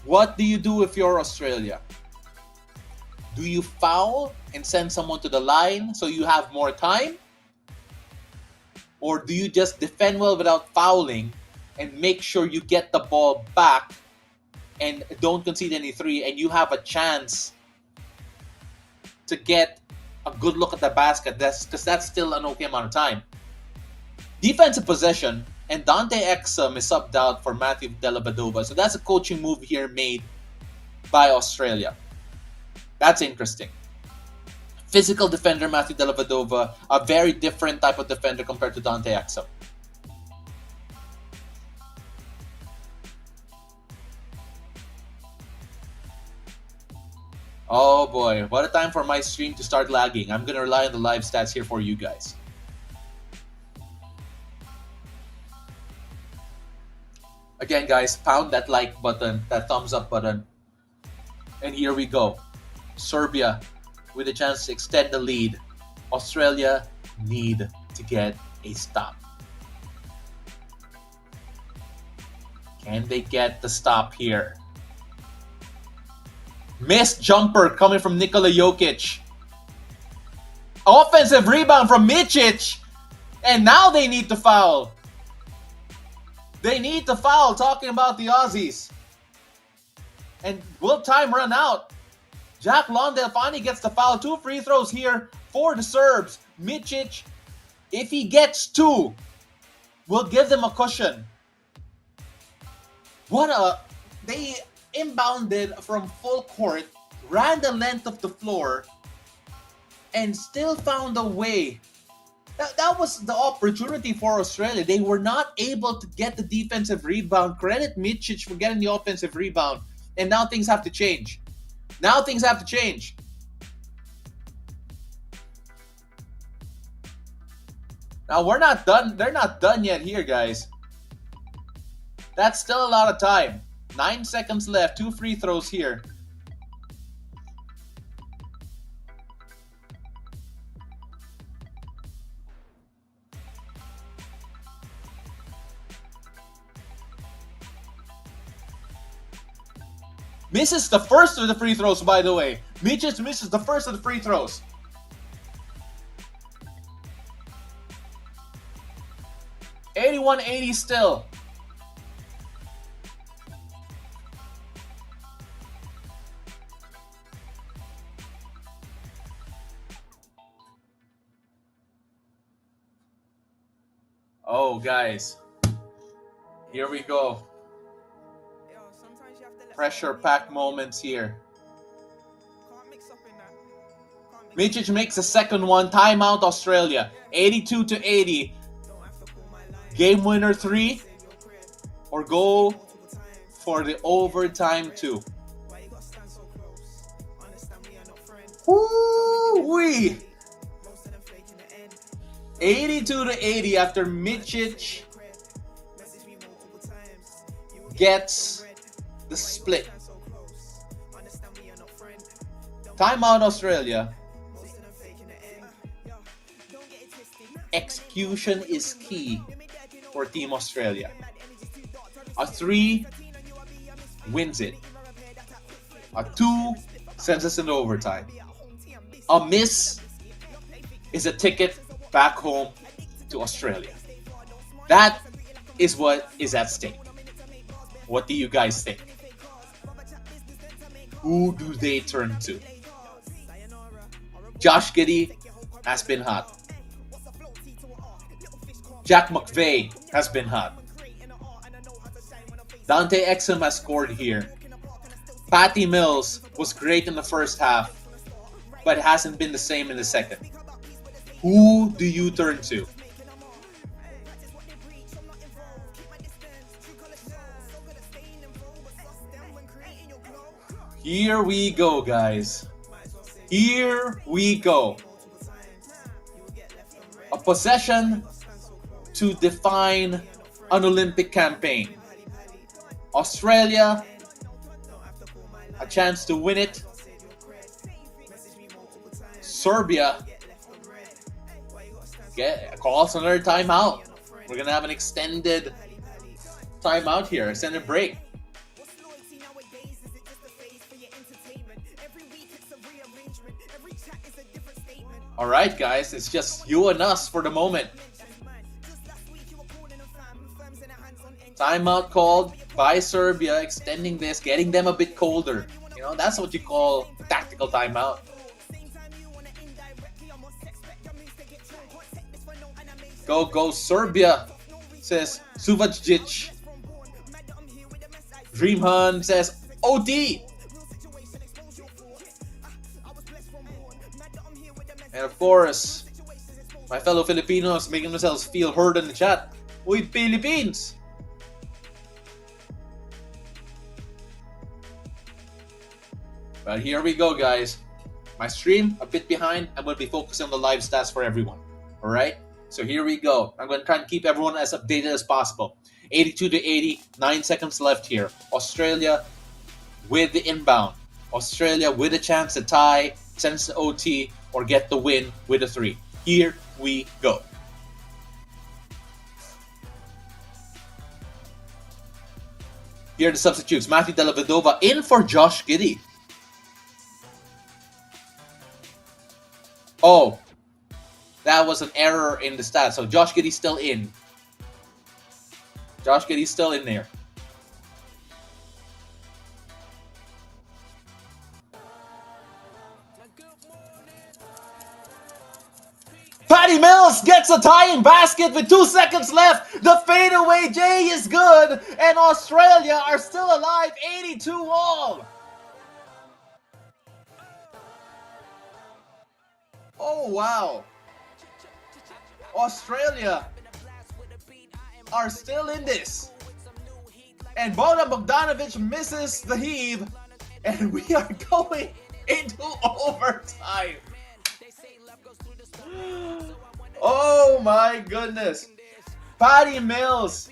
What do you do if you're Australia? Do you foul and send someone to the line so you have more time? Or do you just defend well without fouling and make sure you get the ball back and don't concede any 3 and you have a chance to get a good look at the basket? Because that's still an okay amount of time. Defensive possession, and Dante Exum is subbed out for Matthew Dellavedova. So that's a coaching move here made by Australia. That's interesting. Physical defender Matthew Dellavedova, a very different type of defender compared to Dante Exum. Oh boy, what a time for my stream to start lagging. I'm going to rely on the live stats here for you guys. Again, guys, pound that like button, that thumbs up button. And here we go. Serbia with a chance to extend the lead. Australia need to get a stop. Can they get the stop here? Missed jumper coming from Nikola Jokic. Offensive rebound from Micic. And now they need to foul. They need to foul, talking about the Aussies. And will time run out? Jack Londale finally gets the foul. 2 free throws here for the Serbs. Micic, if he gets 2, will give them a cushion. They inbounded from full court, ran the length of the floor, and still found a way. That was the opportunity for Australia. They were not able to get the defensive rebound. Credit Micic for getting the offensive rebound. And now things have to change. Now things have to change. Now we're not done. They're not done yet here, guys. That's still a lot of time. 9 seconds left. 2 free throws here. Misses the first of the free throws, by the way. Micic misses the first of the free throws. $81-80 still. Oh, guys. Here we go. Pressure-packed moments here. Micic makes the second one. Timeout, Australia. 82-80. Game winner 3. Or go for the overtime 2. Woo-wee! 82-80 after Micic gets the split. Timeout, Australia. Execution is key for Team Australia. A 3 wins it. A 2 sends us into overtime. A miss is a ticket back home to Australia. That is what is at stake. What do you guys think? Who do they turn to? Josh Giddey has been hot. Jack McVeigh has been hot. Dante Exum has scored here. Patty Mills was great in the first half, but hasn't been the same in the second. Who do you turn to? Here we go, guys. Here we go. A possession to define an Olympic campaign. Australia, a chance to win it. Serbia calls another timeout. We're going to have an extended timeout here, extended break. All right, guys, it's just you and us for the moment. Timeout called by Serbia, extending this, getting them a bit colder. You know, that's what you call a tactical timeout. Go, Serbia, says Suvacic. Dreamhunt says OT. And of course, my fellow Filipinos making themselves feel heard in the chat. Uy, Philippines! But here we go, guys. My stream, a bit behind. I'm going to be focusing on the live stats for everyone. Alright? So here we go. I'm going to try and keep everyone as updated as possible. 82-80, 9 seconds left here. Australia with the inbound. Australia with a chance to tie, sends to OT, or get the win with a 3. Here we go. Here are the substitutes. Matthew Dellavedova in for Josh Giddey. Oh, that was an error in the stats. So Josh Giddey's still in. Josh Giddey's still in there. Patty Mills gets a tying basket with 2 seconds left. The fadeaway J is good, and Australia are still alive, 82 all. Oh, wow. Australia are still in this. And Bojan Bogdanovic misses the heave, and we are going into overtime. Oh my goodness. Patty Mills.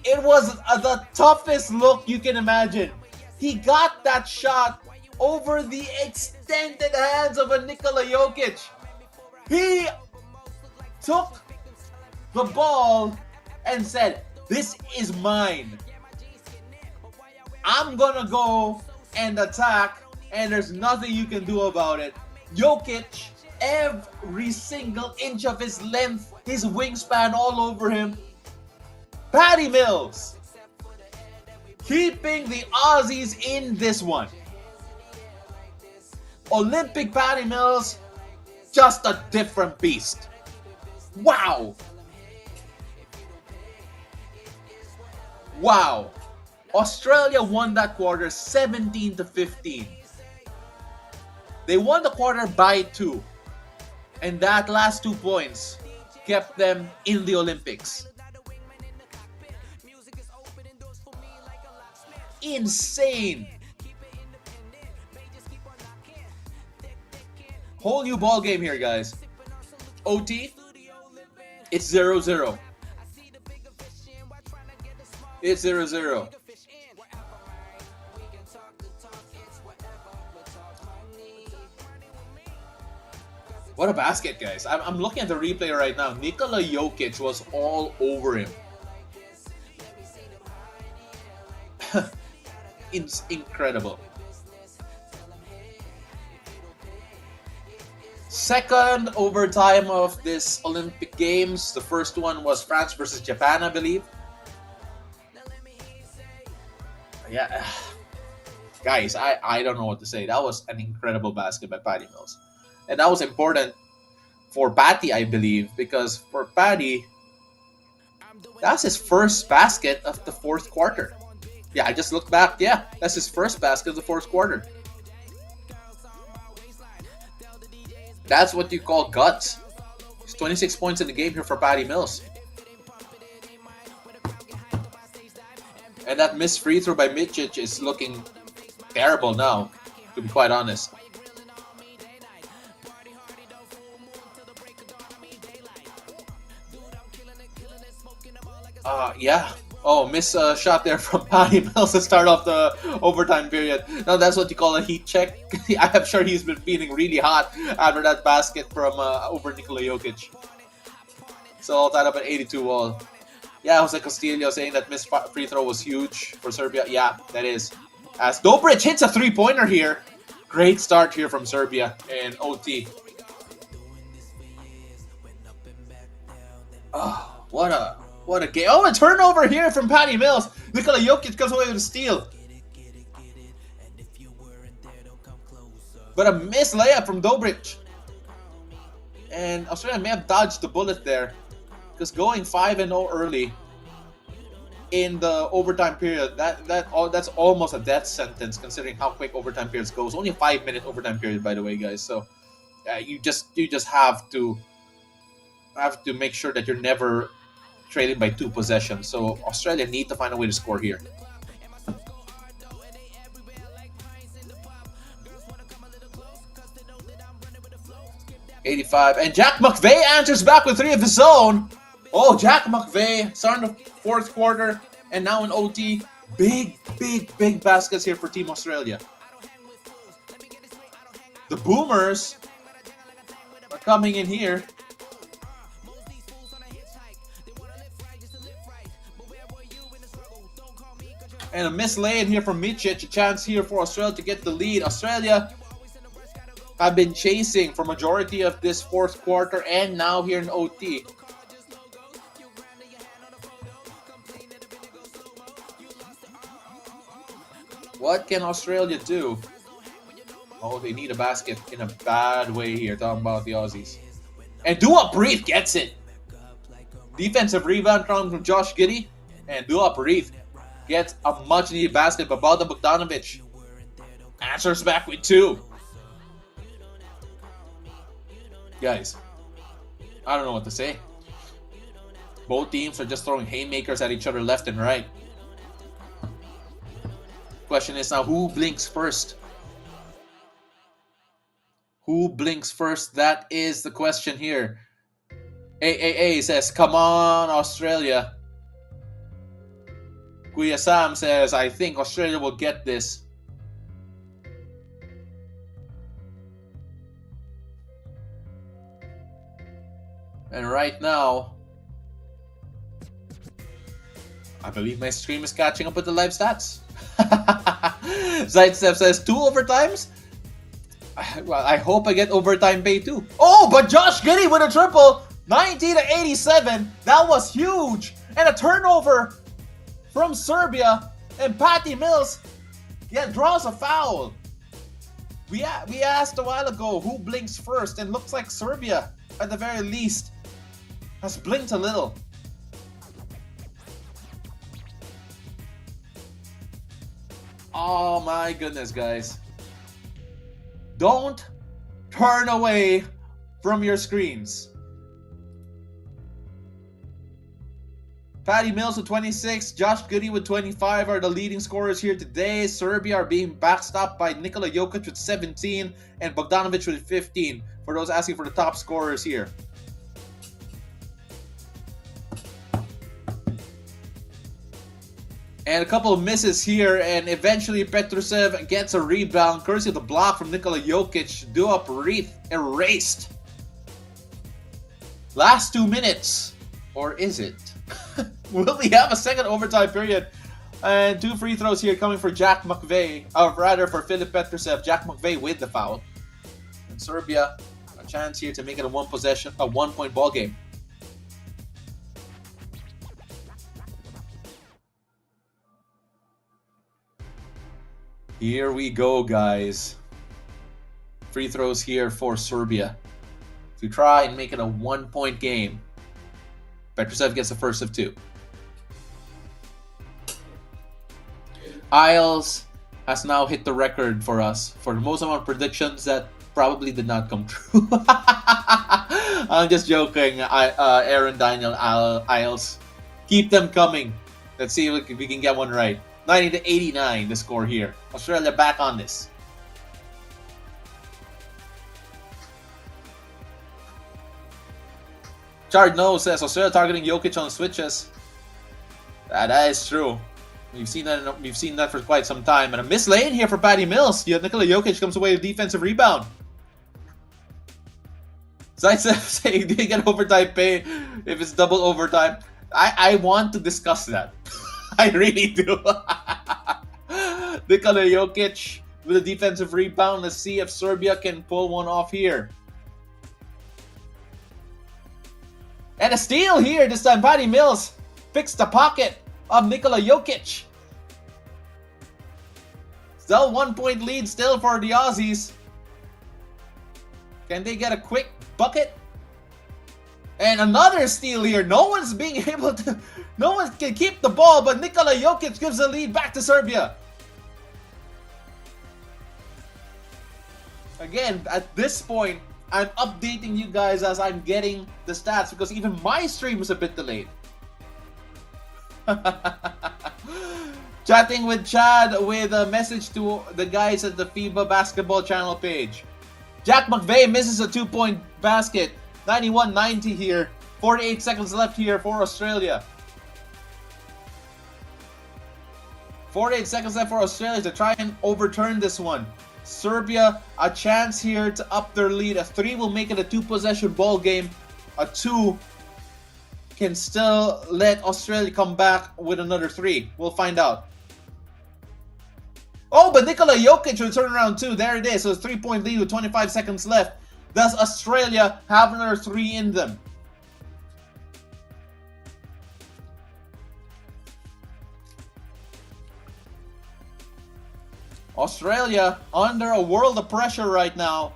It was the toughest look you can imagine. He got that shot over the extended hands of a Nikola Jokic. He took the ball and said, "This is mine. I'm gonna go and attack, and there's nothing you can do about it." Jokic, every single inch of his length, his wingspan all over him. Patty Mills keeping the Aussies in this one. Olympic Patty Mills, just a different beast. Wow. Wow. Australia won that quarter 17-15. They won the quarter by 2. And that last 2 points kept them in the Olympics. Insane. Whole new ball game here, guys. OT, it's 0-0. It's 0-0. What a basket, guys. I'm looking at the replay right now. Nikola Jokic was all over him. It's incredible. Second overtime of this Olympic Games. The first one was France versus Japan, I believe. Yeah. Guys, I don't know what to say. That was an incredible basket by Patty Mills. And that was important for Patty, I believe, because for Patty, that's his first basket of the fourth quarter. Yeah, I just looked back. Yeah, that's his first basket of the fourth quarter. That's what you call guts. It's 26 points in the game here for Patty Mills. And that missed free throw by Micic is looking terrible now, to be quite honest. Yeah. Oh, miss shot there from Patty Mills to start off the overtime period. Now that's what you call a heat check. I'm sure he's been feeling really hot after that basket from over Nikola Jokic. So all tied up at 82 all. Yeah, Jose Castillo saying that missed free throw was huge for Serbia. Yeah, that is. As Dobric hits a three-pointer here. Great start here from Serbia and OT. Oh, what a game. Oh, a turnover here from Patty Mills. Nikola Jokic comes away with a steal. But a missed layup from Dobric. And Australia may have dodged the bullet there. Because going 5-0 early in the overtime period, that's almost a death sentence considering how quick overtime periods go. It's only a 5-minute overtime period, by the way, guys. So you just have to make sure that you're never trailing by 2 possessions. So Australia need to find a way to score here. '85, and Jack McVeigh answers back with 3 of his own. Oh, Jack McVeigh starting the fourth quarter and now in OT. Big baskets here for Team Australia. The Boomers are coming in here. And a missed lay in here from Micic. A chance here for Australia to get the lead. Australia have been chasing for majority of this fourth quarter and now here in OT. What can Australia do? Oh, they need a basket in a bad way here. Talking about the Aussies. And Dua Breathe gets it. Defensive rebound from Josh Giddey. And Dua Breathe gets a much-needed basket, but Bogdan Bogdanovic answers back with 2. Guys, I don't know what to say. Both teams are just throwing haymakers at each other left and right. Question is now, who blinks first? Who blinks first? That is the question here. AAA says, come on, Australia. Kuya Sam says, I think Australia will get this. And right now, I believe my stream is catching up with the live stats. Zaitsev says 2 overtimes. Well, I hope I get overtime pay too. Oh, but Josh Giddey with a triple. 90-87. That was huge. And a turnover from Serbia. And Patty Mills draws a foul. We asked a while ago who blinks first. And looks like Serbia, at the very least, has blinked a little. Oh my goodness, guys. Don't turn away from your screens. Patty Mills with 26, Josh Giddey with 25 are the leading scorers here today. Serbia are being backstopped by Nikola Jokic with 17 and Bogdanovic with 15, for those asking for the top scorers here. And a couple of misses here, and eventually Petrusev gets a rebound, courtesy of the block from Nikola Jokic. Dua Breathe erased. Last 2 minutes. Or is it? Will we have a second overtime period? And 2 free throws here coming for Jack McVeigh. Or rather for Filip Petrusev. Jack McVeigh with the foul. And Serbia, a chance here to make it a 1-point ball game. Here we go, guys. Free throws here for Serbia to try and make it a 1-point game. Petrusev gets the first of 2. Isles has now hit the record for us for the most amount of predictions that probably did not come true. I'm just joking, Aaron Daniel Isles. Keep them coming. Let's see if we can get one right. 90-89 the score here. Australia back on this. Chard No says Australia targeting Jokic on switches. That is true. We've seen that for quite some time. And a miss lane here for Patty Mills. Nikola Jokic comes away with a defensive rebound. Zaitsev saying, do you get overtime pay if it's double overtime? I want to discuss that. I really do. Nikola Jokic with a defensive rebound. Let's see if Serbia can pull one off here. And a steal here. This time Patty Mills picks the pocket of Nikola Jokic. Still 1-point lead still for the Aussies. Can they get a quick bucket? And another steal here. No one can keep the ball, but Nikola Jokic gives the lead back to Serbia. Again, at this point, I'm updating you guys as I'm getting the stats because even my stream was a bit delayed. Chatting with Chad with a message to the guys at the FIBA basketball channel page. Jack McVeigh misses a 2-point basket. 91-90 here. 48 seconds left here for Australia. 48 seconds left for Australia to try and overturn this one. Serbia, a chance here to up their lead. A 3 will make it a 2-possession ball game. A 2 can still let Australia come back with another 3. We'll find out. Oh, but Nikola Jokic will turn around too. There it is. So it's a 3-point lead with 25 seconds left. Does Australia have another 3 in them? Australia under a world of pressure right now.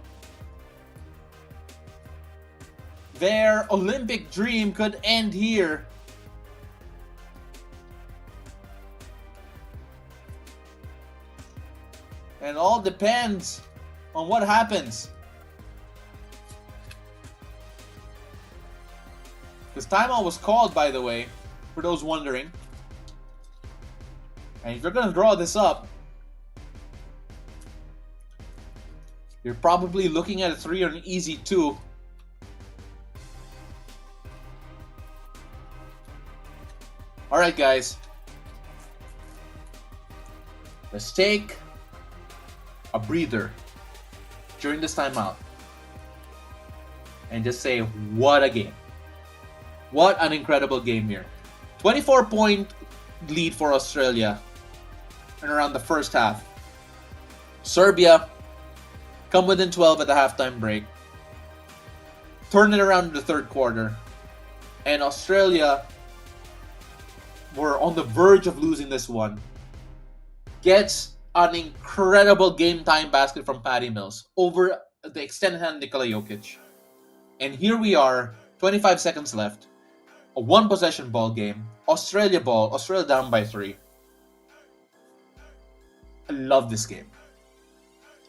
their Olympic dream could end here. And all depends on what happens. Because timeout was called, by the way, for those wondering. And if you're going to draw this up, you're probably looking at a 3 or an easy 2. Alright, guys. Let's take a breather during this timeout and just say, what a game. What an incredible game here. 24-point lead for Australia in around the first half. Serbia come within 12 at the halftime break. Turn it around in the third quarter. And Australia were on the verge of losing this one. Gets an incredible game time basket from Patty Mills over the extended hand Nikola Jokic. And here we are, 25 seconds left. A one possession ball game. Australia ball. Australia down by 3. I love this game.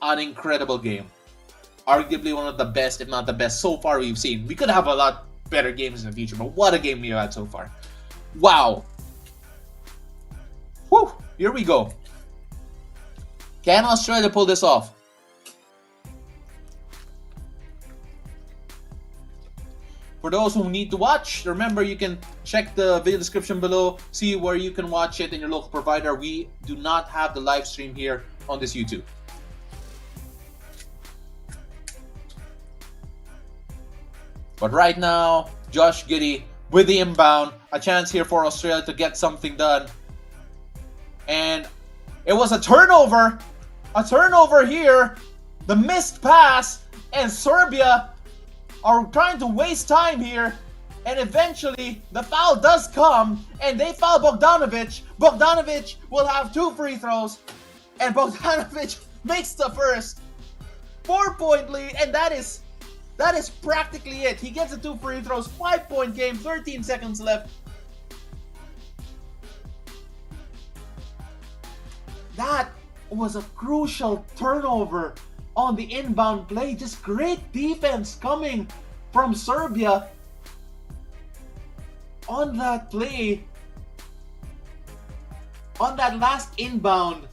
An incredible game. Arguably one of the best, if not the best, so far we've seen. We could have a lot better games in the future, but what a game we've had so far. Wow. Whew. Here we go. Can Australia pull this off? For those who need to watch, remember you can check the video description below, see where you can watch it in your local provider. We do not have the live stream here on this YouTube. But right now, Josh Giddey with the inbound, a chance here for Australia to get something done. And it was a turnover here, the missed pass, and Serbia are trying to waste time here, and eventually the foul does come, and they foul Bogdanovic. Bogdanovic will have 2 free throws, and Bogdanovic makes the first 4-point lead, and that is practically it. He gets the 2 free throws, 5-point game, 13 seconds left. That was a crucial turnover on the inbound play. Just great defense coming from Serbia on that play, on that last inbound.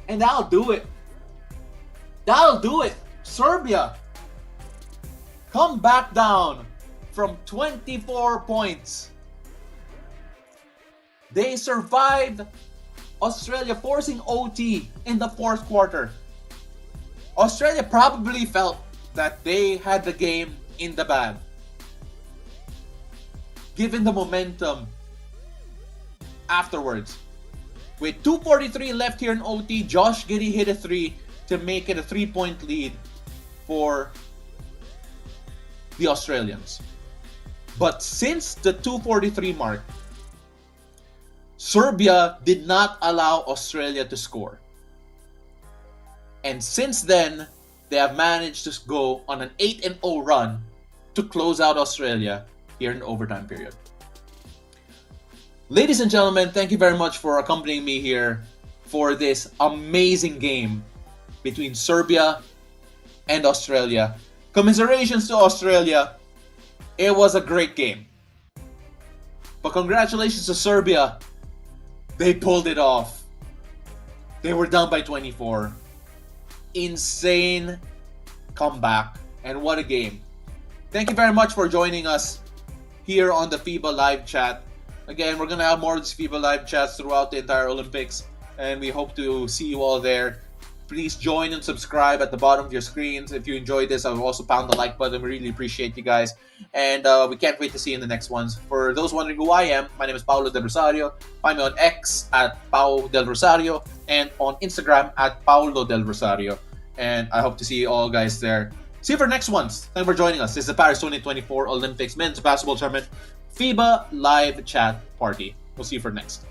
And that'll do it. That'll do it. Serbia come back down from 24 points. They survived Australia forcing OT in the fourth quarter. Australia probably felt that they had the game in the bag. Given the momentum afterwards. With 2:43 left here in OT, Josh Giddey hit a 3 to make it a 3-point lead for the Australians. But since the 2:43 mark, Serbia did not allow Australia to score. And since then, they have managed to go on an 8-0 run to close out Australia here in the overtime period. Ladies and gentlemen, thank you very much for accompanying me here for this amazing game between Serbia and Australia. Commiserations to Australia. It was a great game. But congratulations to Serbia. They pulled it off. They were down by 24. Insane comeback. And what a game. Thank you very much for joining us here on the FIBA live chat. Again, we're going to have more of these FIBA live chats throughout the entire Olympics. And we hope to see you all there. Please join and subscribe at the bottom of your screens. If you enjoyed this, I will also pound the like button. We really appreciate you guys. And we can't wait to see you in the next ones. For those wondering who I am, my name is Paulo Del Rosario. Find me on X at Pau Del Rosario and on Instagram at Paulo Del Rosario. And I hope to see you all guys there. See you for next ones. Thank you for joining us. This is the Paris 2024 Olympics Men's Basketball Tournament FIBA Live Chat Party. We'll see you for next.